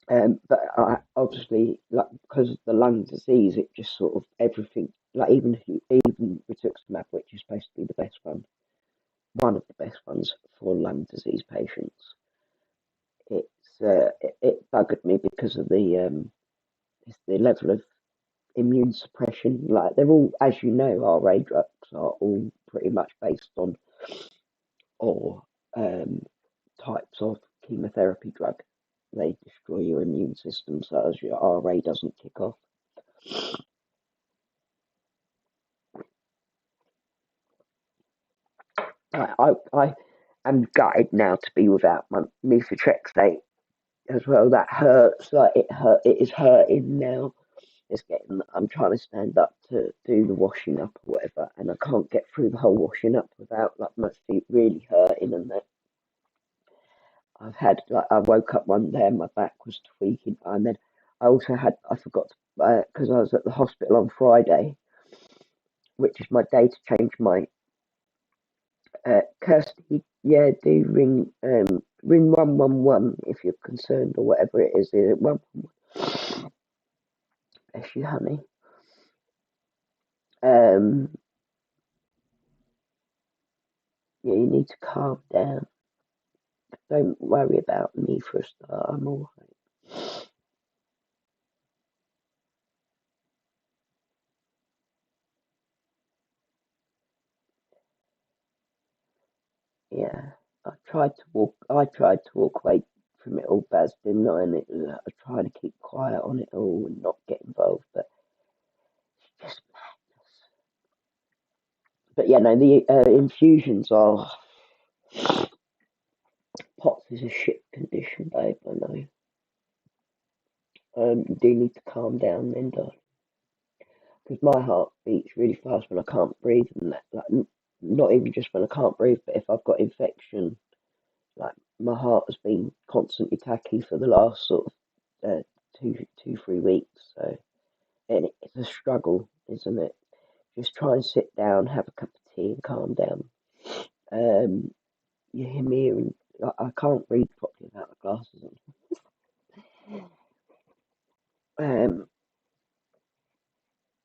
S1: But I obviously, like, because of the lung disease, it just sort of everything, like even rituximab, which is supposed to be the best one of the best ones for lung disease patients, it buggered me because of the level of immune suppression. Like they're all, as you know, RA drugs are all pretty much based on or types of chemotherapy drug. They destroy your immune system so as your RA doesn't kick off. I am gutted now to be without my methotrexate as well. That hurts. Like it hurt. It is hurting now. It's getting. I'm trying to stand up to do the washing up or whatever, and I can't get through the whole washing up without like my feet really hurting. And that I've had like I woke up one day and my back was tweaking, and then I forgot because I was at the hospital on Friday, which is my day to change my Kirsty, yeah, do ring 111 if you're concerned or whatever it is. Is it 111? Bless you, honey. Yeah, you need to calm down. Don't worry about me for a start. I'm all right. Yeah, I tried to walk away from it all, Baz, didn't I? And I was trying to keep quiet on it all and not get involved, but it's just madness. But yeah, no, the infusions are. POTS is a shit condition, babe, I know. You do need to calm down then, darling. Because my heart beats really fast when I can't breathe, and that, like, not even just when I can't breathe, but if I've got infection, like my heart has been constantly tachy for the last sort of 3 weeks. So, and it's a struggle, isn't it? Just try and sit down, have a cup of tea, and calm down. Um, you hear me, and I can't read properly without the glasses on.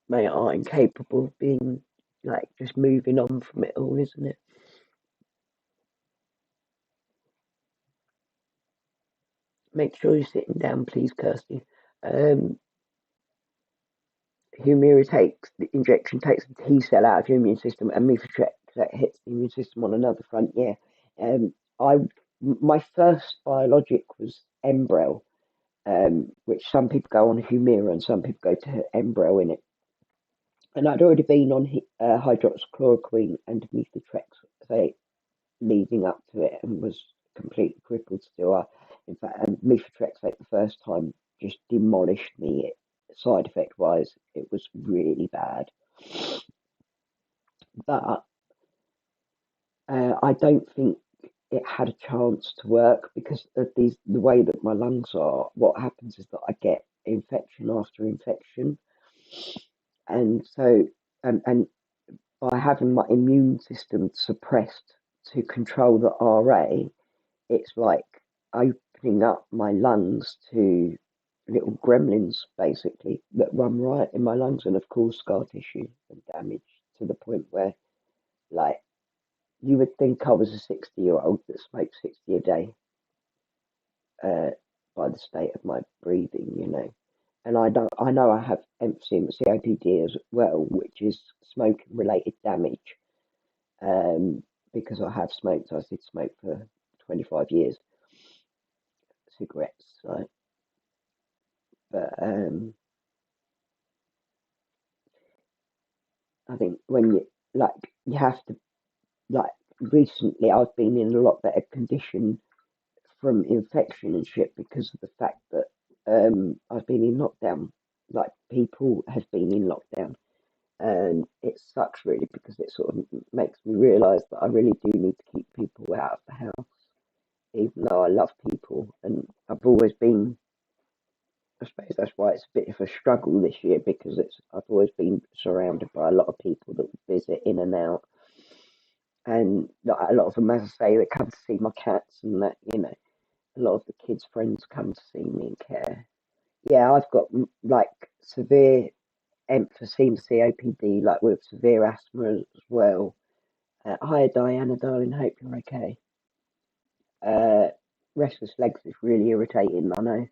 S1: They are incapable of being like just moving on from it all, isn't it? Make sure you're sitting down, please, Kirsty. Um, Humira takes the injection takes the T cell out of your immune system, and methotrexate that hits the immune system on another front. Yeah, I my first biologic was Embrel, which some people go on Humira and some people go to Embrel in it. And I'd already been on hydroxychloroquine and methotrexate leading up to it and was completely crippled still. In fact, methotrexate the first time just demolished me. Side effect wise, it was really bad. But I don't think it had a chance to work because of the way that my lungs are. What happens is that I get infection after infection, and so and by having my immune system suppressed to control the RA, it's like opening up my lungs to little gremlins basically that run riot in my lungs and have caused scar tissue and damage to the point where like you would think I was a 60-year-old that smoked 60 a day uh, by the state of my breathing, you know. And I know I have emphysema, COPD as well, which is smoking related damage. Because I have smoked, I did smoke for 25 years, cigarettes. So, but I think when you have to like recently I've been in a lot better condition from infection and shit because of the fact that I've been in lockdown. Like people have been in lockdown, and it sucks really because it sort of makes me realise that I really do need to keep people out of the house, even though I love people and I've always been, why it's a bit of a struggle this year, because I've always been surrounded by a lot of people that visit in and out, and like, a lot of them, as I say, they come to see my cats and that. A lot of the kids' friends come to see me and care. Yeah, I've got like severe emphysema, COPD, like with severe asthma as well. Hi, Diana, darling. Hope you're okay. Restless legs is really irritating. I know.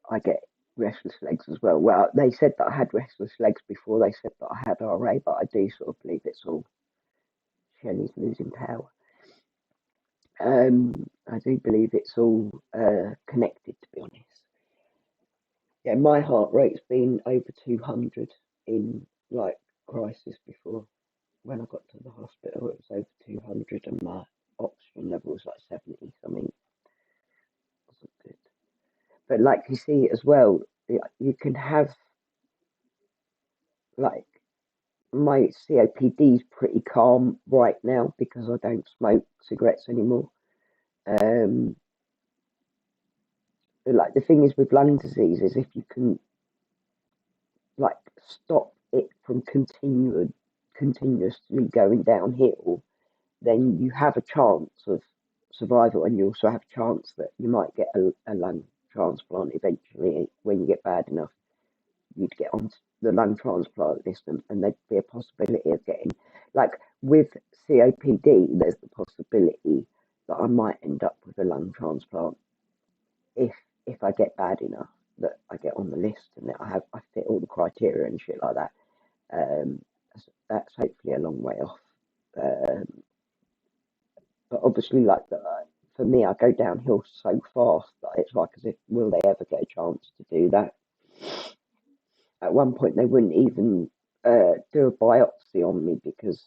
S1: I get restless legs as well. Well, they said that I had restless legs before they said that I had RA, but I do sort of believe it's all Shelley's losing power. I do believe it's all connected, to be honest. Yeah, my heart rate's been over 200 in like crisis before. When I got to the hospital, it was over 200, and my oxygen level was like 70 something. It wasn't good. But like you see as well, you can have like my COPD is pretty calm right now because I don't smoke cigarettes anymore. But like the thing is with lung disease is if you can like stop it from continuously going downhill, then you have a chance of survival, and you also have a chance that you might get a lung transplant eventually. When you get bad enough, you'd get on the lung transplant list, and there'd be a possibility of getting, like with COPD, there's the possibility that I might end up with a lung transplant if I get bad enough that I get on the list and that I fit all the criteria and shit like that. That's hopefully a long way off. But obviously, like for me, I go downhill so fast that it's like as if, will they ever get a chance to do that? At one point, they wouldn't even do a biopsy on me because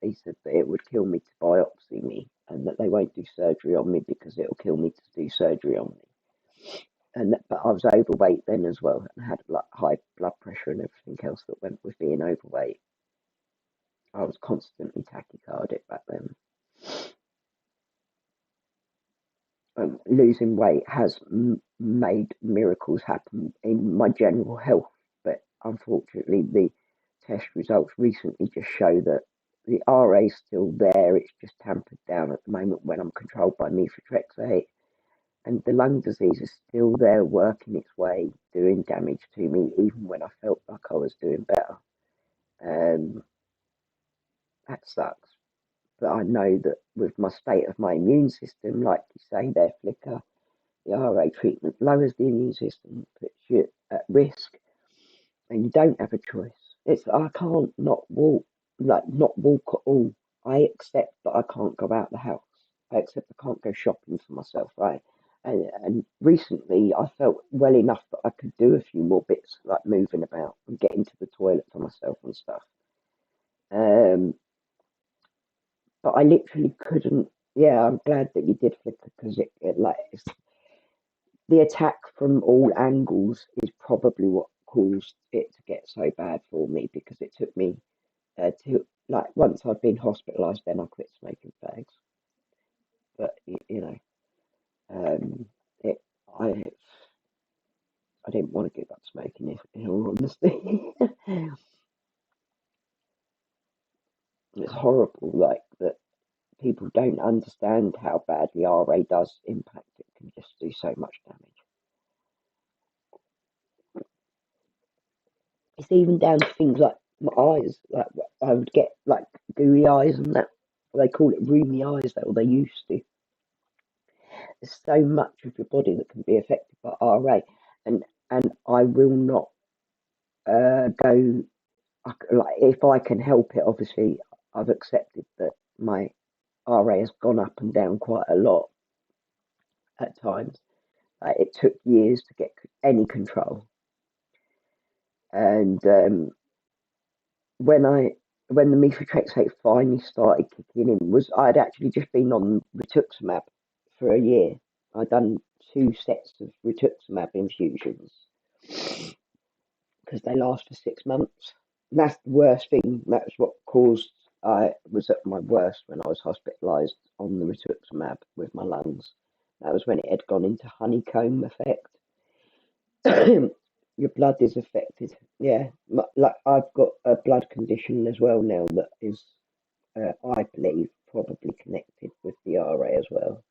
S1: they said that it would kill me to biopsy me, and that they won't do surgery on me because it'll kill me to do surgery on me. But I was overweight then as well, and had like high blood pressure and everything else that went with being overweight. I was constantly tachycardic back then. Losing weight has made miracles happen in my general health, but unfortunately the test results recently just show that the RA is still there. It's just tampered down at the moment when I'm controlled by methotrexate, and the lung disease is still there, working its way, doing damage to me, even when I felt like I was doing better. That sucks. But I know that with my state of my immune system, like you say, their flicker, the RA treatment lowers the immune system, puts you at risk, and you don't have a choice. I can't not walk, like not walk at all. I accept that I can't go out the house. I accept I can't go shopping for myself, right? And recently I felt well enough that I could do a few more bits like moving about and getting to the toilet for myself and stuff. But I literally couldn't. Yeah, I'm glad that you did flicker, because it's the attack from all angles is probably what caused it to get so bad for me, because it took me to like once I'd been hospitalised, then I quit smoking fags. But it I didn't want to give up smoking, if in all honesty. It's horrible, like that people don't understand how badly RA does impact. It can just do so much damage. It's even down to things like my eyes. Like I would get like gooey eyes and that. They call it rheumy eyes, or they used to. There's so much of your body that can be affected by RA, and I will not go. Like if I can help it, obviously I've accepted that my RA has gone up and down quite a lot at times. It took years to get any control, and when the methotrexate finally started kicking in, was I'd actually just been on rituximab for a year. I'd done 2 sets of rituximab infusions because they last for 6 months. And that's the worst thing. That's what caused. I was at my worst when I was hospitalised on the rituximab with my lungs. That was when it had gone into honeycomb effect. your blood is affected. Yeah, like I've got a blood condition as well now that is, I believe, probably connected with the RA as well.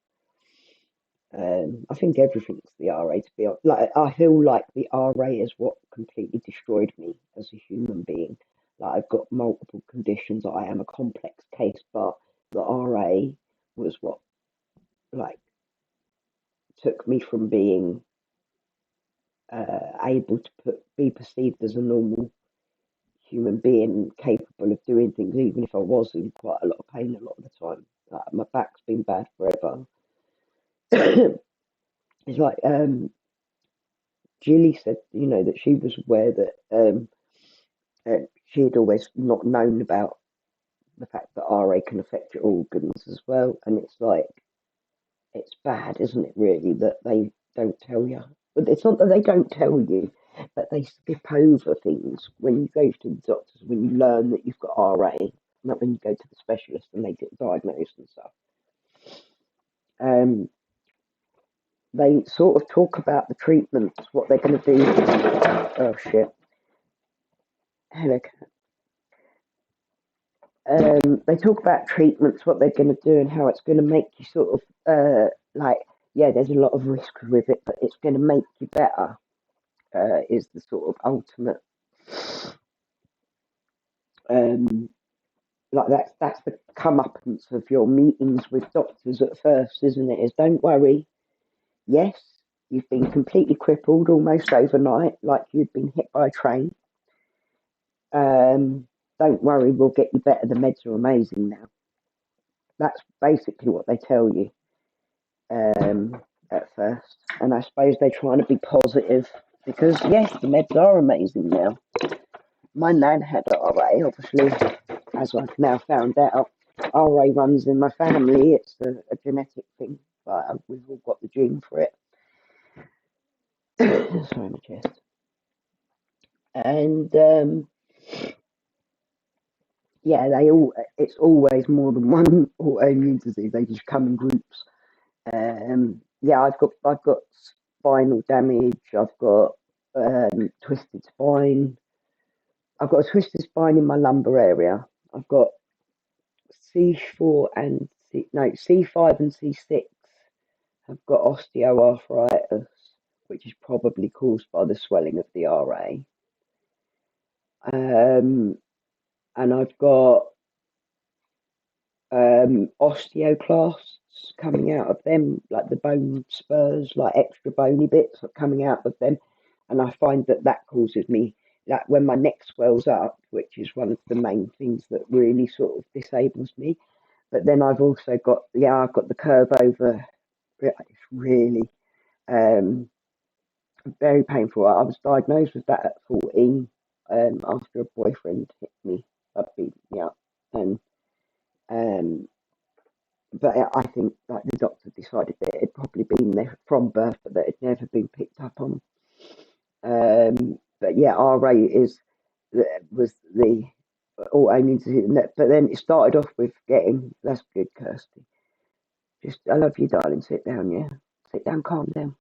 S1: I think everything's the RA, to be honest. Like, I feel like the RA is what completely destroyed me as a human being. Like, I've got multiple conditions. I am a complex case, but the RA was what, like, took me from being able to be perceived as a normal human being, capable of doing things, even if I was in quite a lot of pain a lot of the time. Like, my back's been bad forever. It's like Julie said, that she was aware that she had always not known about the fact that RA can affect your organs as well. And it's like, it's bad, isn't it, really, that they don't tell you? But it's not that they don't tell you, but they skip over things when you go to the doctors, when you learn that you've got RA, not when you go to the specialist and they get diagnosed and stuff. They sort of talk about the treatments, what they're going to do. Oh, shit. Hello. They talk about treatments, what they're going to do, and how it's going to make you sort of like, yeah, there's a lot of risk with it, but it's going to make you better. Is the sort of ultimate, like that's the comeuppance of your meetings with doctors at first, isn't it? Is don't worry, yes, you've been completely crippled almost overnight, like you've been hit by a train. Don't worry, we'll get you better. The meds are amazing now. That's basically what they tell you at first. And I suppose they're trying to be positive because, yes, the meds are amazing now. My nan had RA, obviously, as I've now found out. RA runs in my family. It's a genetic thing, but we've all got the gene for it. Sorry, my chest. And yeah, it's always more than one autoimmune disease. They just come in groups. Yeah, I've got spinal damage. I've got twisted spine. I've got a twisted spine in my lumbar area. I've got C5 and C6 have got osteoarthritis, which is probably caused by the swelling of the RA. And I've got osteoclasts coming out of them, like the bone spurs, like extra bony bits coming out of them. And I find that causes me, like when my neck swells up, which is one of the main things that really sort of disables me. But then I've also got, I've got the curve over. It's really very painful. I was diagnosed with that at 14 after a boyfriend hit me, beat me up. And but I think like the doctor decided that it had probably been there from birth, but that it had never been picked up on. But yeah, RA was the autoimmune disease, but then it started off with getting. That's good, Kirsty. Just I love you, darling. Sit down, yeah. Sit down, calm down.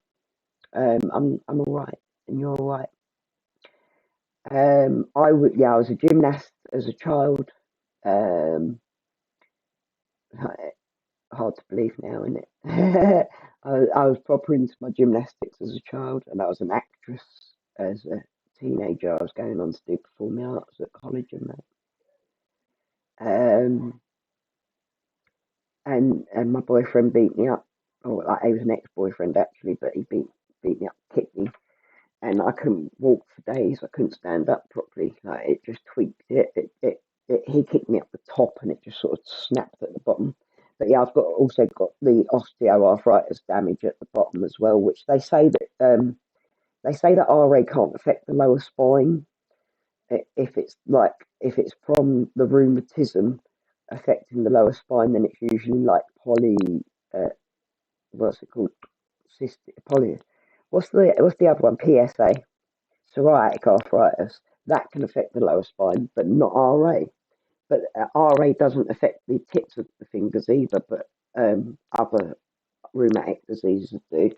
S1: I'm all right, and you're all right. I was a gymnast as a child. Um, hard to believe now, isn't it? I was proper into my gymnastics as a child, and I was an actress as a teenager. I was going on to do performing arts at college and that. Um, and my boyfriend beat me up. Or like, he was an ex-boyfriend actually, but he beat me up, kicked me, and I couldn't walk for days. I couldn't stand up properly. Like it just tweaked it. He kicked me up the top, and it just sort of snapped at the bottom. But yeah, I've also got the osteoarthritis damage at the bottom as well, which they say that RA can't affect the lower spine if it's from the rheumatism affecting the lower spine, then it's usually like uh, what's it called? Cystic poly. What's the other one? PSA, psoriatic arthritis. That can affect the lower spine, but not RA. But RA doesn't affect the tips of the fingers either, but other rheumatic diseases do.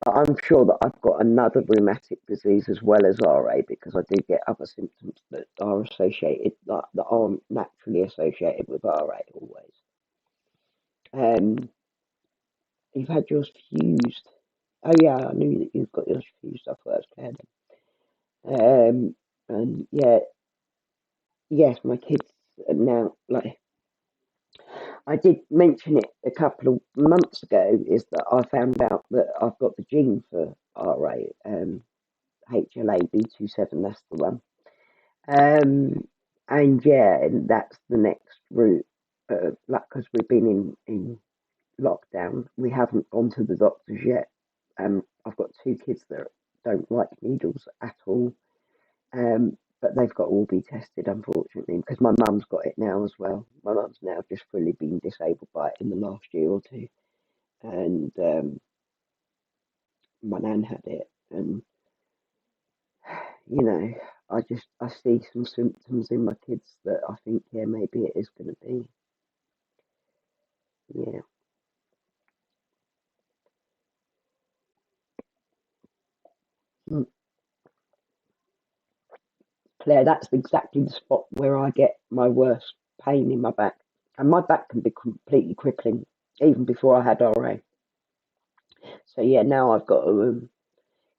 S1: I'm sure that I've got another rheumatic disease as well as RA because I do get other symptoms that are associated, like that aren't naturally associated with RA always. Um, you've had yours fused. Oh yeah, I knew that you've got yours fused. I thought that was clear. And yeah, yes, my kids are now like I did mention it a couple of months ago. Is that I found out that I've got the gene for RA, HLA-B27. That's the one. And yeah, and that's the next route. Like, because we've been in lockdown, we haven't gone to the doctors yet. I've got two kids that don't like needles at all. But they've got to all be tested, unfortunately, because my mum's got it now as well. My mum's now just fully been disabled by it in the last year or two, and my nan had it, and you know, I see some symptoms in my kids that I think, yeah, maybe it is going to be, yeah. Mm. Claire, that's exactly the spot where I get my worst pain in my back, and my back can be completely crippling even before I had RA. So yeah, now I've got to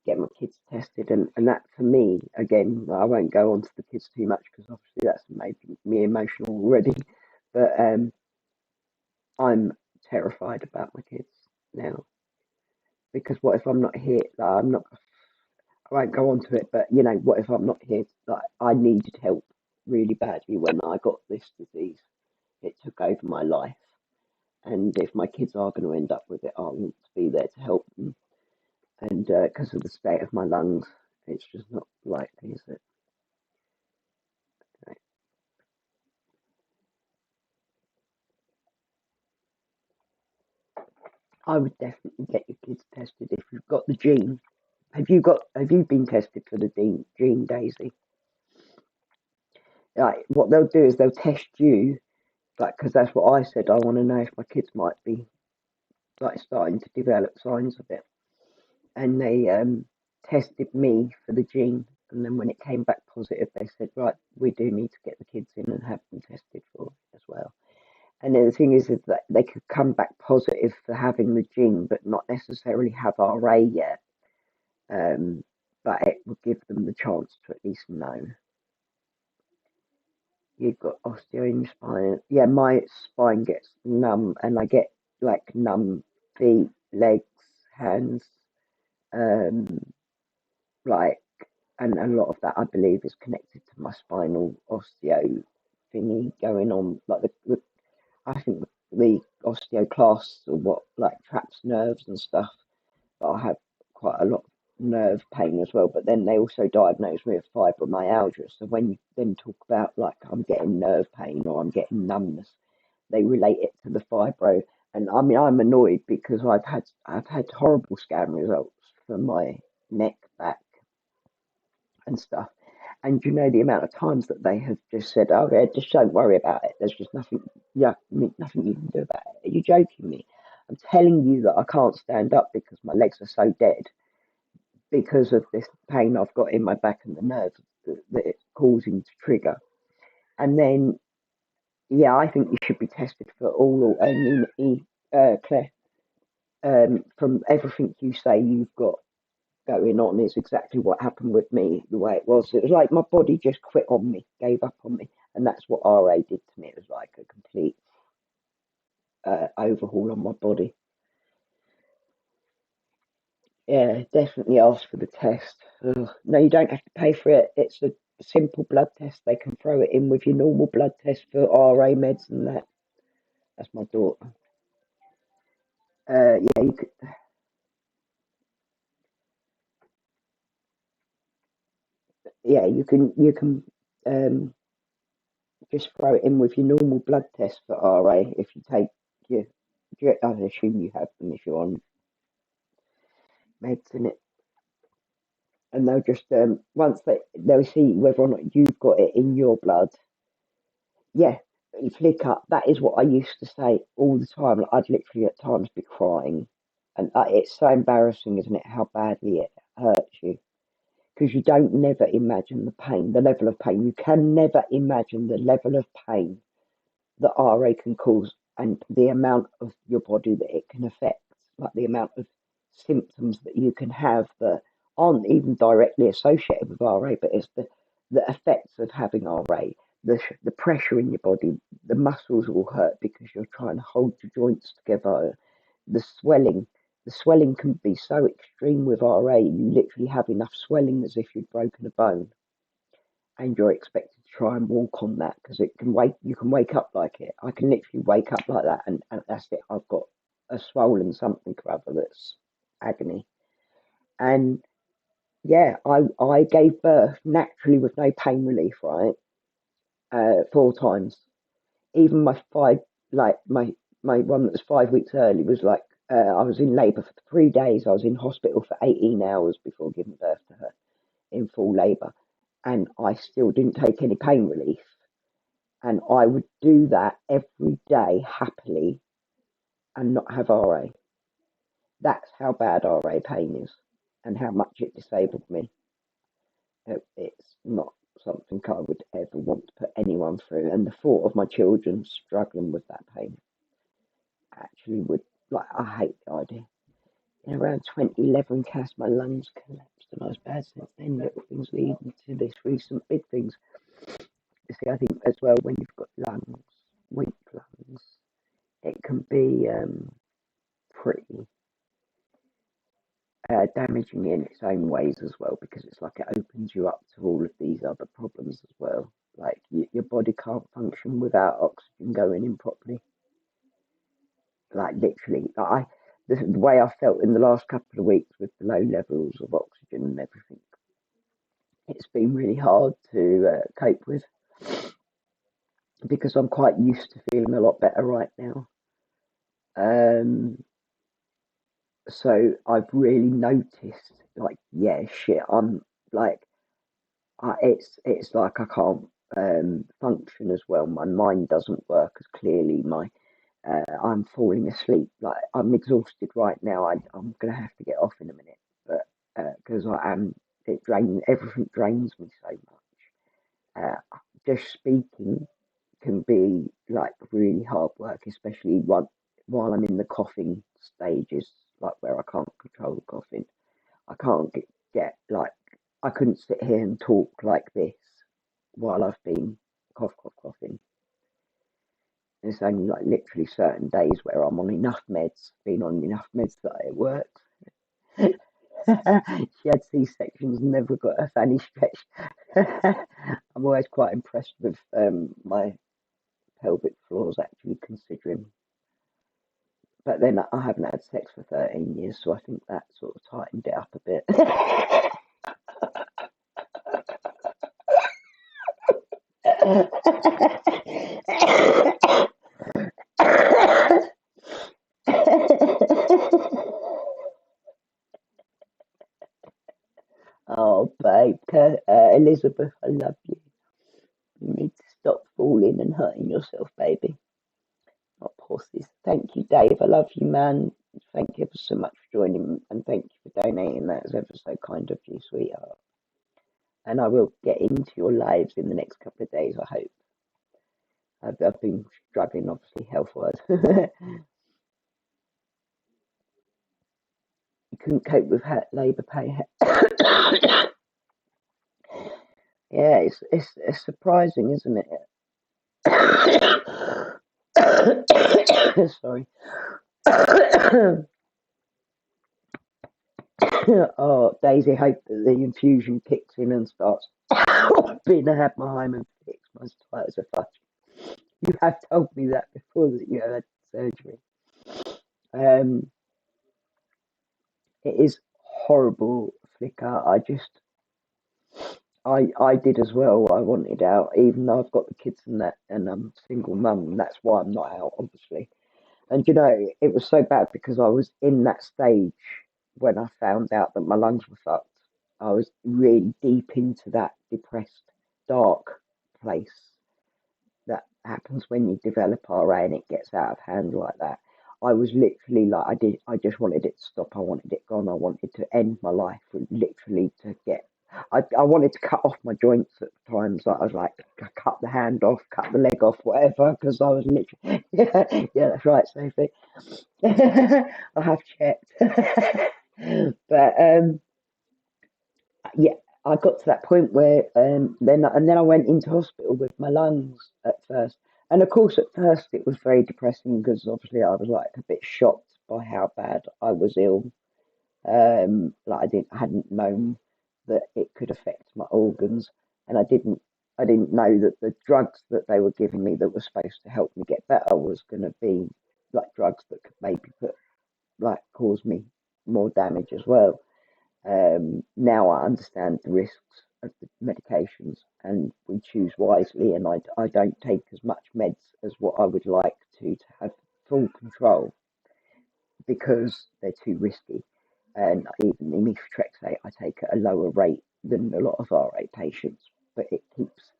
S1: get my kids tested, and that for me, again, I won't go on to the kids too much because obviously that's made me emotional already. But I'm terrified about my kids now because what if I'm not here? Like, I'm not. I won't go on to it, but you know, what if I'm not here? Like, I needed help really badly when I got this disease. It took over my life, and if my kids are going to end up with it, I want to be there to help them. And because of the state of my lungs, it's just not likely, is it? I would definitely get your kids tested if you've got the gene. Have you been tested for the gene, Daisy? Like what they'll do is they'll test you, like because that's what I said. I want to know if my kids might be like starting to develop signs of it, and they tested me for the gene, and then when it came back positive, they said, right, we do need to get the kids in and have them tested for it as well. And then the thing is that they could come back positive for having the gene, but not necessarily have RA yet. Um, but it would give them the chance to at least know. You've got osteo in your spine. Yeah, my spine gets numb, and I get like numb feet, legs, hands, um, like, and a lot of that I believe is connected to my spinal osteo thingy going on. Like I think the osteoclasts or what like traps nerves and stuff. But I have quite a lot of nerve pain as well. But then they also diagnosed me with fibromyalgia. So when you then talk about like I'm getting nerve pain or I'm getting numbness, they relate it to the fibro. And I mean I'm annoyed because I've had horrible scan results for my neck, back, and stuff. And you know the amount of times that they have just said, "Oh, yeah, just don't worry about it. There's just nothing, yeah, nothing you can do about it." Are you joking me? I'm telling you that I can't stand up because my legs are so dead because of this pain I've got in my back and the nerves that it's causing to trigger. And then, yeah, I think you should be tested for all autoimmune, Claire. From everything you say you've got going on is exactly what happened with me, the way it was. It was like my body just quit on me, gave up on me. And that's what RA did to me. It was like a complete overhaul on my body. Yeah, definitely ask for the test. Ugh. No, you don't have to pay for it. It's a simple blood test. They can throw it in with your normal blood test for RA meds and that. That's my daughter. Yeah, you can um, just throw it in with your normal blood test for RA if you take your. I assume you have them if you're on meds in it, and they'll just once they'll see whether or not you've got it in your blood. Yeah, you flick up. That is what I used to say all the time. Like, I'd literally at times be crying And it's so embarrassing, isn't it, how badly it hurts you? Because you don't never imagine the pain, the level of pain. You can never imagine the level of pain that RA can cause and the amount of your body that it can affect, like the amount of symptoms that you can have that aren't even directly associated with RA, but it's the effects of having RA, the pressure in your body, the muscles will hurt because you're trying to hold your joints together, the swelling. The swelling can be so extreme with RA, you literally have enough swelling as if you'd broken a bone and you're expected to try and walk on that because you can wake up like it. I can literally wake up like that and that's it. I've got a swollen something or other that's agony. And yeah, I gave birth naturally with no pain relief, right? 4 times. Even my my one that was 5 weeks early was like I was in labour for 3 days. I was in hospital for 18 hours before giving birth to her in full labour, and I still didn't take any pain relief. And I would do that every day happily and not have RA. That's how bad RA pain is and how much it disabled me. It's not something I would ever want to put anyone through. And the thought of my children struggling with that pain actually would, like, I hate the idea. In around 2011, my lungs collapsed and I was bad since then. Little things leading to this recent big things. You see, I think as well, when you've got weak lungs, it can be pretty damaging in its own ways as well, because it's like it opens you up to all of these other problems as well. Like your body can't function without oxygen going in properly. Like literally, the way I felt in the last couple of weeks with the low levels of oxygen and everything, it's been really hard to cope with because I'm quite used to feeling a lot better right now. So I've really noticed, like, yeah, shit, I'm like, it's like I can't function as well. My mind doesn't work as clearly. I'm falling asleep. Like I'm exhausted right now. I'm gonna have to get off in a minute, but because everything drains me so much. Just speaking can be like really hard work, especially while I'm in the coughing stages, like where I can't control the coughing. I can't get like I couldn't sit here and talk like this while I've been coughing. There's only like literally certain days where I'm on enough meds, been on enough meds that it works. She had C-sections and never got her fanny stretched. I'm always quite impressed with my pelvic floors actually considering. But then I haven't had sex for 13 years, so I think that sort of tightened it up a bit. Oh, babe, Elizabeth, I love you. You need to stop falling and hurting yourself, baby. Not horses. Thank you, Dave. I love you, man. Thank you ever so much for joining and thank you for donating. That is ever so kind of you, sweetheart. And I will get into your lives in the next couple of days, I hope. I've been struggling, obviously, health-wise. You couldn't cope with labour pain. Yeah, it's surprising, isn't it? Sorry. Oh, Daisy, hope that the infusion kicks in and starts being a had my hymen fixed. My tight as a fudge. You have told me that before that you had surgery. It is horrible, Flicker. I did as well. I wanted out, even though I've got the kids and that, and I'm a single mum, and that's why I'm not out, obviously. And you know, it was so bad because I was in that stage when I found out that my lungs were fucked. I was really deep into that depressed, dark place that happens when you develop RA and it gets out of hand like that. I was literally like, I just wanted it to stop. I wanted it gone. I wanted to end my life, literally to get. I wanted to cut off my joints at times. Like I was like, cut the hand off, cut the leg off, whatever, because I was literally, yeah, that's right, Sophie. I have checked, but yeah, I got to that point where then I went into hospital with my lungs at first, and of course at first it was very depressing because obviously I was like a bit shocked by how bad I was ill. Like I hadn't known that it could affect my organs, and I didn't know that the drugs that they were giving me that were supposed to help me get better was going to be like drugs that could maybe cause me more damage as well. Now I understand the risks of the medications, and we choose wisely. And I don't take as much meds as what I would like to have full control because they're too risky. And even the methotrexate, I take at a lower rate than a lot of RA patients, but it keeps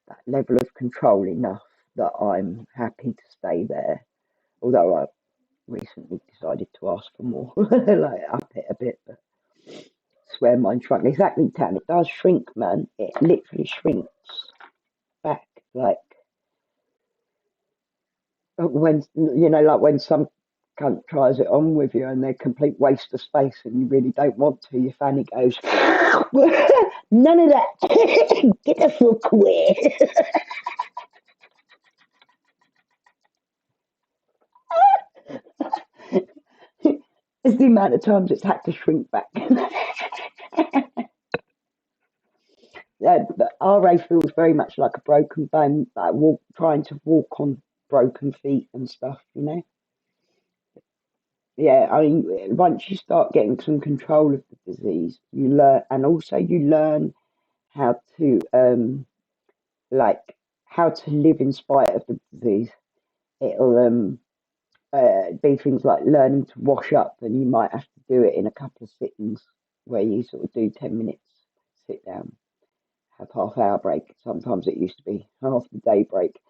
S1: that level of control enough that I'm happy to stay there. Although I recently decided to ask for more, like up it a bit, but swear mine shrunk. Exactly, Tan. It does shrink, man. It literally shrinks back. Like when like when some cunt tries it on with you and they're complete waste of space and you really don't want to, your fanny goes, none of that. Get the fuck away. It's the amount of times it's had to shrink back. Yeah, but RA feels very much like a broken bone, like trying to walk on broken feet and stuff. Yeah, I mean, once you start getting some control of the disease, you learn, and also you learn how to, like, how to live in spite of the disease. It'll be things like learning to wash up, and you might have to do it in a couple of sittings where you sort of do 10 minutes, sit down, have half-hour break. Sometimes it used to be half the day break,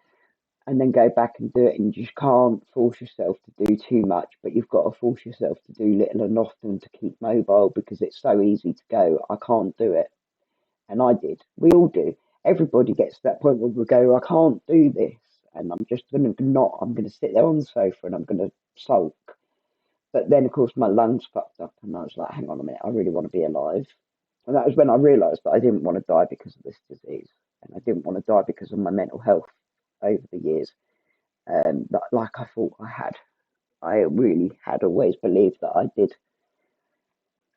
S1: and then go back and do it. And you just can't force yourself to do too much, but you've got to force yourself to do little and often to keep mobile because it's so easy to go, I can't do it. And I did. We all do. Everybody gets to that point where we go, I can't do this. And I'm just going to not, I'm going to sit there on the sofa and I'm going to sulk. But then, of course, my lungs fucked up and I was like, hang on a minute, I really want to be alive. And that was when I realised that I didn't want to die because of this disease. And I didn't want to die because of my mental health over the years. Like I thought I had. I really had always believed that I did.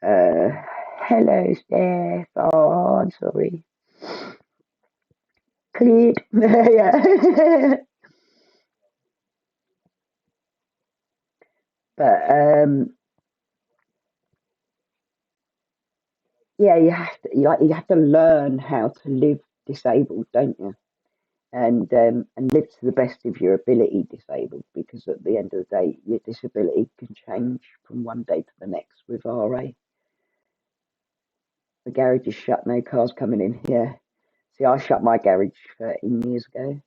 S1: Uh, Hello, Steph. Oh, I'm sorry. Cleared. Yeah. But yeah, you have to learn how to live disabled, don't you? And live to the best of your ability disabled, because at the end of the day, your disability can change from one day to the next with RA. The garage is shut, no cars coming in. Yeah. See, I shut my garage 13 years ago,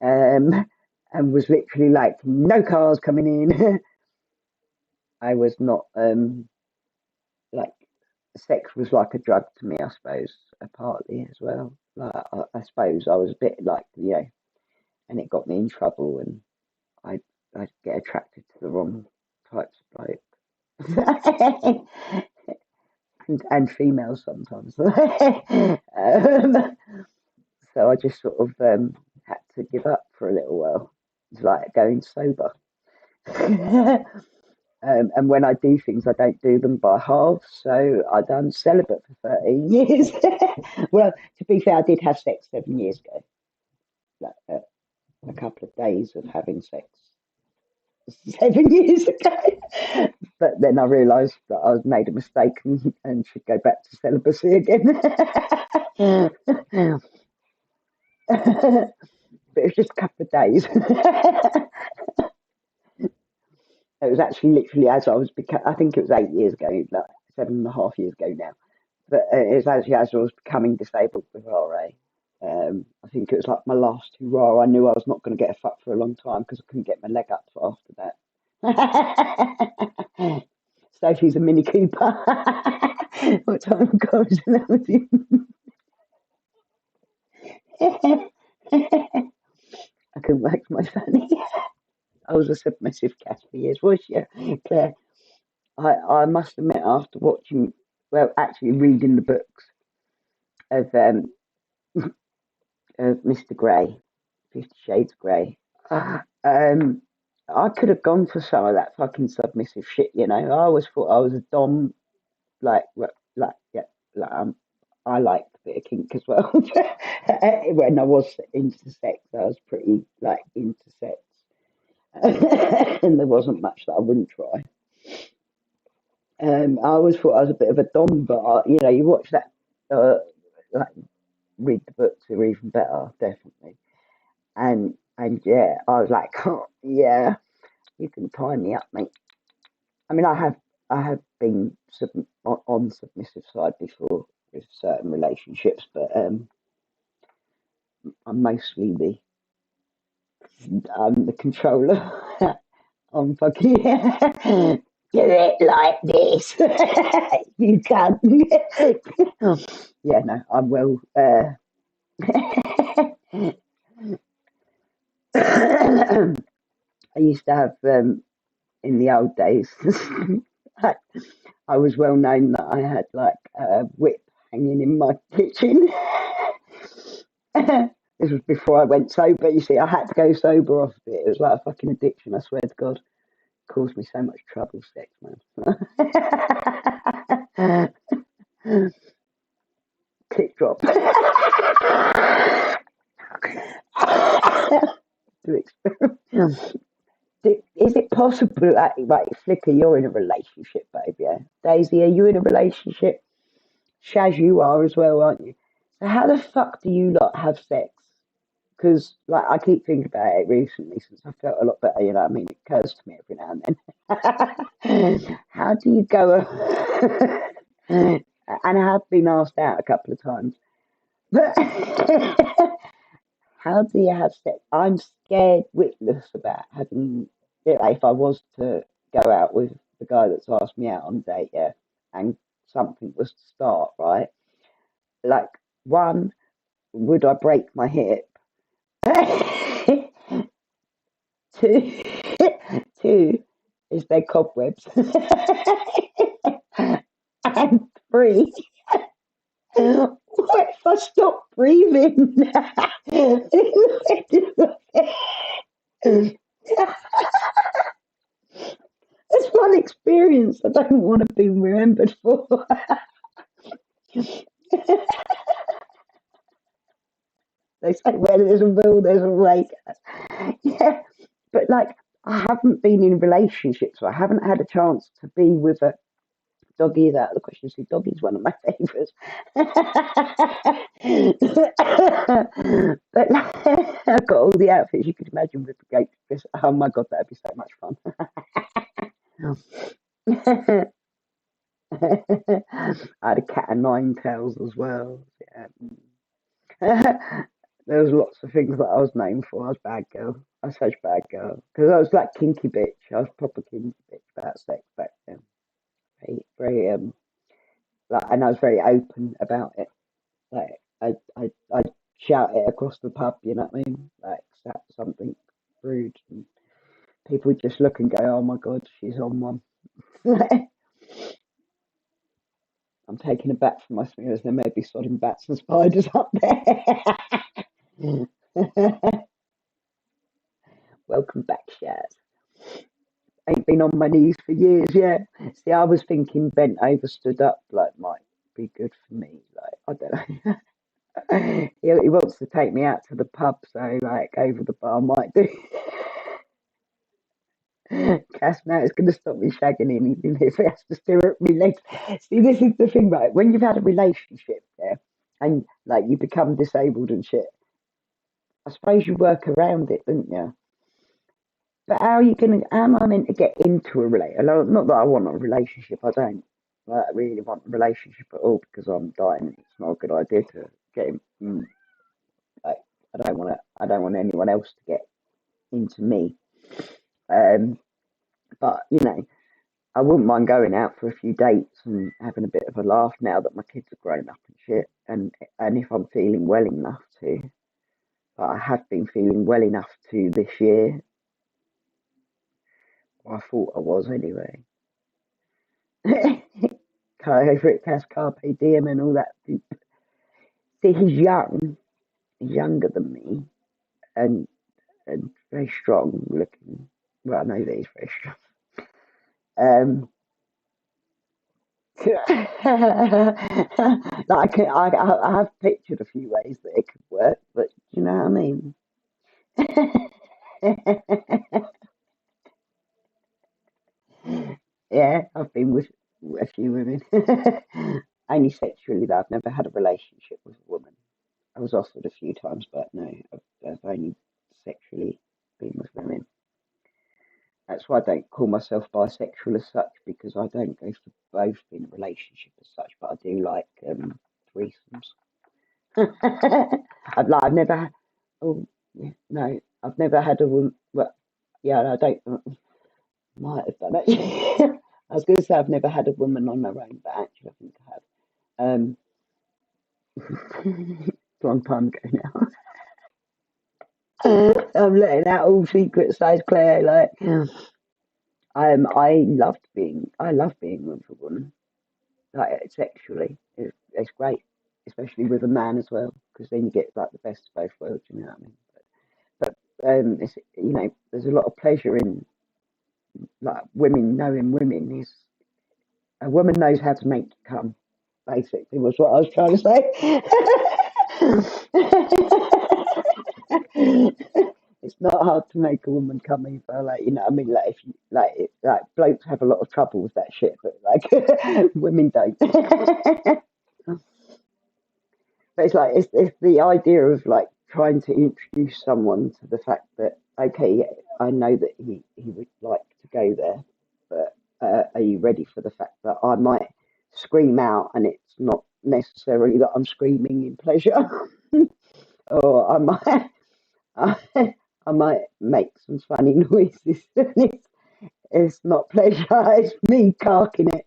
S1: and was literally like, no cars coming in. I was not like, sex was like a drug to me, I suppose, partly as well. Like I suppose I was a bit like, and it got me in trouble, and I get attracted to the wrong types of bloke. And females sometimes. So I just sort of had to give up for a little while. It's like going sober. And when I do things, I don't do them by halves. So I done celibate for 13 years. Well, to be fair, I did have sex 7 years ago. Like, a couple of days of having sex 7 years ago. But then I realised that I made a mistake and should go back to celibacy again. But it was just a couple of days. It was actually literally as I was I think it was 8 years ago, like 7.5 years ago now. But it was actually as I was becoming disabled with RA. I think it was like my last hurrah. I knew I was not going to get a fuck for a long time because I couldn't get my leg up after that. Sophie's a Mini Cooper. What time goes I couldn't wax my fanny. I was a submissive cat for years, was you, Claire? I must admit, after watching, well, actually reading the books of Mr. Grey, 50 Shades of Grey, um, I could have gone for some of that fucking submissive shit. You know, I always thought I was a dom, like, yeah, like, I liked a bit of kink as well. When I was into sex, I was pretty like into sex, and there wasn't much that I wouldn't try. I always thought I was a bit of a dom, but you know, you watch that, like, read the books are even better, definitely. And yeah, I was like, oh, yeah, you can tie me up, mate. I mean, I have been on submissive side before with certain relationships, but I'm mostly the controller. I'm fucking do it like this. You can. Yeah, no, I'm well. I used to have in the old days. I was well known that I had like a whip hanging in my kitchen. This was before I went sober. You see, I had to go sober off it. It was like a fucking addiction. I swear to God, it caused me so much trouble, sex, man. Click drop. To experiment. Is it possible, like Flicker, you're in a relationship, babe? Yeah. Daisy, are you in a relationship? Shaz, you are as well, aren't you? So how the fuck do you lot have sex? Because like I keep thinking about it recently since I felt a lot better. You know what I mean? It occurs to me every now and then. How do you go? And I have been asked out a couple of times, but how do you have sex? I'm scared witless about having. Yeah, if I was to go out with the guy that's asked me out on a date, yeah, and something was to start, right? Like, one, would I break my hip? Two, two, is there cobwebs? And three, what if I stop breathing? It's one experience I don't want to be remembered for. They say where there's a will, there's a way. Yeah, but like I haven't been in relationships, so I haven't had a chance to be with a doggy. Is out of the question. See, doggy's one of my favourites. But I've got all the outfits you could imagine with the gate. Oh my god, that'd be so much fun. I had a cat of nine tails as well. Yeah. There was lots of things that I was named for. I was bad girl. I was such bad girl because I was like kinky bitch. I was proper kinky bitch about sex back then. Very, very like, and I was very open about it. Like I shout it across the pub. You know what I mean? Like something rude, and people would just look and go, "Oh my god, she's on one." I'm taking a bat for my smears. There may be sodding bats and spiders up there. Welcome back, Shaz. Ain't been on my knees for years, yeah. See, I was thinking bent over, stood up, like, might be good for me. Like, I don't know. He wants to take me out to the pub, so, like, over the bar might do. Cass now is going to stop me shagging him, even if he has to stare at me legs. See, this is the thing, right? When you've had a relationship, yeah, and, like, you become disabled and shit, I suppose you work around it, don't you? But how are you gonna? How am I meant to get into a relationship? Not that I want a relationship. I don't like, really want a relationship at all because I'm dying. It's not a good idea to get him. Like I don't want to. I don't want anyone else to get into me. Um, But I wouldn't mind going out for a few dates and having a bit of a laugh now that my kids are grown up and shit. And if I'm feeling well enough to, but I have been feeling well enough to this year. Well, I thought I was anyway. Carpe Carpe Diem and all that. See, he's young. He's younger than me, and very strong looking. Well, I know that he's very strong. Um, like I have pictured a few ways that it could work, but you know what I mean. Yeah, I've been with a few women. Only sexually, though. I've never had a relationship with a woman. I was offered a few times, but no, I've only sexually been with women. That's why I don't call myself bisexual as such, because I don't go for both in a relationship as such, but I do like threesomes. I've never had, oh, yeah, no, I've never had a woman, well, yeah, I don't, might have done it. I was going to say I've never had a woman on her own, but actually I think I have. Long time ago now. I'm letting out all secrets, says Claire. Like, I love being with a woman. Like, sexually, it's great, especially with a man as well, because then you get like the best of both worlds. You know what I mean? But it's, there's a lot of pleasure in like women knowing women is a woman knows how to make you come. Basically, was what I was trying to say. It's not hard to make a woman come either. Like, I mean, like if you like blokes have a lot of trouble with that shit, but like women don't. But it's like it's the idea of like trying to introduce someone to the fact that okay, I know that he would like to go there, but are you ready for the fact that I might scream out and it's not necessarily that I'm screaming in pleasure, or I might make some funny noises. It's not pleasure, it's me carking it.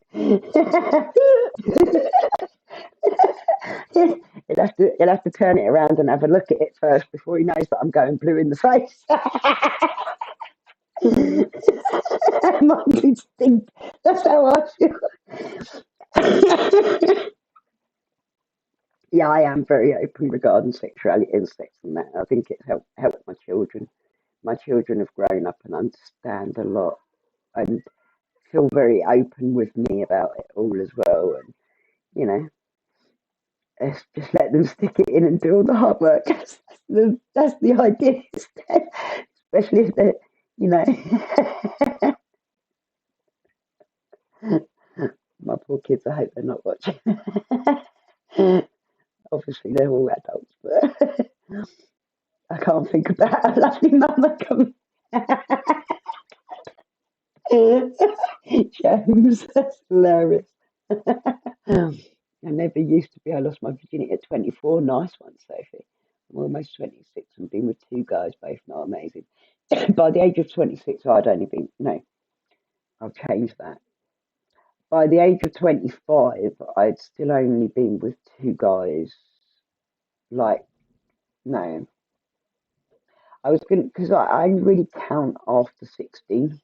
S1: He'll have to turn it around and have a look at it first before he knows that I'm going blue in the face. My instinct. That's how I feel. Yeah, I am very open regarding sexuality and sex and that. I think it's helped my children. My children have grown up and understand a lot and feel very open with me about it all as well. And you know, let's just let them stick it in and do all the hard work. That's the idea, especially if they're, you know, my poor kids. I hope they're not watching. Obviously, they're all adults, but I can't think about a lovely mama coming. James, that's hilarious. I never used to be. I lost my virginity at 24. Nice one, Sophie. I'm almost 26 and been with two guys, both not amazing. By the age of 26, I'd only been, no, I'll change that. By the age of 25, I'd still only been with two guys. Like, no, I was going to, because I really count after 16.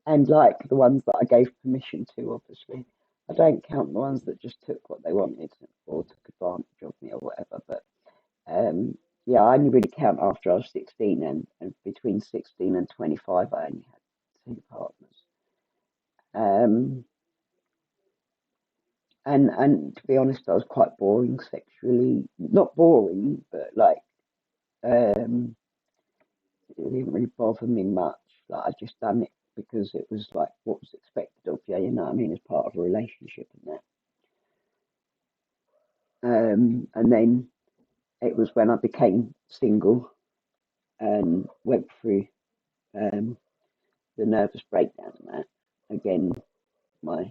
S1: And like the ones that I gave permission to, obviously. I don't count the ones that just took what they wanted or took advantage of me or whatever. But yeah, I only really count after I was 16, and between 16 and 25, I only had two partners. Um, and to be honest, I was quite boring sexually. Not boring, but like um, it didn't really bother me much. Like I just done it because it was like what was expected of you. You know what I mean? As part of a relationship and that. And then it was when I became single and went through um, the nervous breakdown and that. Again, my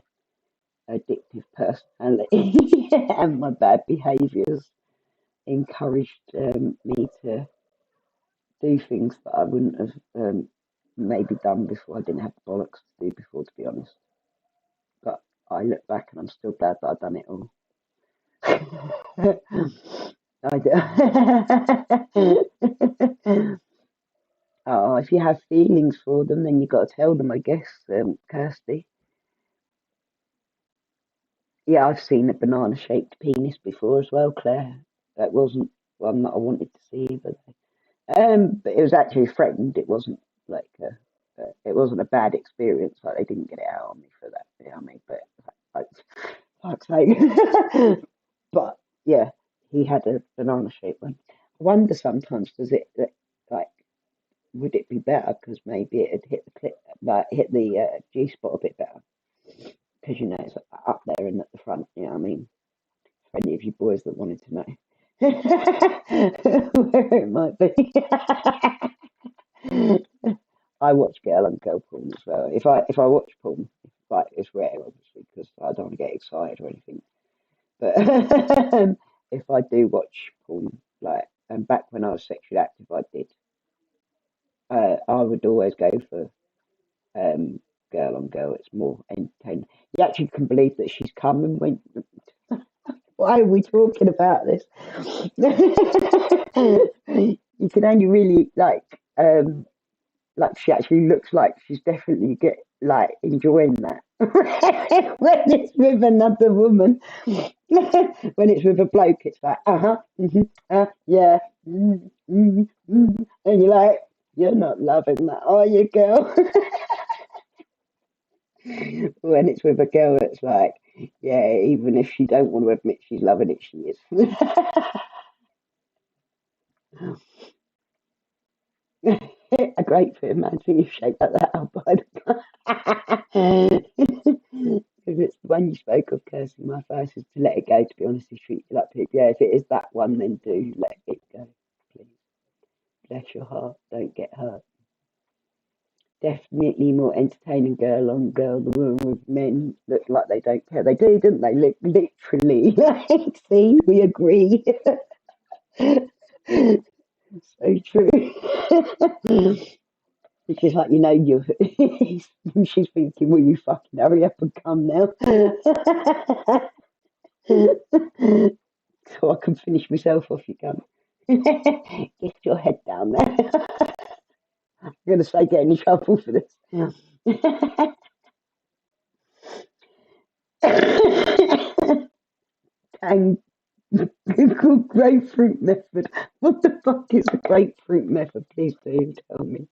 S1: addictive personality and my bad behaviours encouraged me to do things that I wouldn't have. maybe done before. I didn't have the bollocks to do before, to be honest. But I look back and I'm still glad that I've done it all. I do. Oh, if you have feelings for them, then you got to tell them, I guess, Kirsty. Yeah, I've seen a banana-shaped penis before as well, Claire. That wasn't one that I wanted to see either. But it was actually threatened. It wasn't like it wasn't a bad experience. Like they didn't get it out on me for that. You know what I mean? But like, fuck's sake. But yeah, he had a banana-shaped one. I wonder sometimes, does it like would it be better because maybe it had hit the clip, like hit the G spot a bit better because you know it's up there and at the front. You know what I mean? For any of you boys that wanted to know where it might be. I watch girl on girl porn as well. If I watch porn, like it's rare obviously because I don't want to get excited or anything. But if I do watch porn, like and back when I was sexually active, I did. I would always go for um, girl on girl. It's more entertaining. You actually can believe that she's coming when. Why are we talking about this? You can only really like she actually looks like she's definitely get like enjoying that when it's with another woman. When it's with a bloke, it's like yeah, and you're like, you're not loving that, are you, girl? When it's with a girl, it's like, yeah, even if she don't want to admit she's loving it, she is. A grapefruit, man, thing you shake like that out by the because it's the one you spoke of, Kirsty. My advice is to let it go, to be honest, and treat you like people. Yeah, if it is that one, then do let it go, please. Bless your heart, don't get hurt. Definitely more entertaining girl on girl. The women with men look like they don't care. They do, don't they? Literally. See, we agree. So true. She's like, you know, you. She's thinking, will you fucking hurry up and come now? So I can finish myself off, you cunt. Get your head down there. I'm going to say get in trouble for this. Tang Google grapefruit method. What the fuck is the grapefruit method? Please do tell me.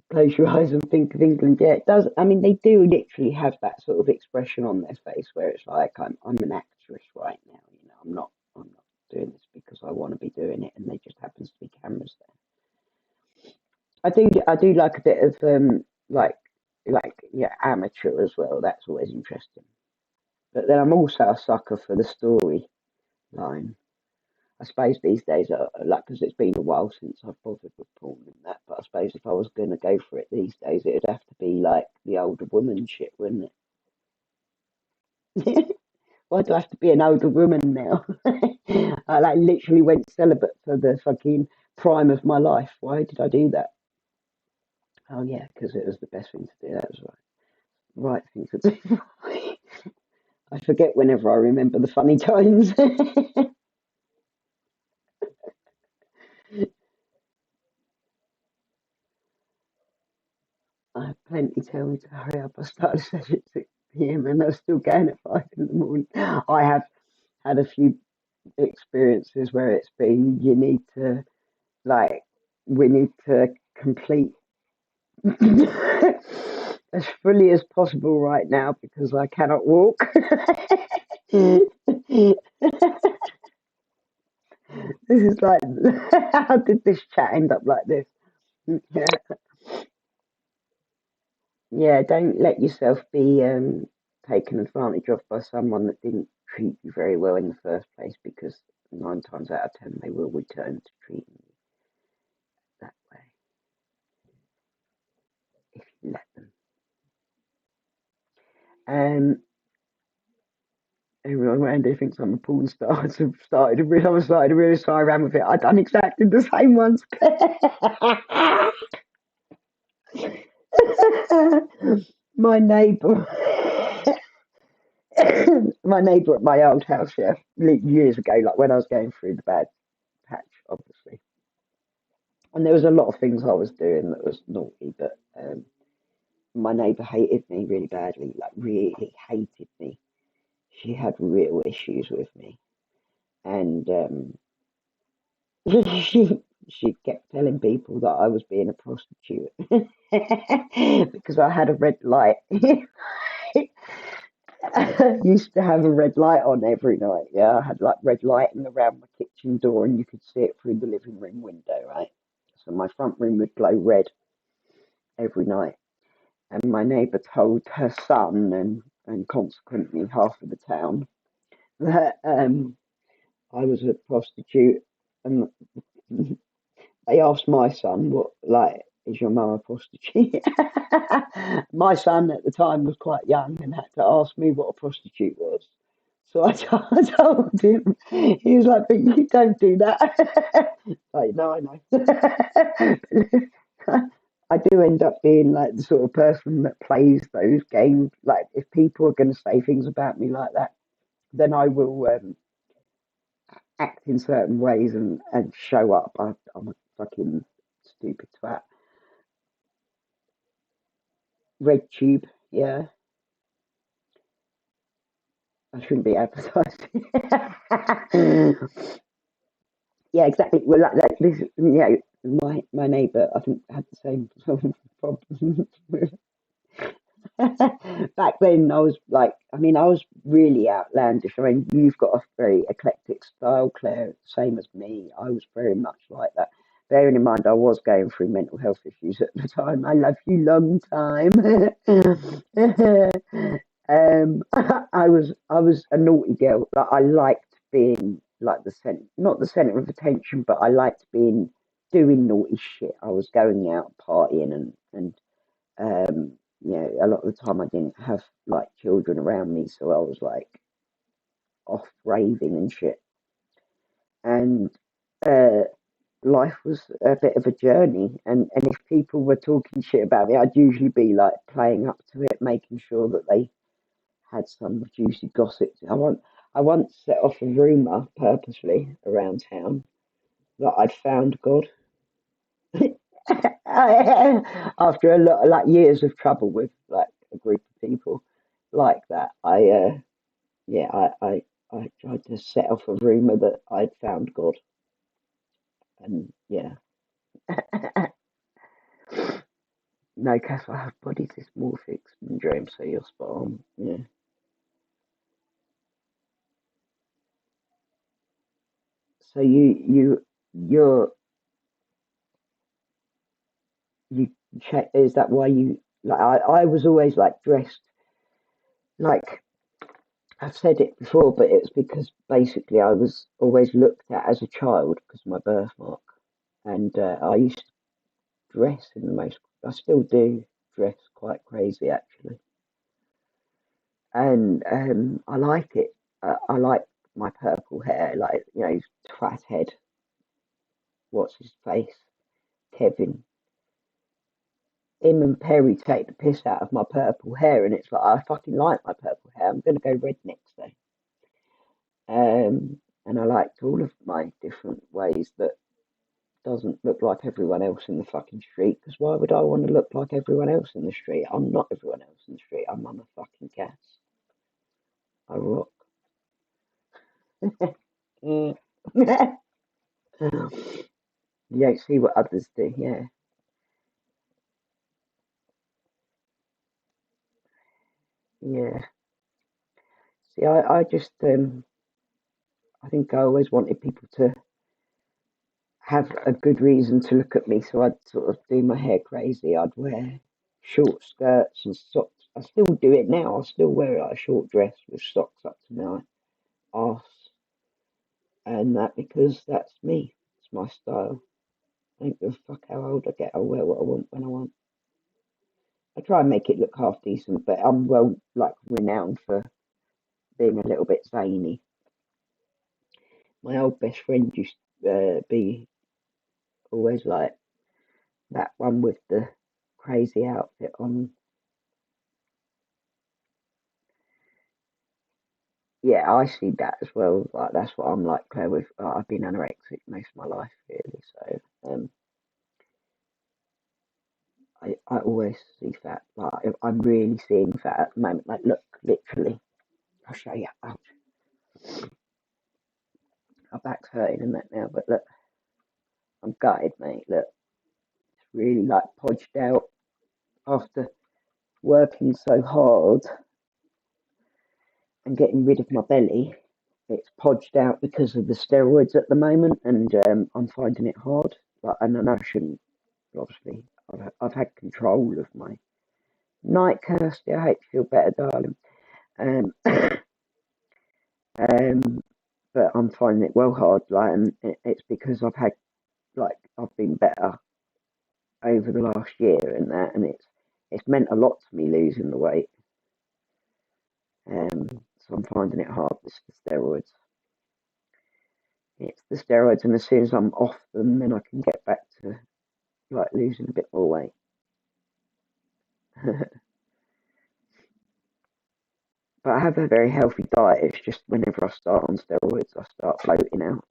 S1: Close your eyes and think of England. Yeah, it does. I mean, they do literally have that sort of expression on their face where it's like, I'm an actress right now. You know, I'm not doing this because I want to be doing it, and there just happens to be cameras there. I do like a bit of yeah, amateur as well. That's always interesting. But then I'm also a sucker for the story line. I suppose these days, like, because it's been a while since I've bothered with porn and that, but I suppose if I was going to go for it these days, it'd have to be like the older woman shit, wouldn't it? Why do I have to be an older woman now? I like literally went celibate for the fucking prime of my life. Why did I do that? Oh yeah, because it was the best thing to do. That was right thing to do. I forget whenever I remember the funny times. I had plenty tell me to hurry up. I started a session at 6 p.m. and I was still going at 5 in the morning. I have had a few experiences where it's been, you need to, like, we need to complete as fully as possible right now because I cannot walk. This is like, how did this chat end up like this? Yeah. Yeah, don't let yourself be taken advantage of by someone that didn't treat you very well in the first place because 9 times out of 10 they will return to treating you that way if you let them. Um, everyone around here thinks I'm a porn star. So I started to realise how I ran with it. I'd done exactly the same ones. My neighbour, my neighbour at my old house, yeah, years ago, like when I was going through the bad patch, obviously. And there was a lot of things I was doing that was naughty, but my neighbour hated me really badly, like really hated me. She had real issues with me, and she kept telling people that I was being a prostitute because I had a red light. I used to have a red light on every night. Yeah, I had like red lighting around my kitchen door, and you could see it through the living room window, right? So my front room would glow red every night. And my neighbour told her son and consequently half of the town that I was a prostitute. And they asked my son, "What, like, is your mum a prostitute?" My son at the time was quite young and had to ask me what a prostitute was. So I told him. He was like, "But you don't do that." Like, no, I know. I do end up being like the sort of person that plays those games. Like, if people are going to say things about me like that, then I will act in certain ways and show up. I'm a fucking stupid twat. Red tube, yeah. I shouldn't be advertising. Yeah, exactly. Well, like this, yeah. My neighbour, I think, had the same sort of problems with. Back then, I was like, I mean, I was really outlandish. I mean, you've got a very eclectic style, Claire, same as me. I was very much like that. Bearing in mind, I was going through mental health issues at the time. I love you long time. I was a naughty girl. Like, I liked being like the center, not the center of attention, but I liked being doing naughty shit. I was going out partying and a lot of the time I didn't have like children around me, so I was like off raving and shit. And uh, life was a bit of a journey. And if people were talking shit about me, I'd usually be like playing up to it, making sure that they had some juicy gossip. I once set off a rumor purposely around town that I'd found God. After a lot, like years of trouble with like a group of people like that, yeah, I tried to set off a rumor that I'd found God, and yeah, no, Castor, I have body dysmorphic syndrome, so you're spot on. Yeah, so you're you check. Is that why you like? I was always like dressed like. I've said it before, but it's because basically I was always looked at as a child because of my birthmark, and I used to dress in the most. I still do dress quite crazy actually, and I like it. I like my purple hair, like fat head. What's his face? Kevin. Him and Perry take the piss out of my purple hair, and it's like I fucking like my purple hair. I'm gonna go red next day. And I liked all of my different ways that doesn't look like everyone else in the fucking street. Because why would I want to look like everyone else in the street? I'm not everyone else in the street. I'm on a fucking gas. I rock. Mm. You don't see what others do. Yeah, yeah. See, I just I think I always wanted people to have a good reason to look at me, so I'd sort of do my hair crazy. I'd wear short skirts and socks. I still do it now. I still wear like a short dress with socks up to my arse, and that because that's me. It's my style. I don't give a fuck how old I get. I'll wear what I want when I want. I try and make it look half decent, but I'm well like renowned for being a little bit zany. My old best friend used to be always like that one with the crazy outfit on. Yeah, I see that as well. Like that's what I'm like, Claire. With I've been anorexic most of my life, really. So I always see fat. Like I'm really seeing fat at the moment. Like look, literally, I'll show you. Ouch. My back's hurting and that now, but look, I'm gutted, mate. Look, it's really like podged out after working so hard and getting rid of my belly. It's podged out because of the steroids at the moment, and I'm finding it hard. Like, and I shouldn't. Obviously, I've had control of my night, Kirsty. I hope you feel better, darling. Um, um, but I'm finding it well hard. Like, and it's because I've been better over the last year and that, and it's meant a lot to me losing the weight. So I'm finding it hard. It's the steroids. It's the steroids, and as soon as I'm off them, then I can get back to like losing a bit more weight. But I have a very healthy diet. It's just whenever I start on steroids, I start floating out.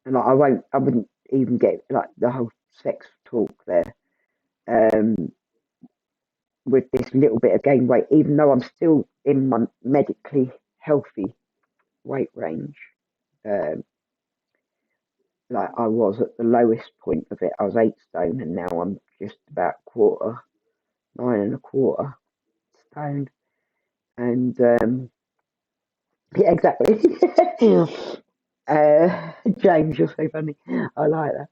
S1: And like, I wouldn't even get like the whole sex talk there. Um, with this little bit of gain weight, even though I'm still in my medically healthy weight range. Um, like I was at the lowest point of it, I was 8 stone, and now I'm just about quarter, 9 and a quarter stone. And yeah, exactly. James, you're so funny. I like that.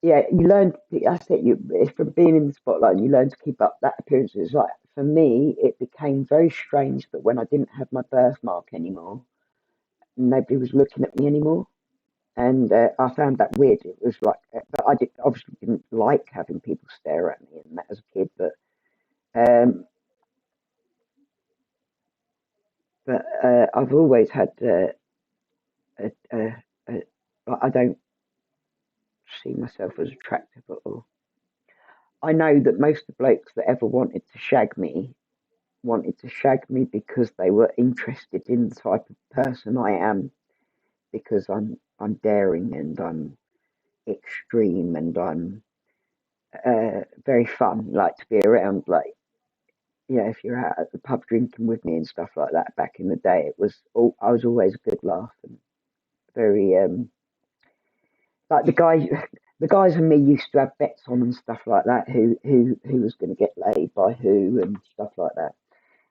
S1: Yeah, you learn. I said it's from being in the spotlight. You learn to keep up that appearance. It's like for me, it became very strange that when I didn't have my birthmark anymore, nobody was looking at me anymore, and I found that weird. It was like, but obviously didn't like having people stare at me and that as a kid, um, but I've always had a, a, a, I don't see myself as attractive at all. I know that most of the blokes that ever wanted to shag me because they were interested in the type of person I am, because I'm daring and I'm extreme and I'm very fun, like to be around. Like, if you're out at the pub drinking with me and stuff like that back in the day, I was always a good laugh and very like the guys and me used to have bets on and stuff like that, who was going to get laid by who and stuff like that.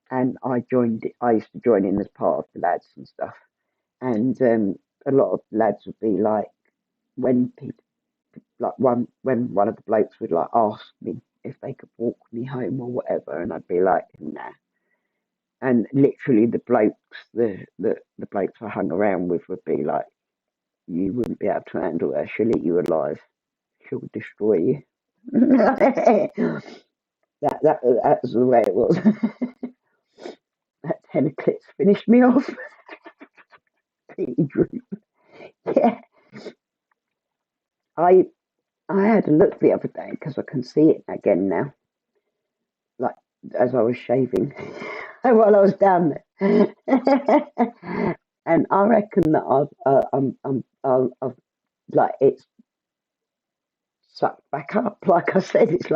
S1: And I used to join in as part of the lads and stuff. And a lot of lads would be like, when people like when one of the blokes would like ask me if they could walk me home or whatever, and I'd be like, nah. And literally the blokes I hung around with would be like, you wouldn't be able to handle her. She'll eat you alive. She'll destroy you. That was the way it was. That 10 eclipse finished me off. Yeah, I I had a look the other day because I can see it again now. Like as I was shaving while I was down there, and I reckon that I've like it's sucked back up. Like I said, it's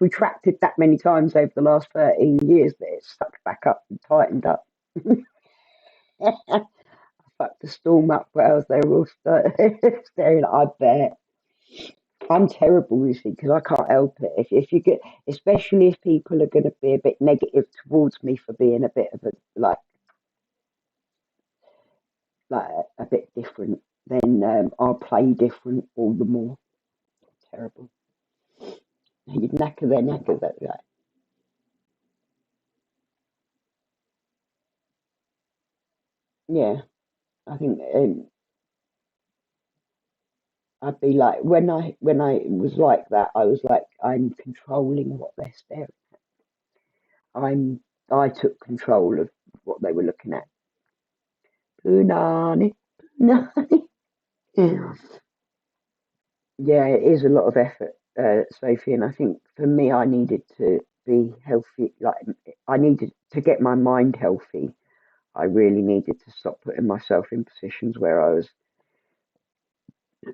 S1: retracted that many times over the last 13 years that it's sucked back up and tightened up. I fucked the storm up where I was there all staring. I bet. I'm terrible, you see, because I can't help it. If you get, especially if people are going to be a bit negative towards me for being a bit of a like a bit different, then I'll play different all the more. Terrible. You'd knacker their knackers at that. Yeah, I think I'd be like, when I was like that, I was like, I'm controlling what they're staring. I took control of what they were looking at. Punani, punani. Yeah, it is a lot of effort, Sophie, and I think for me, I needed to be healthy. Like, I needed to get my mind healthy. I really needed to stop putting myself in positions where I was.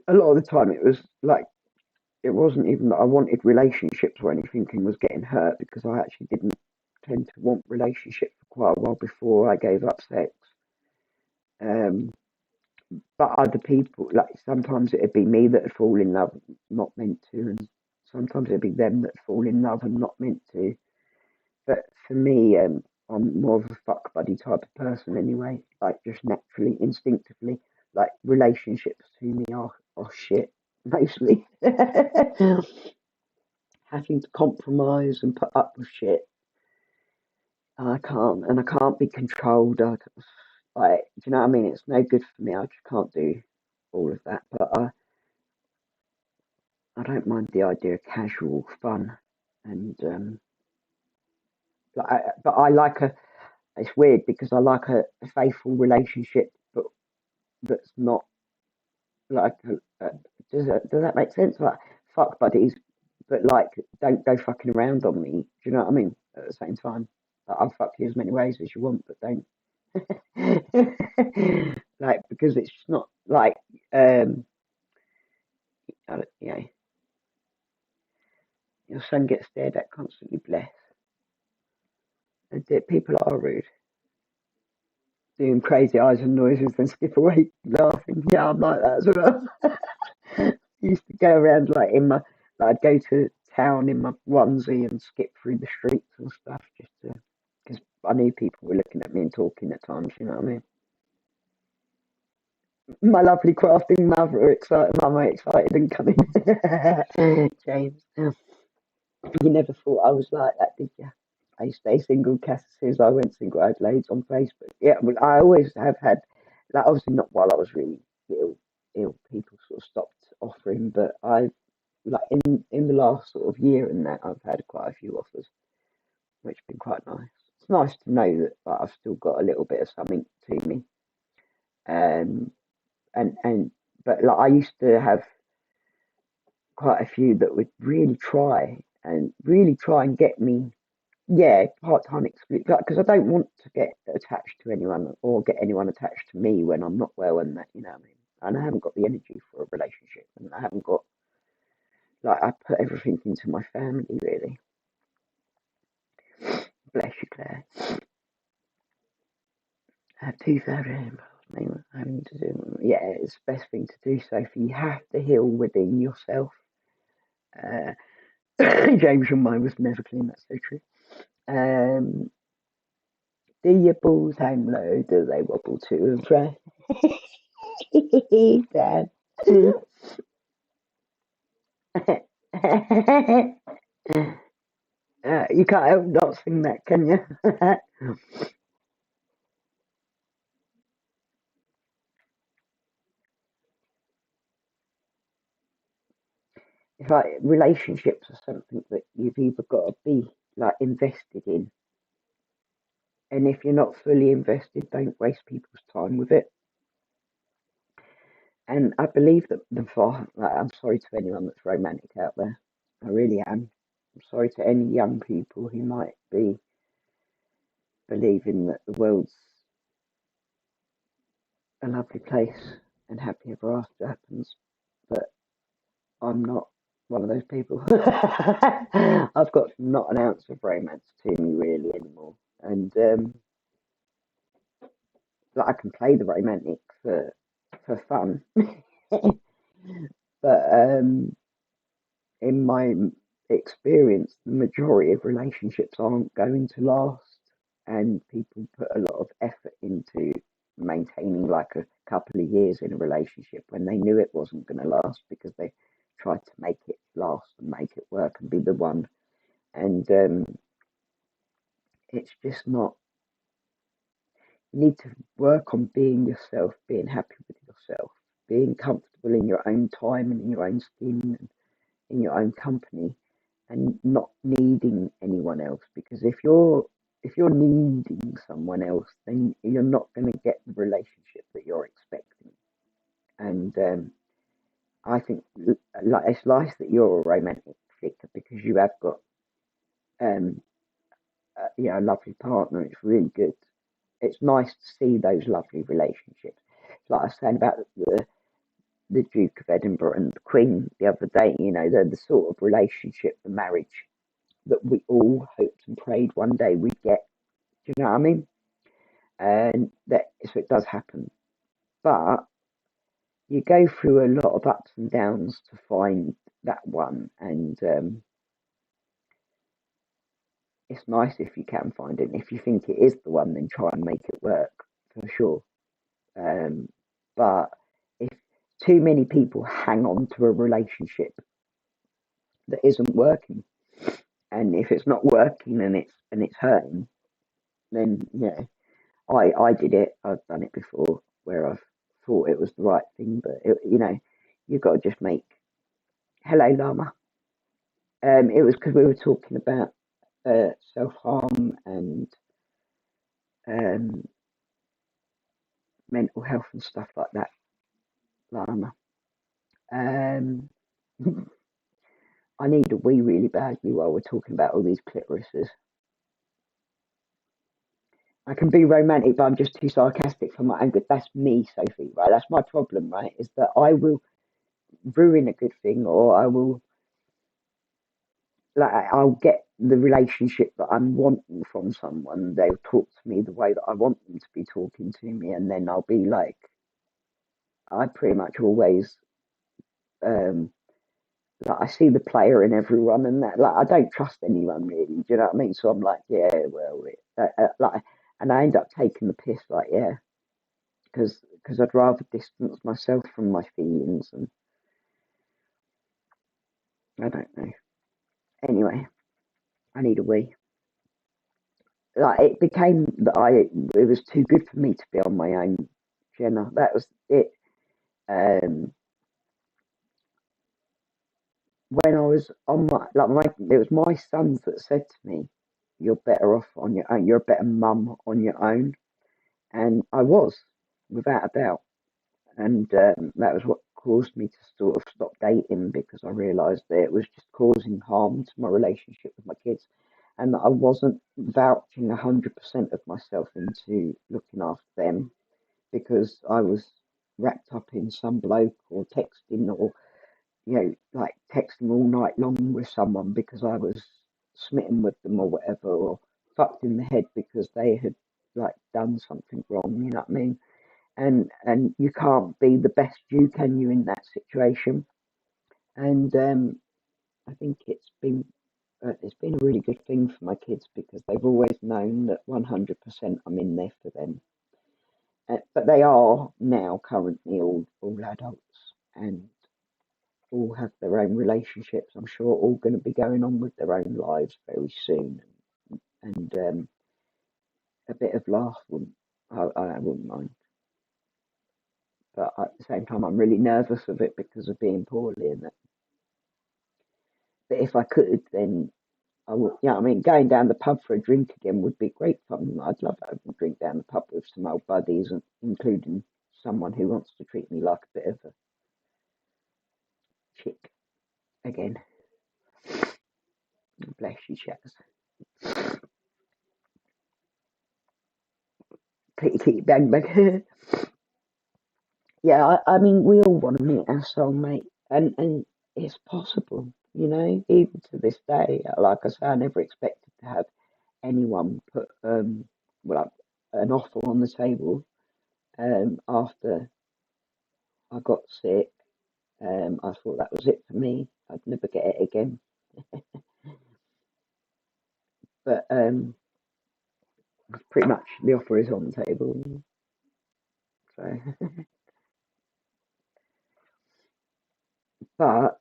S1: A lot of the time, it was like it wasn't even that I wanted relationships or anything and was getting hurt because I actually didn't tend to want relationships for quite a while before I gave up sex. Um, but other people, like sometimes it'd be me that would fall in love, not meant to, and sometimes it'd be them that fall in love and not meant to. But for me, I'm more of a fuck buddy type of person anyway, like just naturally, instinctively. Like relationships to me are shit, mostly. Having to compromise and put up with shit. And I can't be controlled. Like, do you know what I mean? It's no good for me. I just can't do all of that. But I don't mind the idea of casual fun, and but I like a. It's weird because I like a faithful relationship, but that's not like. Does that make sense? Like fuck buddies, but like don't go fucking around on me. Do you know what I mean? At the same time, like, I'll fuck you as many ways as you want, but don't. Like because it's just not like you know your son gets stared at constantly. Bless. And people are rude, doing crazy eyes and noises, then skip away laughing. Yeah, I'm like that as well. Used to go around like I'd go to town in my onesie and skip through the streets and stuff just to because I knew people were looking at me and talking at times. You know what I mean? My lovely crafting mother excited, mama excited and coming. James, you never thought I was like that, did you? I stay single, Cass says I went single, I had loads on Facebook. Yeah, well, I always have had, like, obviously not while I was really ill, people sort of stopped offering, but like, in the last sort of year and that, I've had quite a few offers, which has been quite nice. It's nice to know that like, I've still got a little bit of something to me. Um, and but like I used to have quite a few that would really try and get me, yeah, part-time exclusive, like, because I don't want to get attached to anyone or get anyone attached to me when I'm not well and that, you know what I mean? And I haven't got the energy for a relationship, and I haven't got, like, I put everything into my family, really. Bless you, Claire. I have 2,000 having to do, yeah, it's the best thing to do, Sophie. You have to heal within yourself. Uh, James, your mind was never clean, that's so true. Um, do your balls hang low? Do they wobble to and fro? Dad. You can't help not sing that, can you? It's like relationships are something that you've either got to be like invested in, and if you're not fully invested, don't waste people's time with it. And I believe that like, I'm sorry to anyone that's romantic out there. I really am. I'm sorry to any young people who might be believing that the world's a lovely place and happy ever after happens, but I'm not one of those people. I've got not an ounce of romance to me really anymore, and like I can play the romantic for fun, but in my experience, the majority of relationships aren't going to last, and people put a lot of effort into maintaining like a couple of years in a relationship when they knew it wasn't going to last because they tried to make it last and make it work and be the one. And it's just not. You need to work on being yourself, being happy with yourself, being comfortable comfortable in your own time and in your own skin and in your own company, and not needing anyone else. Because if you're needing someone else, then you're not going to get the relationship that you're expecting. And I think like it's nice that you're a romantic figure because you have got a lovely partner. It's really good. It's nice to see those lovely relationships. Like I was saying about the Duke of Edinburgh and the Queen the other day, they're the sort of relationship, the marriage that we all hoped and prayed one day we'd get. Do you know what I mean? And that so it does happen. But you go through a lot of ups and downs to find that one, and it's nice if you can find it. And if you think it is the one, then try and make it work for sure. But if too many people hang on to a relationship that isn't working, and if it's not working and it's hurting, then I did it. I've done it before where I've thought it was the right thing, but you've got to just make. Hello, Llama. It was because we were talking about self harm and um, mental health and stuff like that, Llama. Um, I need a wee really badly while we're talking about all these clitorises. I can be romantic, but I'm just too sarcastic for my own good. That's me, Sophie, right? That's my problem, right? Is that I will ruin a good thing, or I'll get the relationship that I'm wanting from someone. They'll talk to me the way that I want them to be talking to me, and then I'll be like, I pretty much always um, I see the player in everyone, and that I don't trust anyone really. Do you know what I mean? So I'm like, yeah, well, and I end up taking the piss, like, yeah, because I'd rather distance myself from my feelings, and I don't know. Anyway, I need a wee. Like it became that it was too good for me to be on my own, Jenna. That was it. Um, when I was on it was my sons that said to me, "You're better off on your own. You're a better mum on your own," and I was, without a doubt. And that was what caused me to sort of stop dating because I realised that it was just causing harm to my relationship with my kids, and that I wasn't vouching 100% of myself into looking after them because I was wrapped up in some bloke or texting or like texting all night long with someone because I was smitten with them or whatever, or fucked in the head because they had like done something wrong. You know what I mean? And you can't be the best you, can you, in that situation? And I think it's been a really good thing for my kids because they've always known that 100% I'm in there for them. But they are now currently all adults and all have their own relationships. I'm sure all going to be going on with their own lives very soon, and a bit of laugh I wouldn't mind. But at the same time, I'm really nervous of it because of being poorly and that. But if I could, then I would. Yeah, I mean, going down the pub for a drink again would be great fun. I'd love having a drink down the pub with some old buddies, and including someone who wants to treat me like a bit of a chick again. Bless you, chaps. Keep bang bang. Yeah, I mean, we all want to meet our soulmate, and it's possible, even to this day. Like I say, I never expected to have anyone put well an offer on the table after I got sick. I thought that was it for me. I'd never get it again. But pretty much the offer is on the table. So, but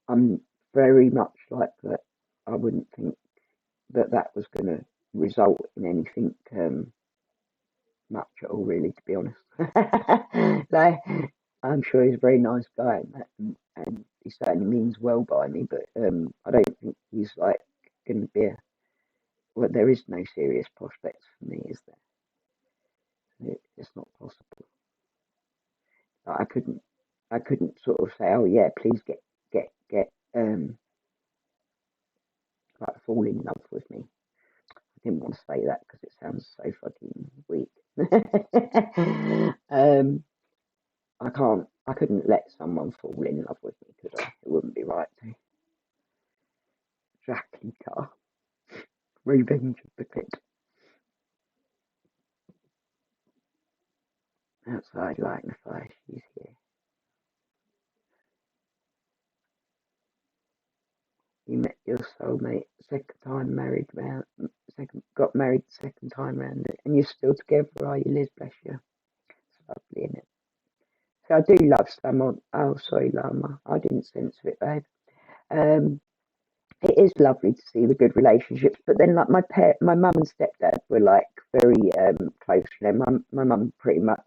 S1: I'm very much like that. I wouldn't think that was going to result in anything much at all, really, to be honest. Like, I'm sure he's a very nice guy, and he certainly means well by me. But I don't think he's like going to be a. Well, there is no serious prospects for me, is there? It's not possible. Like, I couldn't sort of say, oh yeah, please get like fall in love with me. I didn't want to say that because it sounds so fucking weak. I couldn't let someone fall in love with me, could I? It wouldn't be right to. Dracula, Revenge of the Pit. Outside lighting the fire, she's here. You met your soulmate, second time married round, got married second time round, and you're still together, are you, Liz? Bless you. It's lovely, isn't it? So I do love someone. Oh, sorry, Lama. I didn't censor it, babe. Um, it is lovely to see the good relationships, but then like my mum and stepdad were like very close to them. My mum pretty much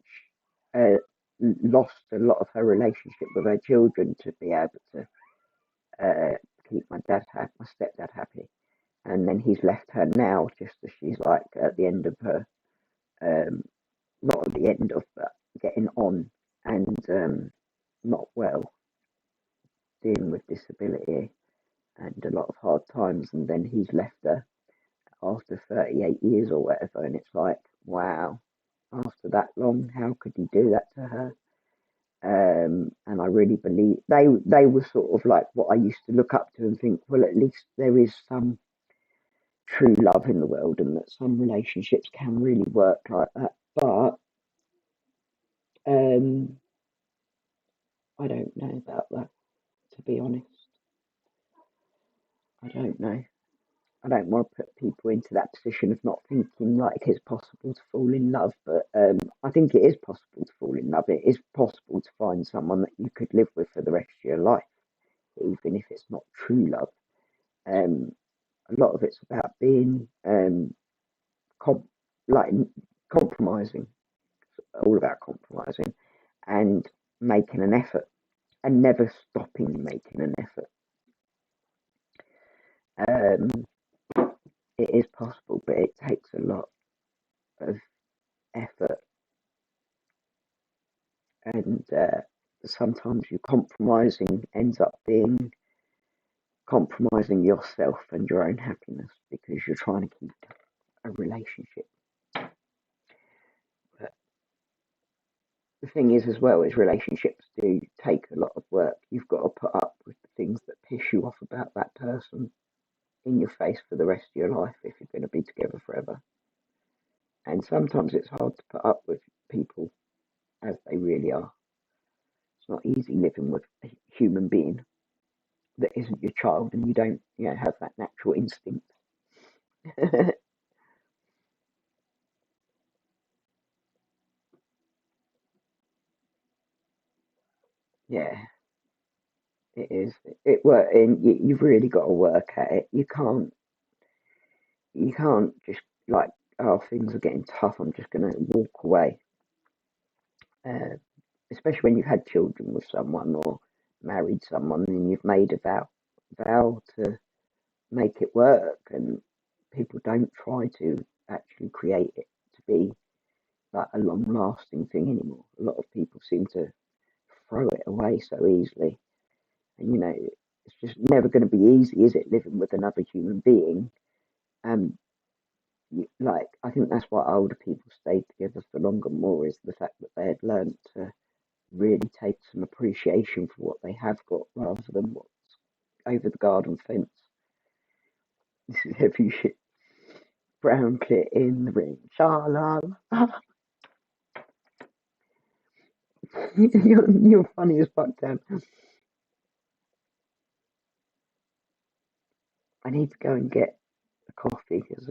S1: uh, lost a lot of her relationship with her children to be able to keep my stepdad happy, and then he's left her now just as she's like at the end of her, not at the end of, but getting on, and not well, dealing with disability and a lot of hard times, and then he's left her after 38 years or whatever, and it's like, wow, after that long, how could he do that to her? And I really believe they were sort of like what I used to look up to and think, well, at least there is some true love in the world, and that some relationships can really work like that. But um, I don't know about that, to be honest. I don't know. I don't want to put people into that position of not thinking like it's possible to fall in love, but I think it is possible to fall in love. It is possible to find someone that you could live with for the rest of your life, even if it's not true love. Um, a lot of it's about being com- like compromising, all about compromising and making an effort and never stopping making an effort. Um, it is possible, but it takes a lot of effort, and sometimes your compromising ends up being compromising yourself and your own happiness because you're trying to keep a relationship. But the thing is, as well, is relationships do take a lot of work. You've got to put up with the things that piss you off about that person in your face for the rest of your life if you're going to be together forever. And sometimes it's hard to put up with people as they really are. It's not easy living with a human being that isn't your child and you don't, have that natural instinct. Yeah, it is. It work, and you've really got to work at it. You can't just like, oh, things are getting tough, I'm just going to walk away. Uh, Especially when you've had children with someone or married someone and you've made a vow to make it work, and people don't try to actually create it to be like a long lasting thing anymore. A lot of people seem to throw it away so easily, and it's just never going to be easy, is it, living with another human being? um like, I think that's why older people stayed together for longer, more is the fact that they had learned to really take some appreciation for what they have got rather than what's over the garden fence. This is heavy shit. Brown clit in the ring. Shalom. You're funny as fuck, Dan. I need to go and get a coffee because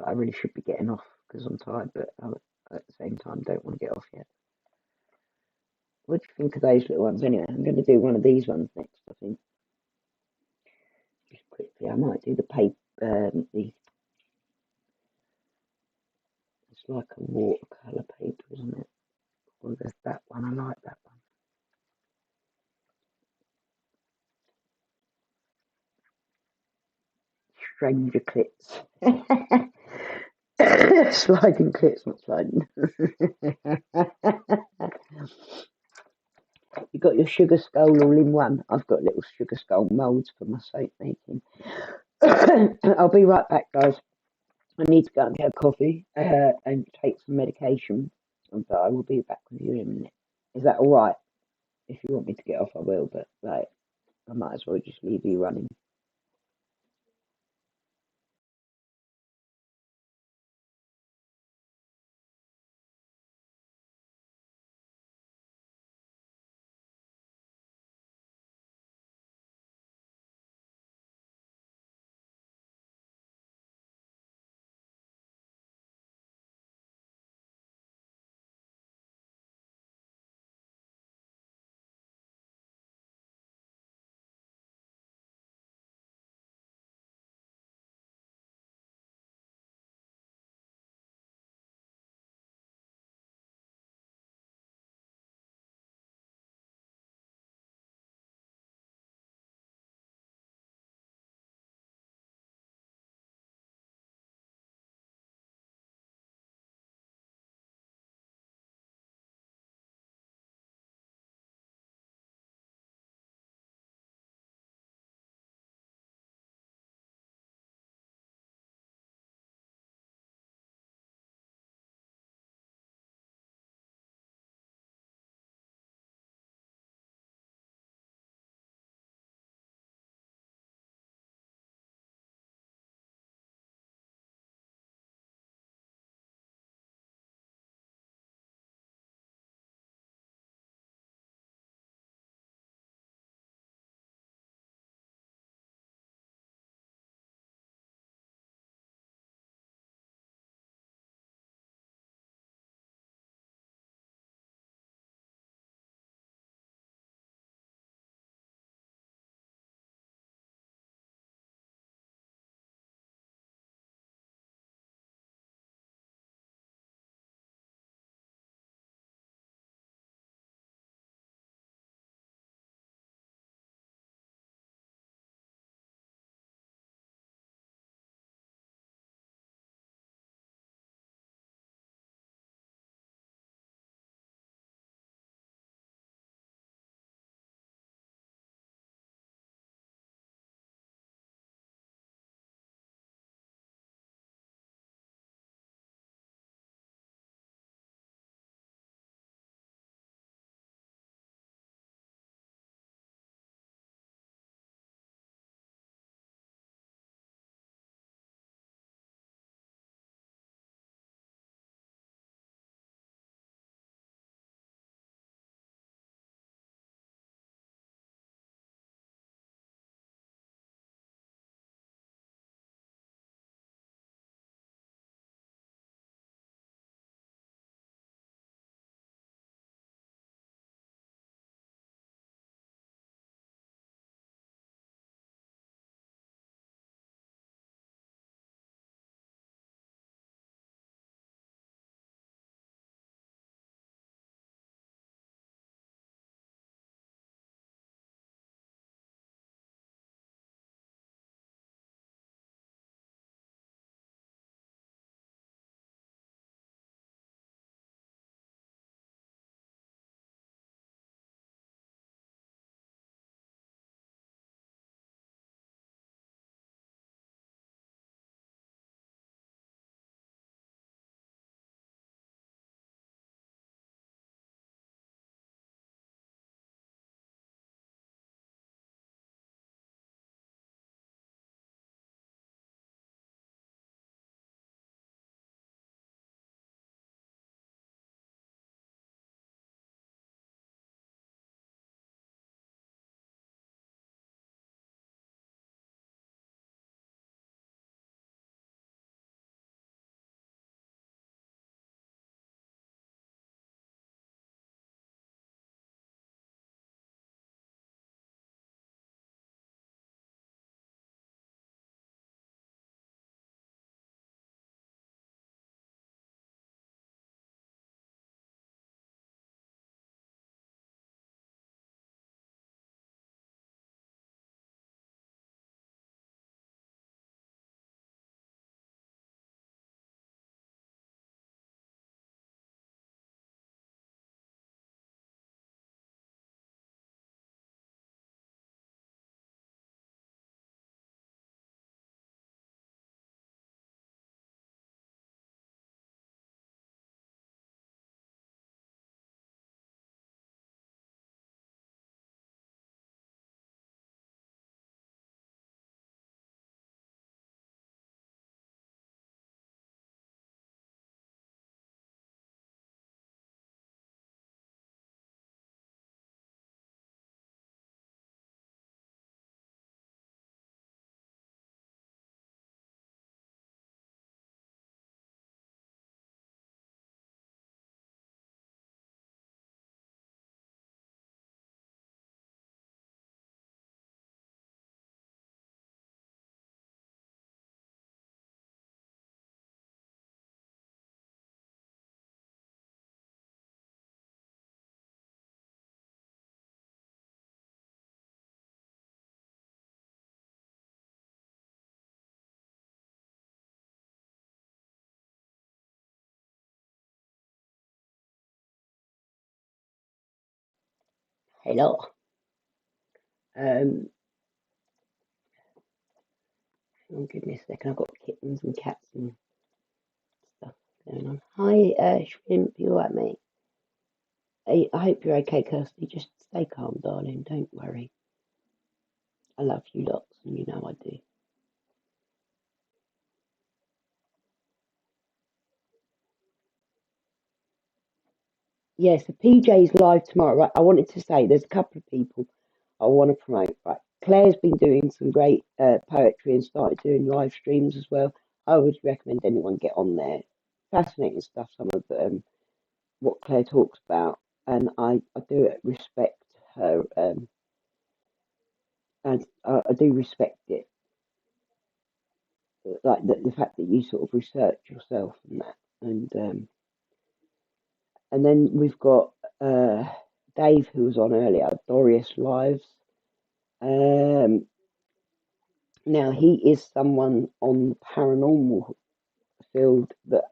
S1: I really should be getting off because I'm tired, but I, at the same time, don't want to get off yet. What do you think of those little ones anyway? I'm going to do one of these ones next, I think. Just quickly, I might do the paper. It's like a watercolor paper, isn't it? Well, there's that one. I like that one. Stranger clips. Sliding clips, not sliding. You got your sugar skull all in one. I've got little sugar skull moulds for my soap making. I'll be right back, guys. I need to go and get a coffee and take some medication, but I will be back with you in a minute. Is that all right? If you want me to get off, I will, but like, I might as well just leave you running. Hello. Oh, give me a second. I've got kittens and cats and stuff going on. Hi, Shrimp. You alright, mate? I hope you're okay, Kirsty. Just stay calm, darling. Don't worry. I love you lots, and you know I do. Yeah, so PJ's live tomorrow. Right, I wanted to say there's a couple of people I want to promote. Right, Claire's been doing some great poetry and started doing live streams as well. I would recommend anyone get on there. Fascinating stuff. Some of what Claire talks about, and I do respect her, and I do respect it, like the fact that you sort of research yourself and that, and then we've got Dave who was on earlier, Dorius Lives. Um, Now he is someone on the paranormal field that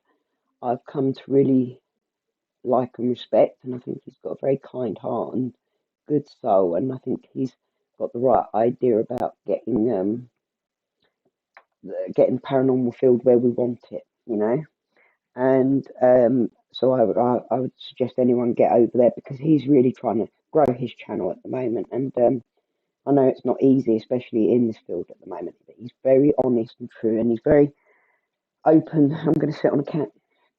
S1: I've come to really like and respect, and I think he's got a very kind heart and good soul, and I think he's got the right idea about getting the paranormal field where we want it, you know. And so I would suggest anyone get over there because he's really trying to grow his channel at the moment, and I know it's not easy, especially in this field at the moment. But he's very honest and true, and he's very open. I'm going to sit on a cat.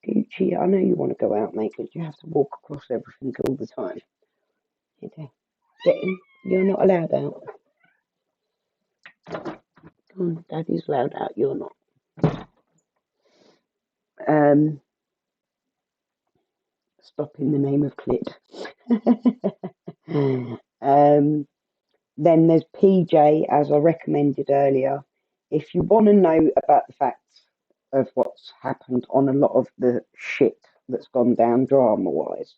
S1: Gucci, I know you want to go out, mate, but you have to walk across everything all the time. Get in. You're not allowed out. Daddy's allowed out. You're not. Um, Stop in the name of Clit. Then there's PJ, as I recommended earlier. If you want to know about the facts of what's happened on a lot of the shit that's gone down drama wise,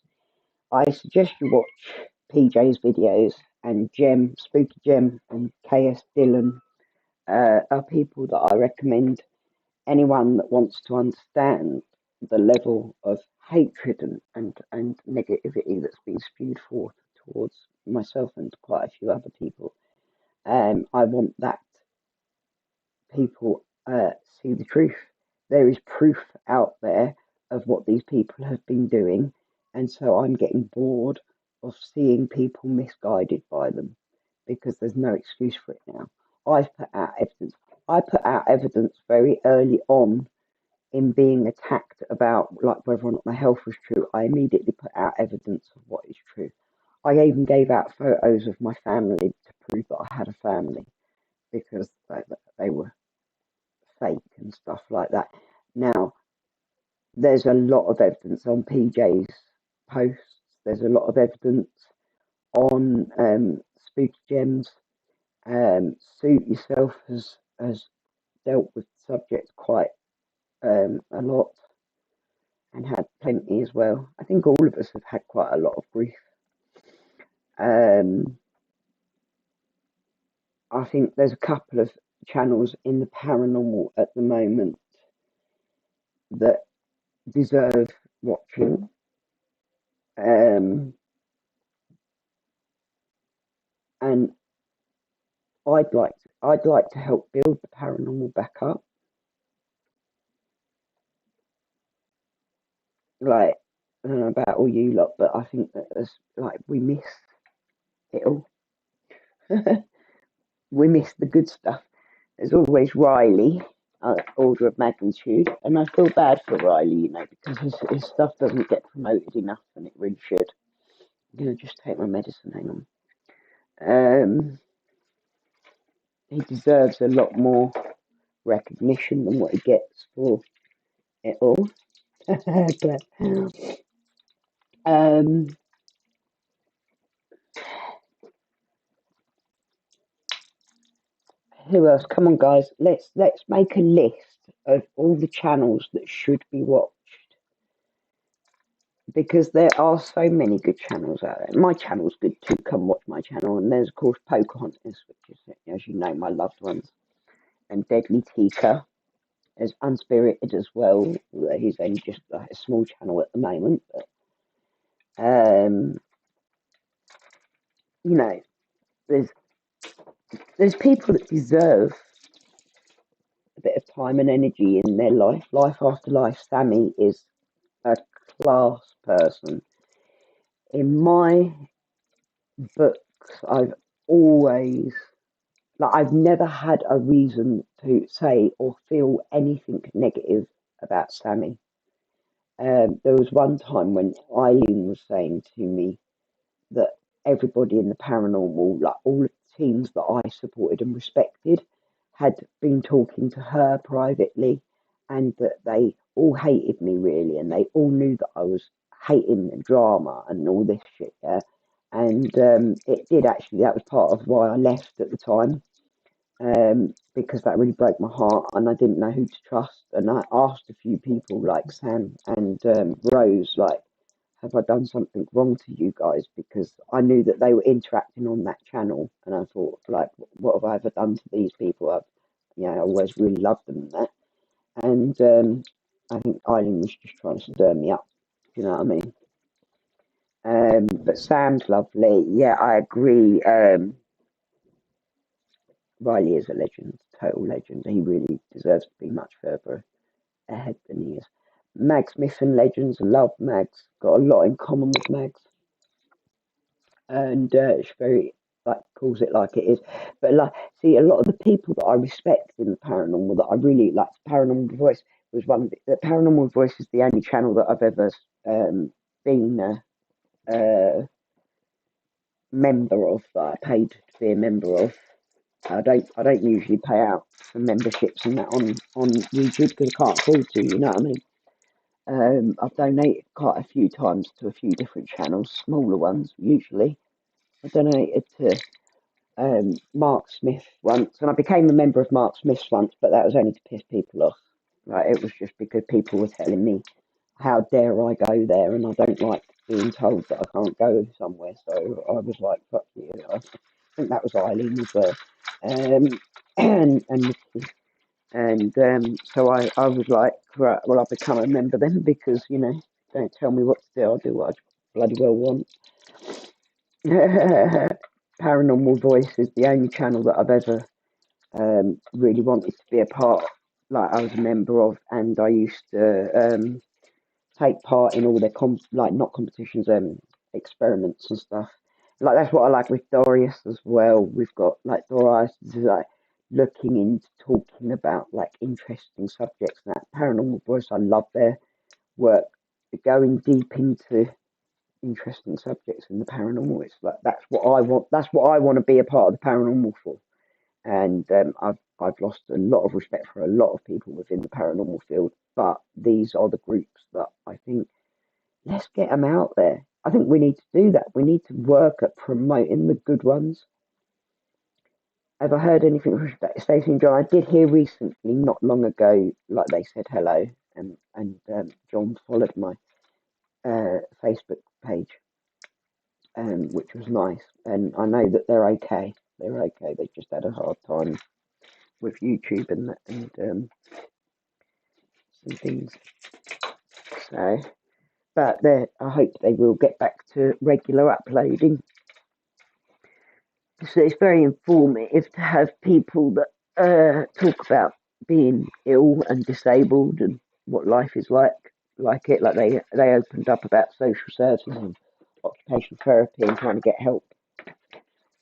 S1: I suggest you watch PJ's videos, and Spooky Gem, and KS Dillon are people that I recommend anyone that wants to understand the level of hatred and negativity that's been spewed forth towards myself and quite a few other people. I want that people see the truth. There is proof out there of what these people have been doing, and so I'm getting bored of seeing people misguided by them because there's no excuse for it now. I've put out evidence. I put out evidence very early on in being attacked about like whether or not my health was true. I immediately put out evidence of what is true. I even gave out photos of my family to prove that I had a family because they were fake and stuff like that. Now, there's a lot of evidence on PJ's posts. There's a lot of evidence on Spooky Gems. Suit Yourself has dealt with the subject quite a lot and had plenty as well. I think all of us have had quite a lot of grief. Um, I think there's a couple of channels in the paranormal at the moment that deserve watching. And I'd like to help build the paranormal back up. Like, I don't know about all you lot, but I think that there's like we miss it all. We miss the good stuff. There's always Riley, order of magnitude, and I feel bad for Riley, you know, because his stuff doesn't get promoted enough, and it really should. I'm gonna just take my medicine. Hang on. He deserves a lot more recognition than what he gets for it all. um, who else? Come on, guys. Let's make a list of all the channels that should be watched because there are so many good channels out there. My channel's good too. Come watch my channel. And there's of course Pocahontas, which is, as you know, my loved ones, and Deadly Tika. There's Unspirited as well. He's only just like a small channel at the moment, but you know, there's people that deserve a bit of time and energy in their life. Life after life. Sammy is a class person. In my books, I've always, like, I've never had a reason to say or feel anything negative about Sammy. There was one time when Eileen was saying to me that everybody in the paranormal, like all the teams that I supported and respected, had been talking to her privately, and that they all hated me really, and they all knew that I was hating the drama and all this shit. Yeah, and it did actually. That was part of why I left at the time, because that really broke my heart, and I didn't know who to trust. And I asked a few people like Sam and Rose, like, have I done something wrong to you guys? Because I knew that they were interacting on that channel, and I thought, like, what have I ever done to these people? I always really loved them and that. And I think Eileen was just trying to stir me up. You know what I mean? But Sam's lovely. Yeah, I agree. Riley is a legend, total legend. He really deserves to be much further ahead than he is. Mag Smith and Legends, love Mags. Got a lot in common with Mags. And it's very, like, calls it like it is. But like, see, a lot of the people that I respect in the paranormal, that I really like, Paranormal Voice was one. The Paranormal Voice is the only channel that I've ever been a member of, that I paid to be a member of. I don't usually pay out for memberships and that on YouTube, because I can't afford to. You know what I mean? I've donated quite a few times to a few different channels, smaller ones usually. I donated to Mark Smith once, and I became a member of Mark Smith's once, but that was only to piss people off. Like, it was just because people were telling me, how dare I go there, and I don't like being told that I can't go somewhere. So I was like, fuck you. I think that was Eileen as well, and Nikki. And so I was like, right, well, I'll become a member then, because, don't tell me what to do, I'll do what I bloody well want. Paranormal Voice is the only channel that I've ever really wanted to be a part, like, I was a member of, and I used to take part in all their not competitions, experiments and stuff. Like, that's what I like with Dorius as well. We've got, like, Dorius is like looking into talking about, like, interesting subjects. And that Paranormal Voice, I love their work, going deep into interesting subjects in the paranormal. It's like, that's what I want. That's what I want to be a part of the paranormal for. And I've lost a lot of respect for a lot of people within the paranormal field, but these are the groups that I think, let's get them out there. I think we need to do that. We need to work at promoting the good ones. Have I heard anything from Stacey and John? I did hear recently, not long ago, like, they said hello, and John followed my Facebook page, which was nice. And I know that they're okay. They're okay. They just had a hard time with YouTube and some things. So, but I hope they will get back to regular uploading. So it's very informative to have people that talk about being ill and disabled and what life is like it. Like, they opened up about social services and occupational therapy and trying to get help.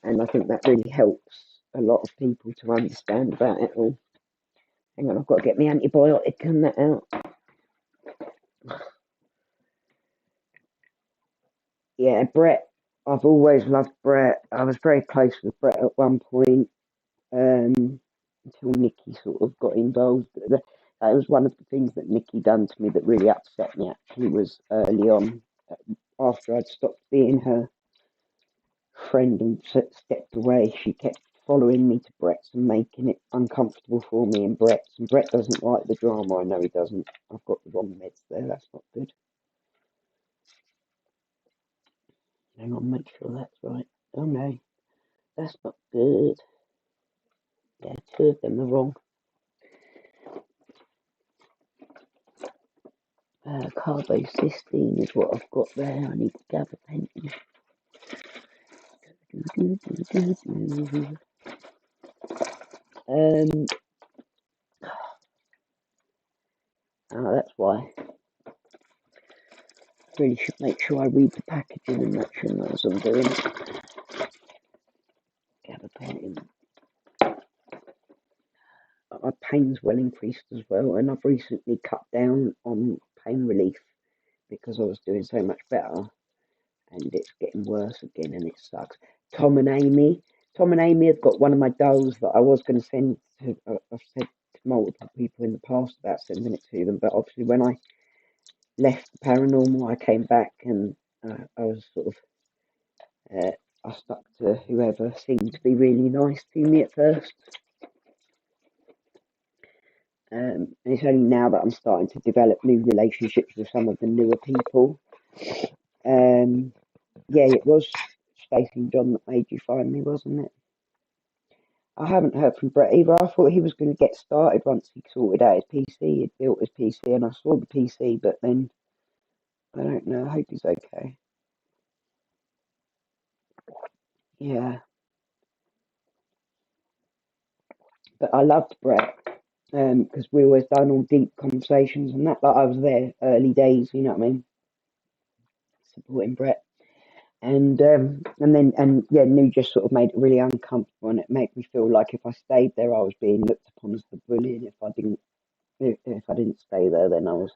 S1: And I think that really helps a lot of people to understand about it all. Hang on, I've got to get my antibiotic and that out. Yeah, Brett. I've always loved Brett. I was very close with Brett at one point, until Nikki sort of got involved. That was one of the things that Nikki done to me that really upset me, actually, was early on, after I'd stopped being her friend and stepped away. She kept following me to Brett's and making it uncomfortable for me in Brett's. And Brett doesn't like the drama. I know he doesn't. I've got the wrong meds there. That's not good. Hang on, make sure that's right. Oh no, that's not good. Yeah, two of them are wrong. Carbocysteine is what I've got there. I need to gather pennies. That's why. Really should make sure I read the packaging and that, shouldn't I, as I'm doing it. Gabapentin. My pain's well increased as well, and I've recently cut down on pain relief because I was doing so much better, and it's getting worse again, and it sucks. Tom and Amy have got one of my dolls that I was going to send to. I've said to multiple people in the past about sending it to them, but obviously when I left the paranormal, I came back and I was sort of I stuck to whoever seemed to be really nice to me at first. And it's only now that I'm starting to develop new relationships with some of the newer people. Yeah, it was Stacey and John that made you find me, wasn't it? I haven't heard from Brett either. I thought he was going to get started once he sorted out his PC. He'd built his PC, and I saw the PC, but then I don't know. I hope he's okay. Yeah, but I loved Brett because we always done all deep conversations and that. Like I was there early days, you know what I mean, supporting Brett. And yeah, New just sort of made it really uncomfortable, and it made me feel like if I stayed there, I was being looked upon as the bully, and if I didn't stay there, then I was.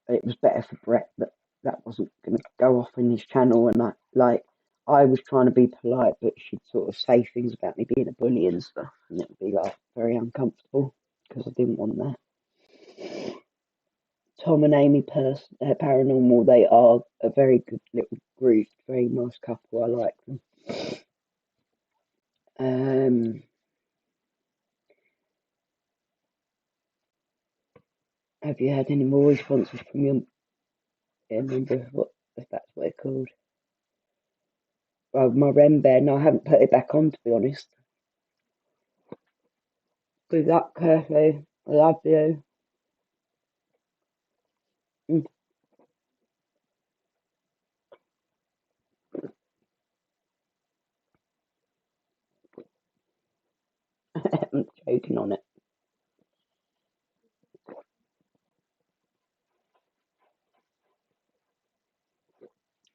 S1: It was better for Brett that that wasn't going to go off in his channel, and I was trying to be polite, but she'd sort of say things about me being a bully and stuff, and it'd be like very uncomfortable because I didn't want that. Tom and Amy Paranormal, they are a very good little group, very nice couple. I like them. Have you had any more responses from your member? What if that's what it's called? Well, my Rem Bear. No, I haven't put it back on, to be honest. Good luck, Kirsty. I love you. I'm joking on it.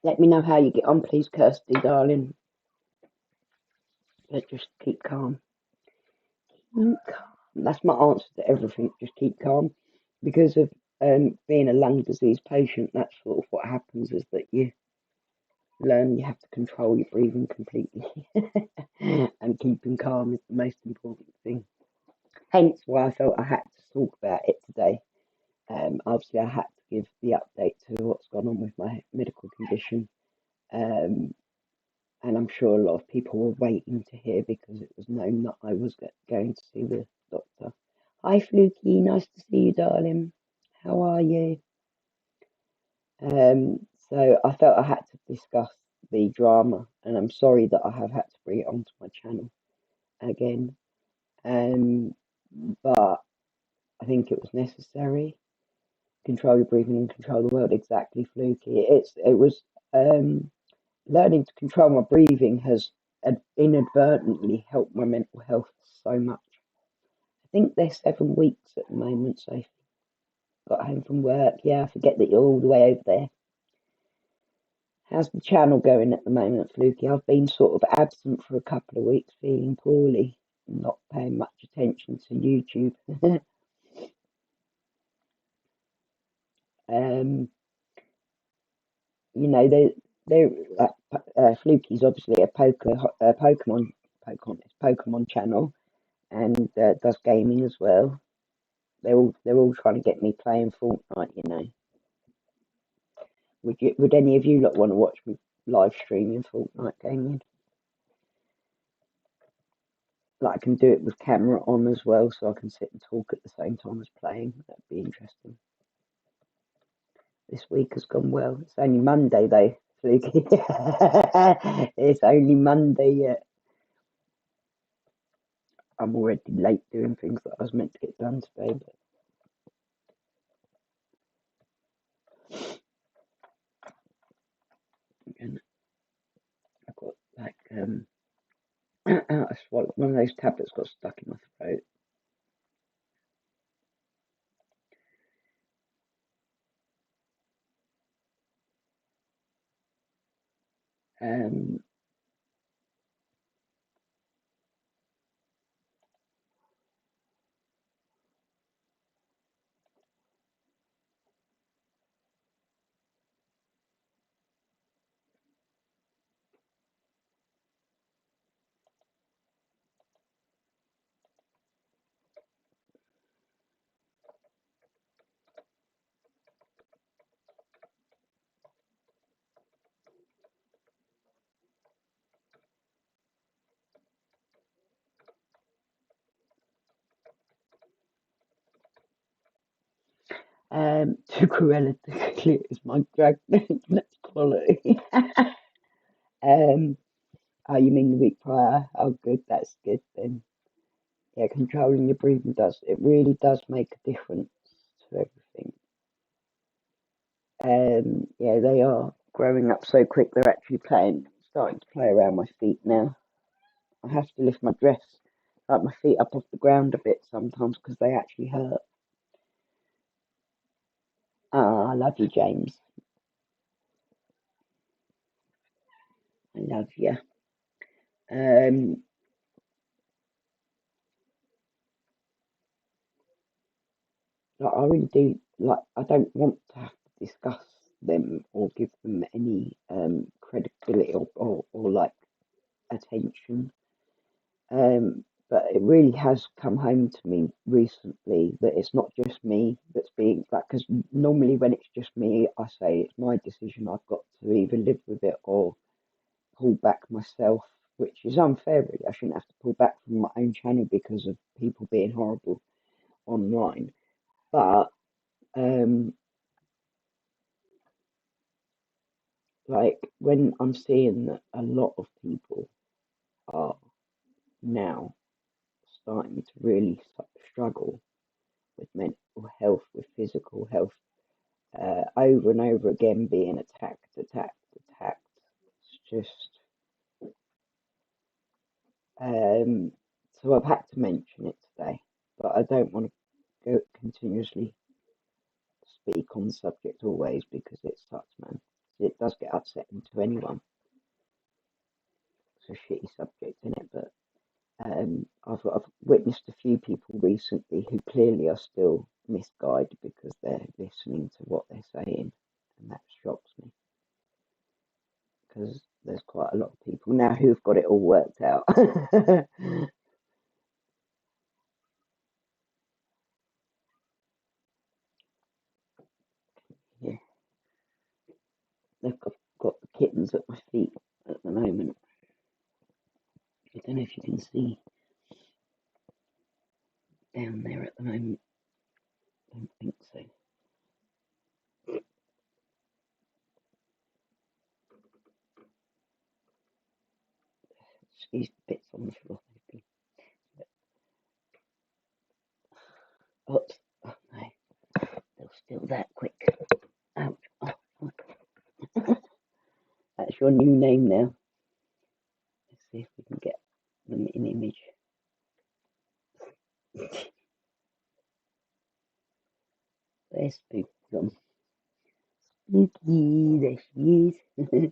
S1: Let me know how you get on, please, Kirsty, darling. Let's just keep calm. Keep calm. That's my answer to everything. Just keep calm. Because of being a lung disease patient, that's sort of what happens is that you learn you have to control your breathing completely. And keeping calm is the most important thing. Hence why I felt I had to talk about it today. Obviously, I had to give the update to what's gone on with my medical condition. And I'm sure a lot of people were waiting to hear because it was known that I was going to see the doctor. Hi, Fluky. Nice to see you, darling. How are you? So I felt I had to discuss the drama, and I'm sorry that I have had to bring it onto my channel again. But I think it was necessary. Control your breathing and control the world. Exactly, Fluky. It was learning to control my breathing has inadvertently helped my mental health so much. I think they're 7 weeks at the moment, Sophie. Got home from work. Yeah, I forget that you're all the way over there. How's the channel going at the moment, Fluky? I've been sort of absent for a couple of weeks, feeling poorly, not paying much attention to YouTube. You know, they Fluky's obviously a Pokemon channel, and does gaming as well. They're all trying to get me playing Fortnite. You know, would any of you lot want to watch me live streaming Fortnite gaming? Like I can do it with camera on as well, so I can sit and talk at the same time as playing. That'd be interesting. This week has gone well. It's only Monday though, Fluky. It's only Monday yet. I'm already late doing things that I was meant to get done today. But swallowed. One of those tablets got stuck in my throat. Um, Zuccarella is my drug. That's quality. Oh, you mean the week prior? Oh, good. That's good then. Yeah, controlling your breathing it really does make a difference to everything. Yeah, they are growing up so quick. They're actually starting to play around my feet now. I have to lift my dress, like my feet up off the ground a bit sometimes because they actually hurt. Ah, I love you, James. I love you. Um, like I really do. Like I don't want to have to discuss them or give them any credibility or like attention. But it really has come home to me recently that it's not just me that's being like, because normally when it's just me, I say it's my decision. I've got to either live with it or pull back myself, which is unfair, really. I shouldn't have to pull back from my own channel because of people being horrible online. But, like, when I'm seeing that a lot of people are now starting to really struggle with mental health, with physical health, over and over again being attacked. It's just, so I've had to mention it today, but I don't want to go continuously speak on the subject always because it sucks, man. It does get upsetting to anyone. It's a shitty subject, isn't it? But I've witnessed a few people recently who clearly are still misguided because they're listening to what they're saying, and that shocks me because there's quite a lot of people now who've got it all worked out. Yeah, they've got the kittens at my feet at the moment. I don't know if you can see down there at the moment. I don't think so. These bits on the floor. Oops. Oh no, they'll steal that quick. Ouch. Oh, that's your new name now. Let's see if we can get them in image. There's Spooky gone. Spooky, there she is.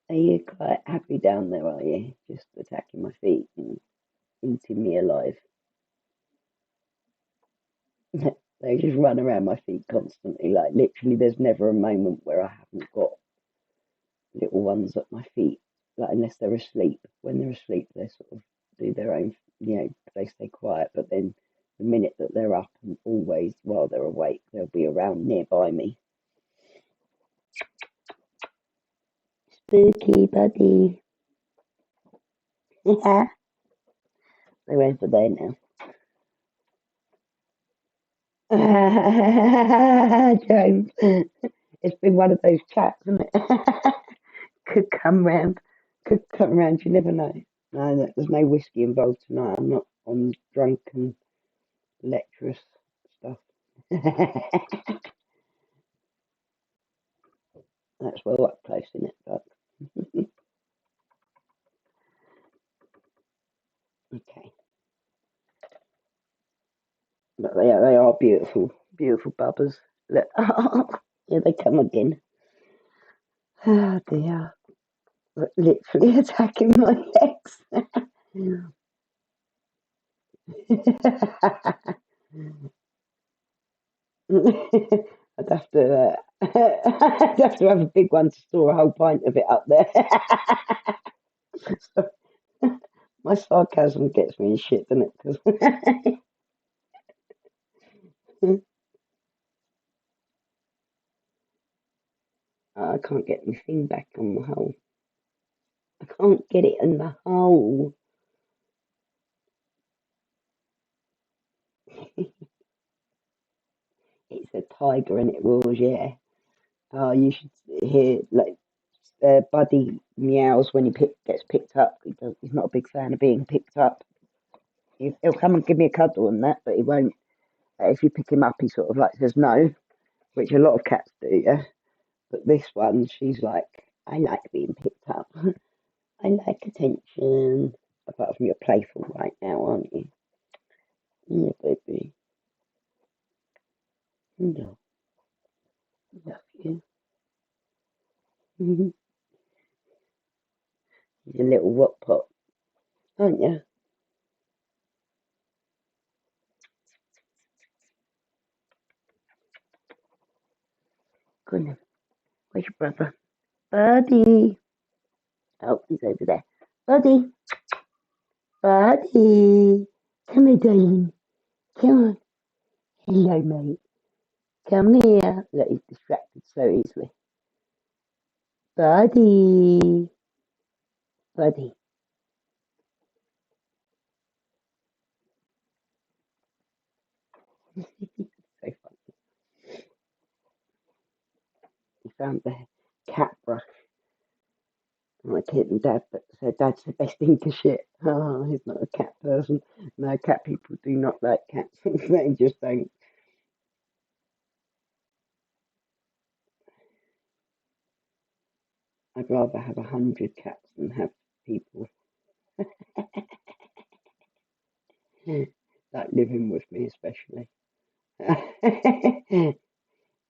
S1: Are you quite happy down there, are you? Just attacking my feet and eating me alive. They just run around my feet constantly. Like, literally, there's never a moment where I haven't got little ones at my feet. Like, unless they're asleep. When they're asleep, they sort of do their own, they stay quiet. But then the minute that they're up, and always while they're awake, they'll be around nearby me. Spooky buddy. Yeah. They're over there now. James. It's been one of those chats, isn't it? Could come round. Could come round. You never know. No, there's no whiskey involved tonight. I'm not on drunken, lecherous That's well up close, isn't it, Doug? Okay. But they are beautiful, beautiful bubbers. Look. Here they come again. Oh dear. Literally attacking my legs. I'd have to, I'd have to have a big one to store a whole pint of it up there. So, my sarcasm gets me in shit, doesn't it? 'Cause I can't get my thing back on the hole. I can't get it in the hole. It's a tiger and it roars, yeah. Oh, you should hear like Buddy meows when gets picked up. He's not a big fan of being picked up. He'll come and give me a cuddle and that, but he won't. If you pick him up, he sort of like says no, which a lot of cats do, yeah. But this one, she's like, I like being picked up. I like attention. Apart from you're playful right now, aren't you? Yeah, baby. No, love you. You're a little rock pot, aren't you? Goodness, where's your brother? Buddy. Oh, he's over there. Buddy. Buddy. Come here, darling. Come on. Hello, mate. Come here. Look, he's distracted so easily. Buddy. Buddy. So funny. He found the cat brush. My kid and dad, but said dad's the best thing to shit. Oh, he's not a cat person. No, cat people do not like cats. They just don't. I'd rather have 100 cats than have people like living with me, especially.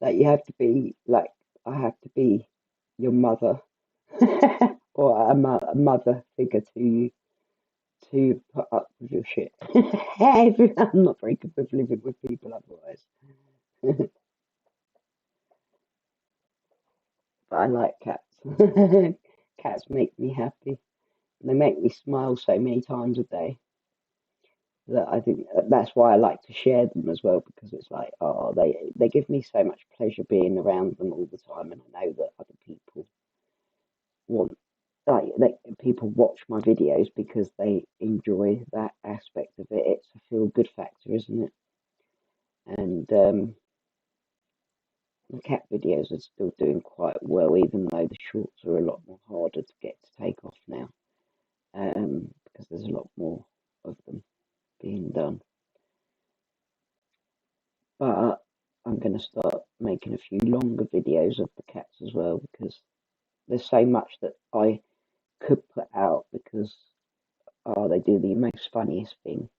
S1: Like you have to be like I have to be your mother or a mother figure to you to put up with your shit. I'm not very good with living with people otherwise. But I like cats. Cats make me happy. They make me smile so many times a day that I think that's why I like to share them as well because it's like, oh, they give me so much pleasure being around them all the time, and I know that other people want people watch my videos because they enjoy that aspect of it. It's a feel good factor, isn't it? And the cat videos are still doing quite well, even though the shorts are a lot more harder to get to take off now, because there's a lot more of them being done. But I'm going to start making a few longer videos of the cats as well because there's so much that I could put out because they do the most funniest things.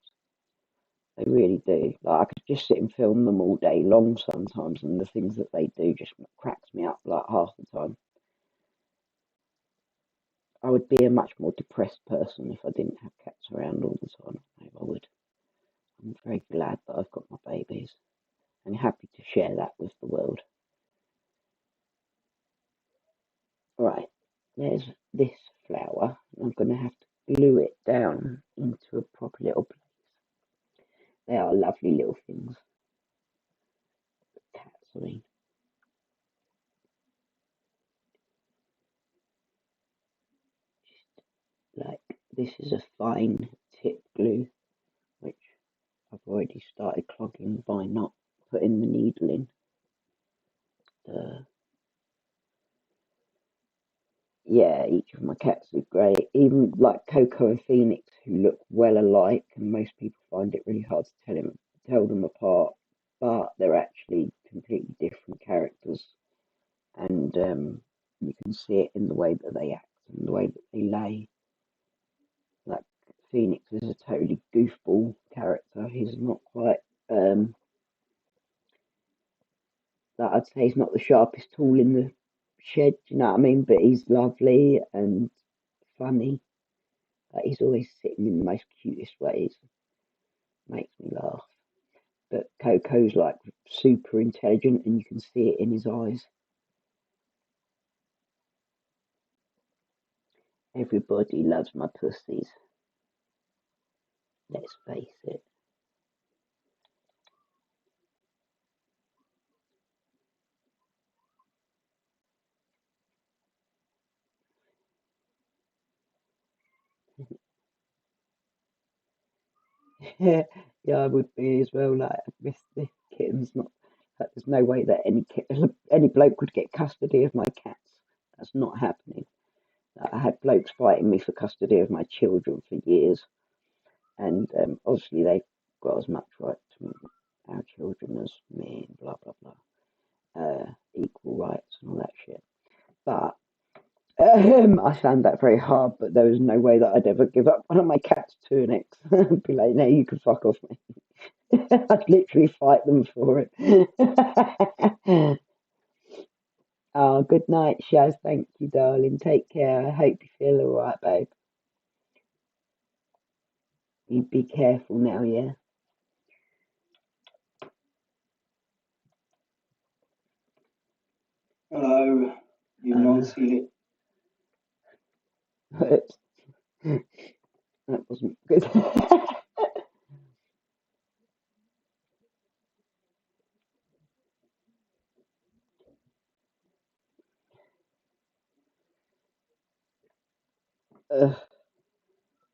S1: They really do. Like I could just sit and film them all day long sometimes, and the things that they do just cracks me up like half the time. I would be a much more depressed person if I didn't have cats around all the time. Maybe I would. I'm very glad that I've got my babies and happy to share that with the world. Right, there's this flower. I'm going to have to glue it down into a proper little place. They are lovely little things. Cats, I mean. Like, this is a fine tip glue, which I've already started clogging by not putting the needle in. Yeah, each of my cats is great. Even like Coco and Phoenix, who look well alike, and most people find it really hard to tell them apart. but they're actually completely different characters, and you can see it in the way that they act and the way that they lay. Like Phoenix is a totally goofball character. He's not quite like I'd say he's not the sharpest tool in the shed, you know what I mean? But he's lovely and funny. Like he's always sitting in the most cutest ways. Makes me laugh. But Coco's like super intelligent and you can see it in his eyes. Everybody loves my pussies. Let's face it. Yeah, yeah, I would be as well. Like, I'd miss the kittens. Not like, there's no way that any bloke would get custody of my cats. That's not happening. Like, I had blokes fighting me for custody of my children for years, and obviously they've got as much right to our children as me, and blah blah blah, equal rights and all that shit. But I found that very hard. But there was no way that I'd ever give up one of my cats to an ex. Be like, no, you can fuck off me. I'd literally fight them for it. Oh, good night, Shaz. Thank you, darling. Take care. I hope you feel all right, babe. You be careful now, yeah?
S2: Hello, you naughty.
S1: That wasn't good.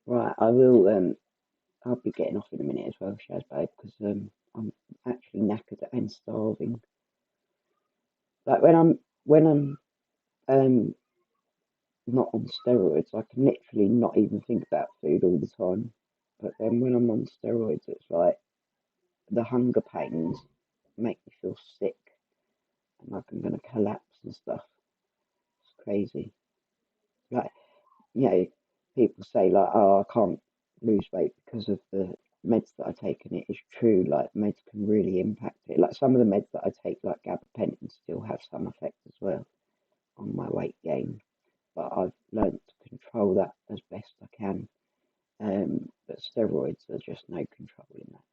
S1: Right, I will. I'll be getting off in a minute as well, Shaz, babe, because I'm actually knackered and starving. Like when I'm not on steroids, I can literally not even think about food all the time. But then when I'm on steroids, it's like the hunger pains make me feel sick and like I'm gonna collapse and stuff. It's crazy. Like, you know, people say like, oh, I can't lose weight because of the meds that I take, and it is true. Like, meds can really impact it. Like some of the meds that I take, like gabapentin, still have some effect as well on my weight gain. But I've learned to control that as best I can. But steroids are just no control in that.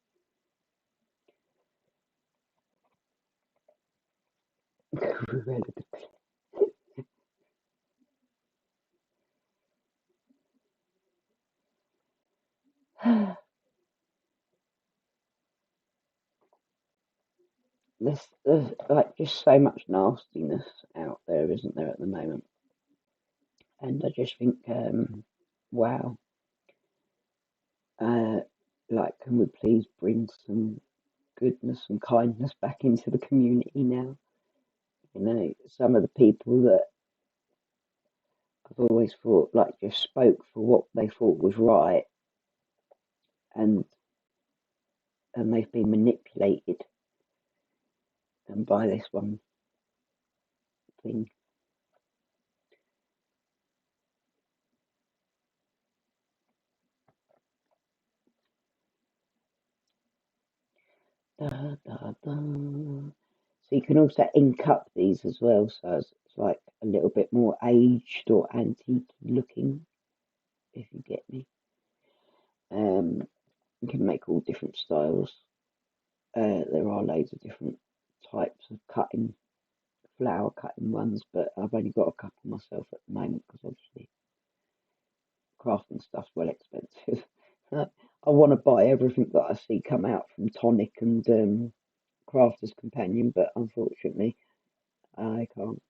S1: There's like just so much nastiness out there, isn't there, at the moment? And I just think, wow, uh, like, can we please bring some goodness and kindness back into the community now? You know, some of the people that I've always thought like just spoke for what they thought was right, and they've been manipulated and by this one thing. Da, da, da. So you can also ink up these as well, so it's like a little bit more aged or antique looking, if you get me. You can make all different styles. There are loads of different types of cutting, flower cutting ones, but I've only got a couple myself at the moment because obviously crafting stuff's well expensive. I want to buy everything that I see come out from Tonic and Crafter's Companion, but unfortunately I can't.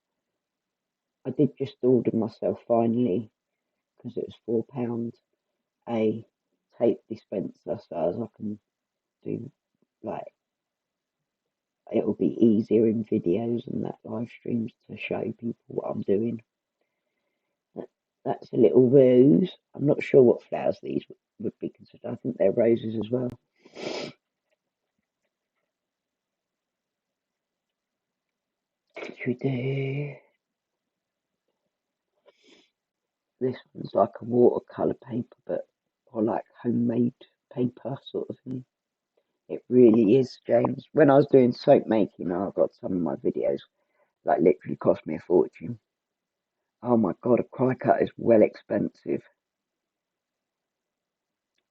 S1: I did just order myself finally because it was £4 a tape dispenser, so as I can do like it'll be easier in videos and that live streams to show people what I'm doing. That's a little rose. I'm not sure what flowers these would be considered. I think they're roses as well. we do? This one's like a watercolour paper, or like homemade paper sort of thing. It really is, James. When I was doing soap making, I got some of my videos, like literally cost me a fortune. Oh my God, a cry cut is well expensive.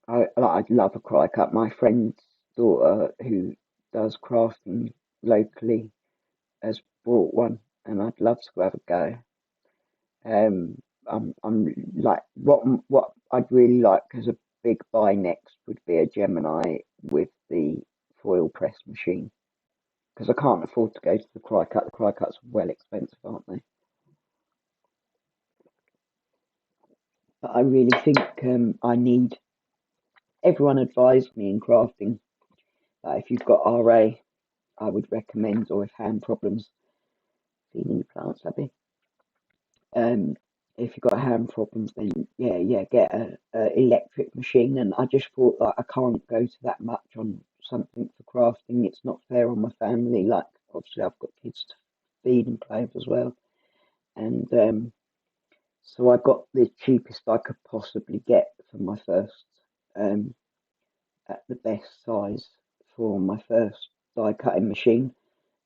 S1: I'd love a cry cut. My friend's daughter, who does crafting locally, has bought one, and I'd love to have a go. I'm like what I'd really like as a big buy next would be a Gemini with the foil press machine, because I can't afford to go to the cry cut. The cry cuts are well expensive, aren't they? But I really think I need. Everyone advised me in crafting that if you've got RA, I would recommend, or if hand problems, feeding your plants, Abby. Um, if you've got hand problems, then get a electric machine. And I just thought that I can't go to that much on something for crafting. It's not fair on my family. Like obviously I've got kids to feed and play with as well. And so I got the cheapest I could possibly get for my first, um, at the best size for my first die cutting machine.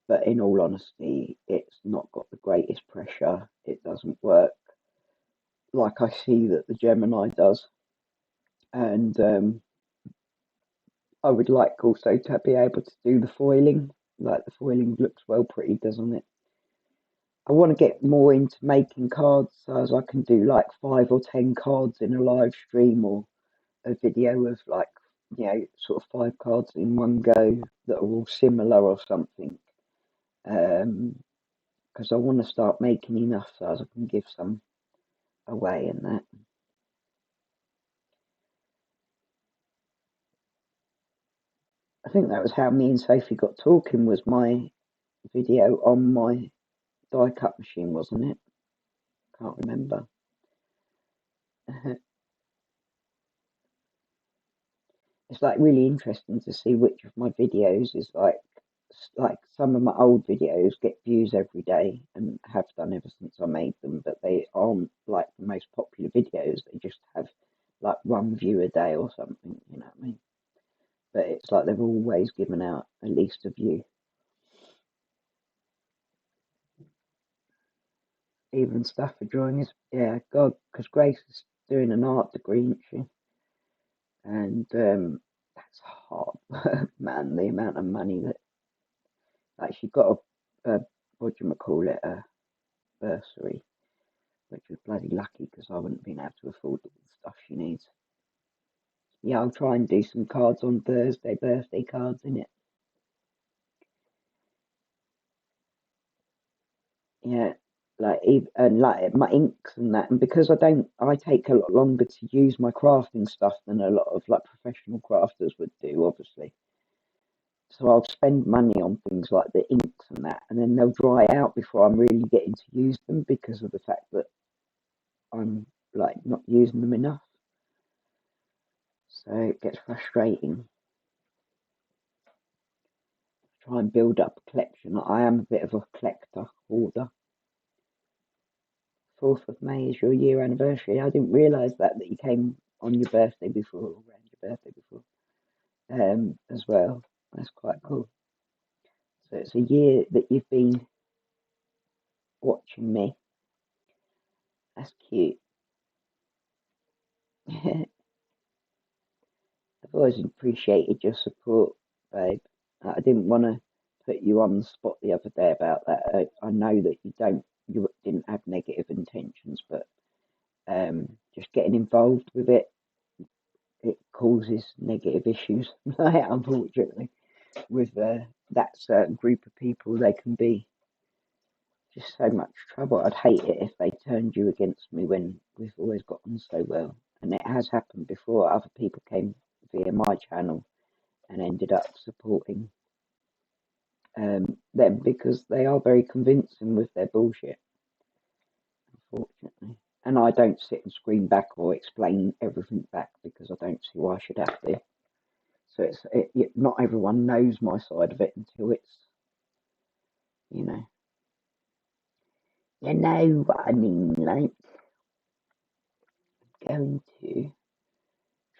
S1: But in all honesty, it's not got the greatest pressure. It doesn't work like I see that the Gemini does. And I would like also to be able to do the foiling. Like the foiling looks well pretty, doesn't it? I want to get more into making cards so as I can do like 5 or 10 cards in a live stream, or a video of like, sort of 5 cards in one go that are all similar or something. Because I want to start making enough so as I can give some away and that. I think that was how me and Sophie got talking, was my video on my die cut machine, wasn't it? Can't remember. It's like really interesting to see which of my videos is like some of my old videos get views every day and have done ever since I made them, but they aren't like the most popular videos. They just have like 1 view a day or something, you know what I mean? But it's like they've always given out at least a view. Even stuff for drawing is, yeah, God, because Grace is doing an art degree, isn't she? And that's hard, man. The amount of money that, like, she got a what do you call it, a bursary, which was bloody lucky because I wouldn't have been able to afford all the stuff she needs. Yeah, I'll try and do some cards on Thursday, birthday cards in it. Yeah, like and like my inks and that, and because I take a lot longer to use my crafting stuff than a lot of like professional crafters would do, obviously. So I'll spend money on things like the inks and that, and then they'll dry out before I'm really getting to use them because of the fact that I'm like not using them enough. So it gets frustrating. Try and build up a collection. I am a bit of a collector, hoarder. 4th of May is your year anniversary. I didn't realise that you came on your birthday before, or around your birthday before, as well. That's quite cool. So it's a year that you've been watching me. That's cute. I've always appreciated your support, babe. I didn't want to put you on the spot the other day about that. I know that you didn't have negative intentions, but just getting involved with it causes negative issues. Unfortunately, with that certain group of people, they can be just so much trouble. I'd hate it if they turned you against me when we've always got on so well. And it has happened before. Other people came via my channel and ended up supporting them because they are very convincing with their bullshit, unfortunately. And I don't sit and scream back or explain everything back because I don't see why I should have to. So not everyone knows my side of it until it's, you know, You know what I mean, like, going to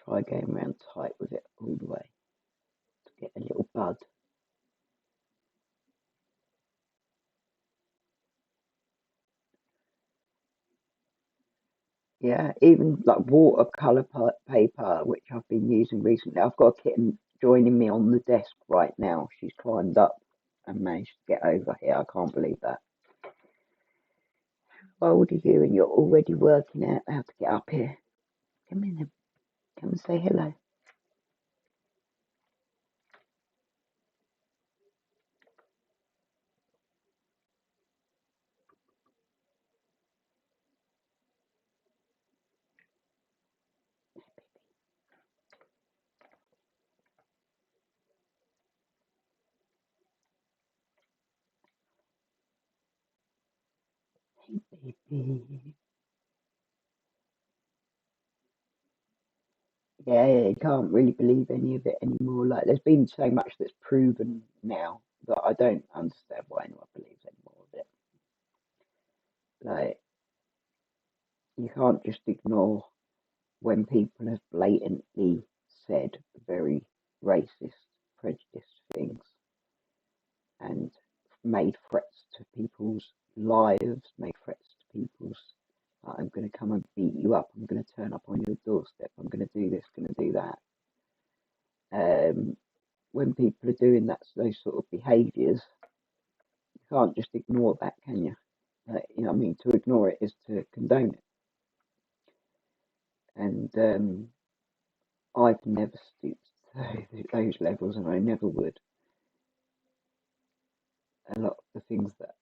S1: try going around tight with it all the way to get a little bud. Yeah, even like watercolor paper, which I've been using recently. I've got a kitten joining me on the desk right now. She's climbed up and managed to get over here. I can't believe that. How old are you and you're already working out how to get up here? Come in, come and say hello. Hey, baby. Yeah, you can't really believe any of it anymore. Like, there's been so much that's proven now that I don't understand why anyone believes any more of it. Like, you can't just ignore when people have blatantly said very racist, prejudiced things and made threats to people's lives, made threats to people's, like, I'm going to come and beat you up, I'm going to turn up on your doorstep, I'm going to do this, going to do that. When people are doing those sort of behaviours, you can't just ignore that, can you? You know what I mean? To ignore it is to condone it. And I've never stooped to those levels, and I never would. A lot of the things that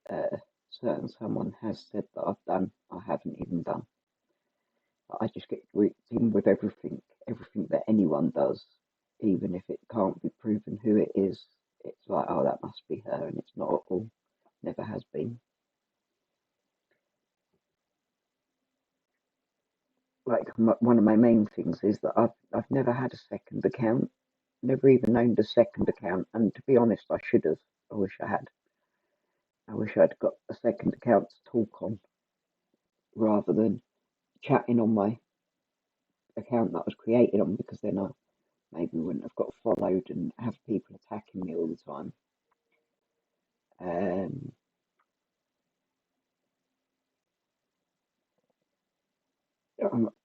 S1: certain someone has said that I've done, I haven't even done. But I just get grouped in with everything that anyone does, even if it can't be proven who it is. It's like, oh, that must be her, and it's not at all. Never has been. Like, one of my main things is that I've never had a second account, never even owned a second account, and to be honest, I should have. I wish I had. I wish I'd got a second account to talk on rather than chatting on my account that was created on, because then I maybe wouldn't have got followed and have people attacking me all the time. Um,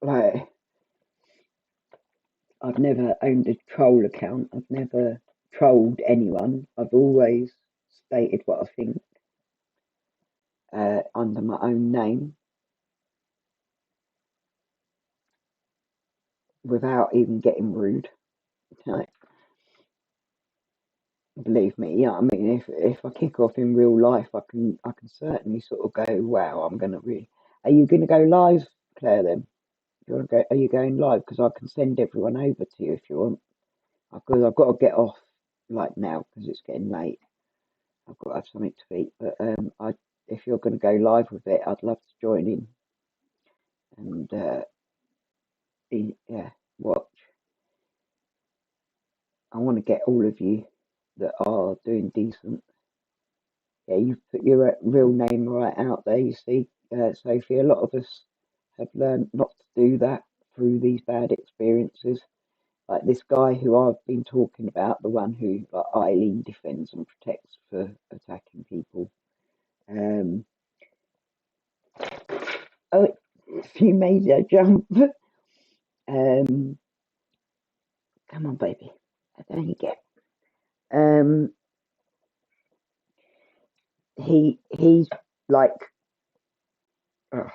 S1: like, I've never owned a troll account. I've never trolled anyone. I've always stated what I think under my own name without even getting rude. Like, believe me, yeah. I mean, if I kick off in real life, I can certainly sort of go, wow, I'm gonna really. Are you gonna go live, Claire? Then you want to go? Are you going live? Because I can send everyone over to you if you want. Because I've got to get off like now because it's getting late. I've got to have something to eat. But if you're going to go live with it, I'd love to join in and yeah, watch. I want to get all of you that are doing decent. Yeah, you've put your real name right out there. You see, Sophie. A lot of us have learned not to do that through these bad experiences. Like this guy who I've been talking about, the one who like Eileen defends and protects for attacking people. Oh, she made a jump. Come on, baby. There you get. He's like, oh,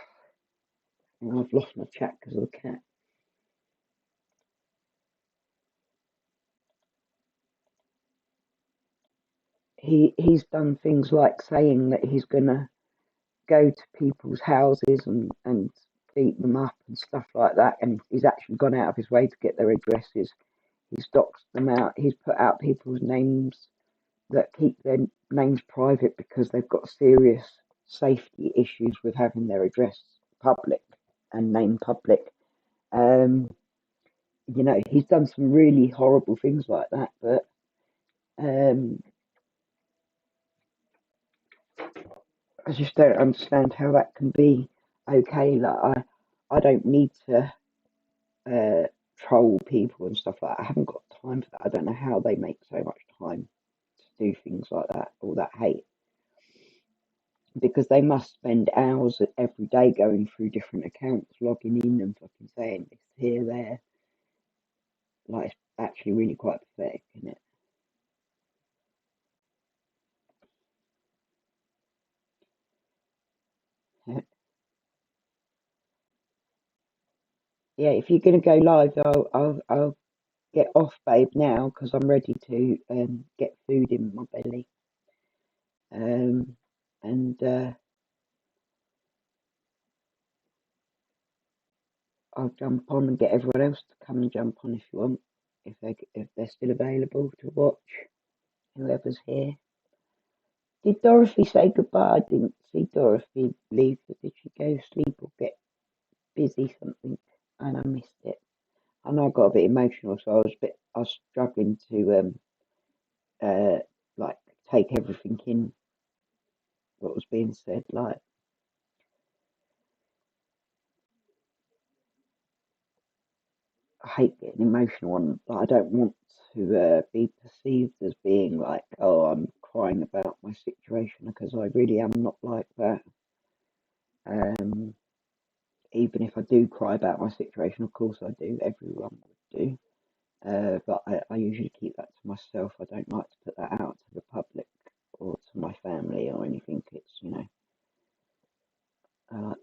S1: I've lost my chat because of the cat. He's done things like saying that he's gonna go to people's houses and beat them up and stuff like that, and he's actually gone out of his way to get their addresses. He's doxed them out. He's put out people's names that keep their names private because they've got serious safety issues with having their address public and name public. You know, he's done some really horrible things like that, but um, I just don't understand how that can be okay. Like I don't need to troll people and stuff like that. I haven't got time for that. I don't know how they make so much time to do things like that, all that hate, because they must spend hours every day going through different accounts, logging in and fucking saying this here, there. Like, it's actually really quite pathetic, isn't it? Yeah, if you're gonna go live, I'll get off, babe, now because I'm ready to get food in my belly. And I'll jump on and get everyone else to come and jump on if you want, if they're still available to watch. Whoever's here. Did Dorothy say goodbye? I didn't see Dorothy leave, but did she go sleep or get busy something? And I missed it. I know I got a bit emotional, so I was struggling to like take everything in what was being said. Like, I hate getting emotional, and I don't want to be perceived as being like, oh, I'm crying about my situation, because I really am not like that. Um, Even if I do cry about my situation, of course I do. Everyone would do. But I usually keep that to myself. I don't like to put that out to the public or to my family or anything. It's, I like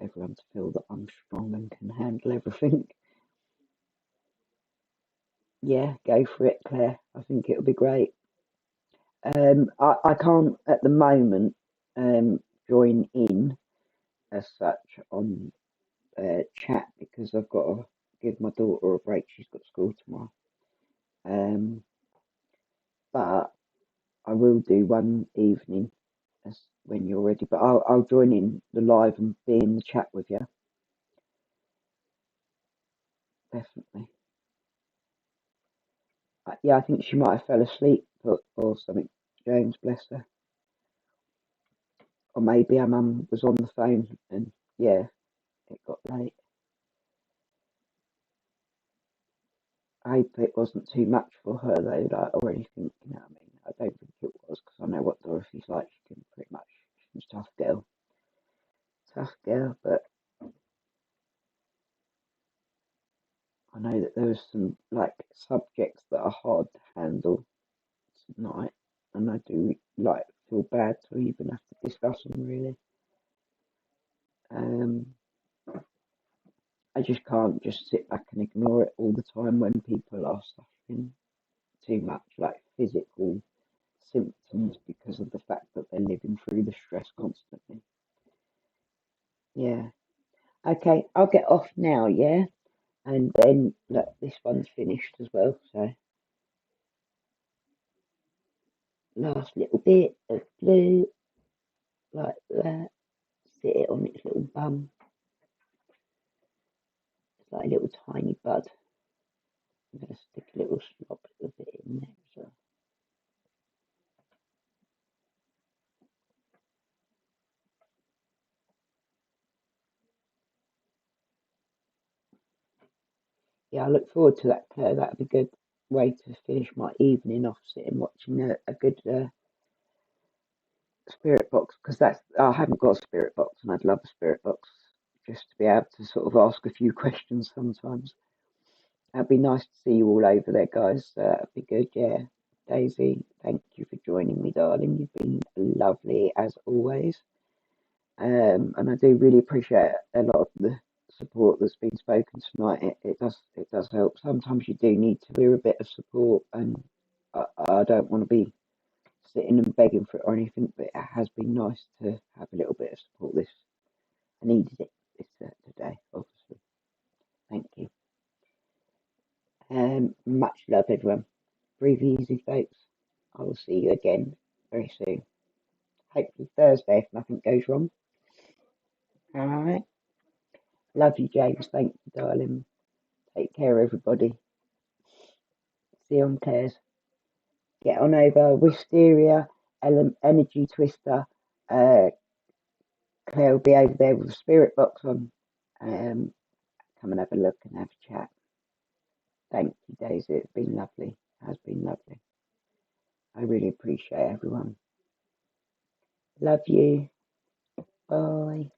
S1: everyone to feel that I'm strong and can handle everything. Yeah, go for it, Claire. I think it'll be great. I can't at the moment join in as such on chat because I've got to give my daughter a break. She's got school tomorrow. Um, but I will do one evening as when you're ready. But I'll join in the live and be in the chat with you. Definitely. Yeah, I think she might have fell asleep or something. James, bless her. Or maybe her mum was on the phone and yeah, it got late. I hope it wasn't too much for her though, like, or anything. You know what I mean? I don't think it was because I know what Dorothy's like. She can pretty much, she's a tough girl. But I know that there was some like subjects that are hard to handle tonight, and I do like feel bad to even have to discuss them really. Um, I just can't just sit back and ignore it all the time when people are suffering too much, like physical symptoms because of the fact that they're living through the stress constantly. Yeah. Okay, I'll get off now, yeah? And then look, this one's finished as well, so last little bit of glue like that. Sit it on its little bum. It's like a little tiny bud. I'm gonna stick a little slop of it in there as well. Yeah, I look forward to that, Claire. That'd be a good way to finish my evening off, sitting watching a good spirit box, because I haven't got a spirit box, and I'd love a spirit box just to be able to sort of ask a few questions sometimes. That'd be nice to see you all over there, guys. That'd be good, yeah. Daisy, thank you for joining me, darling. You've been lovely as always. And I do really appreciate a lot of the support that's been spoken tonight. It does help. Sometimes you do need to hear a bit of support, and I don't want to be sitting and begging for it or anything, but it has been nice to have a little bit of support. I needed it today, obviously. Thank you. Much love, everyone. Breathe easy, folks. I will see you again very soon. Hopefully Thursday if nothing goes wrong. All right. Love you, James. Thank you, darling. Take care, everybody. See you on Claire's. Get on over Wisteria, Energy Twister, Claire will be over there with the spirit box on. Come and have a look and have a chat. Thank you, Daisy. It's been lovely. It has been lovely. I really appreciate everyone. Love you. Bye.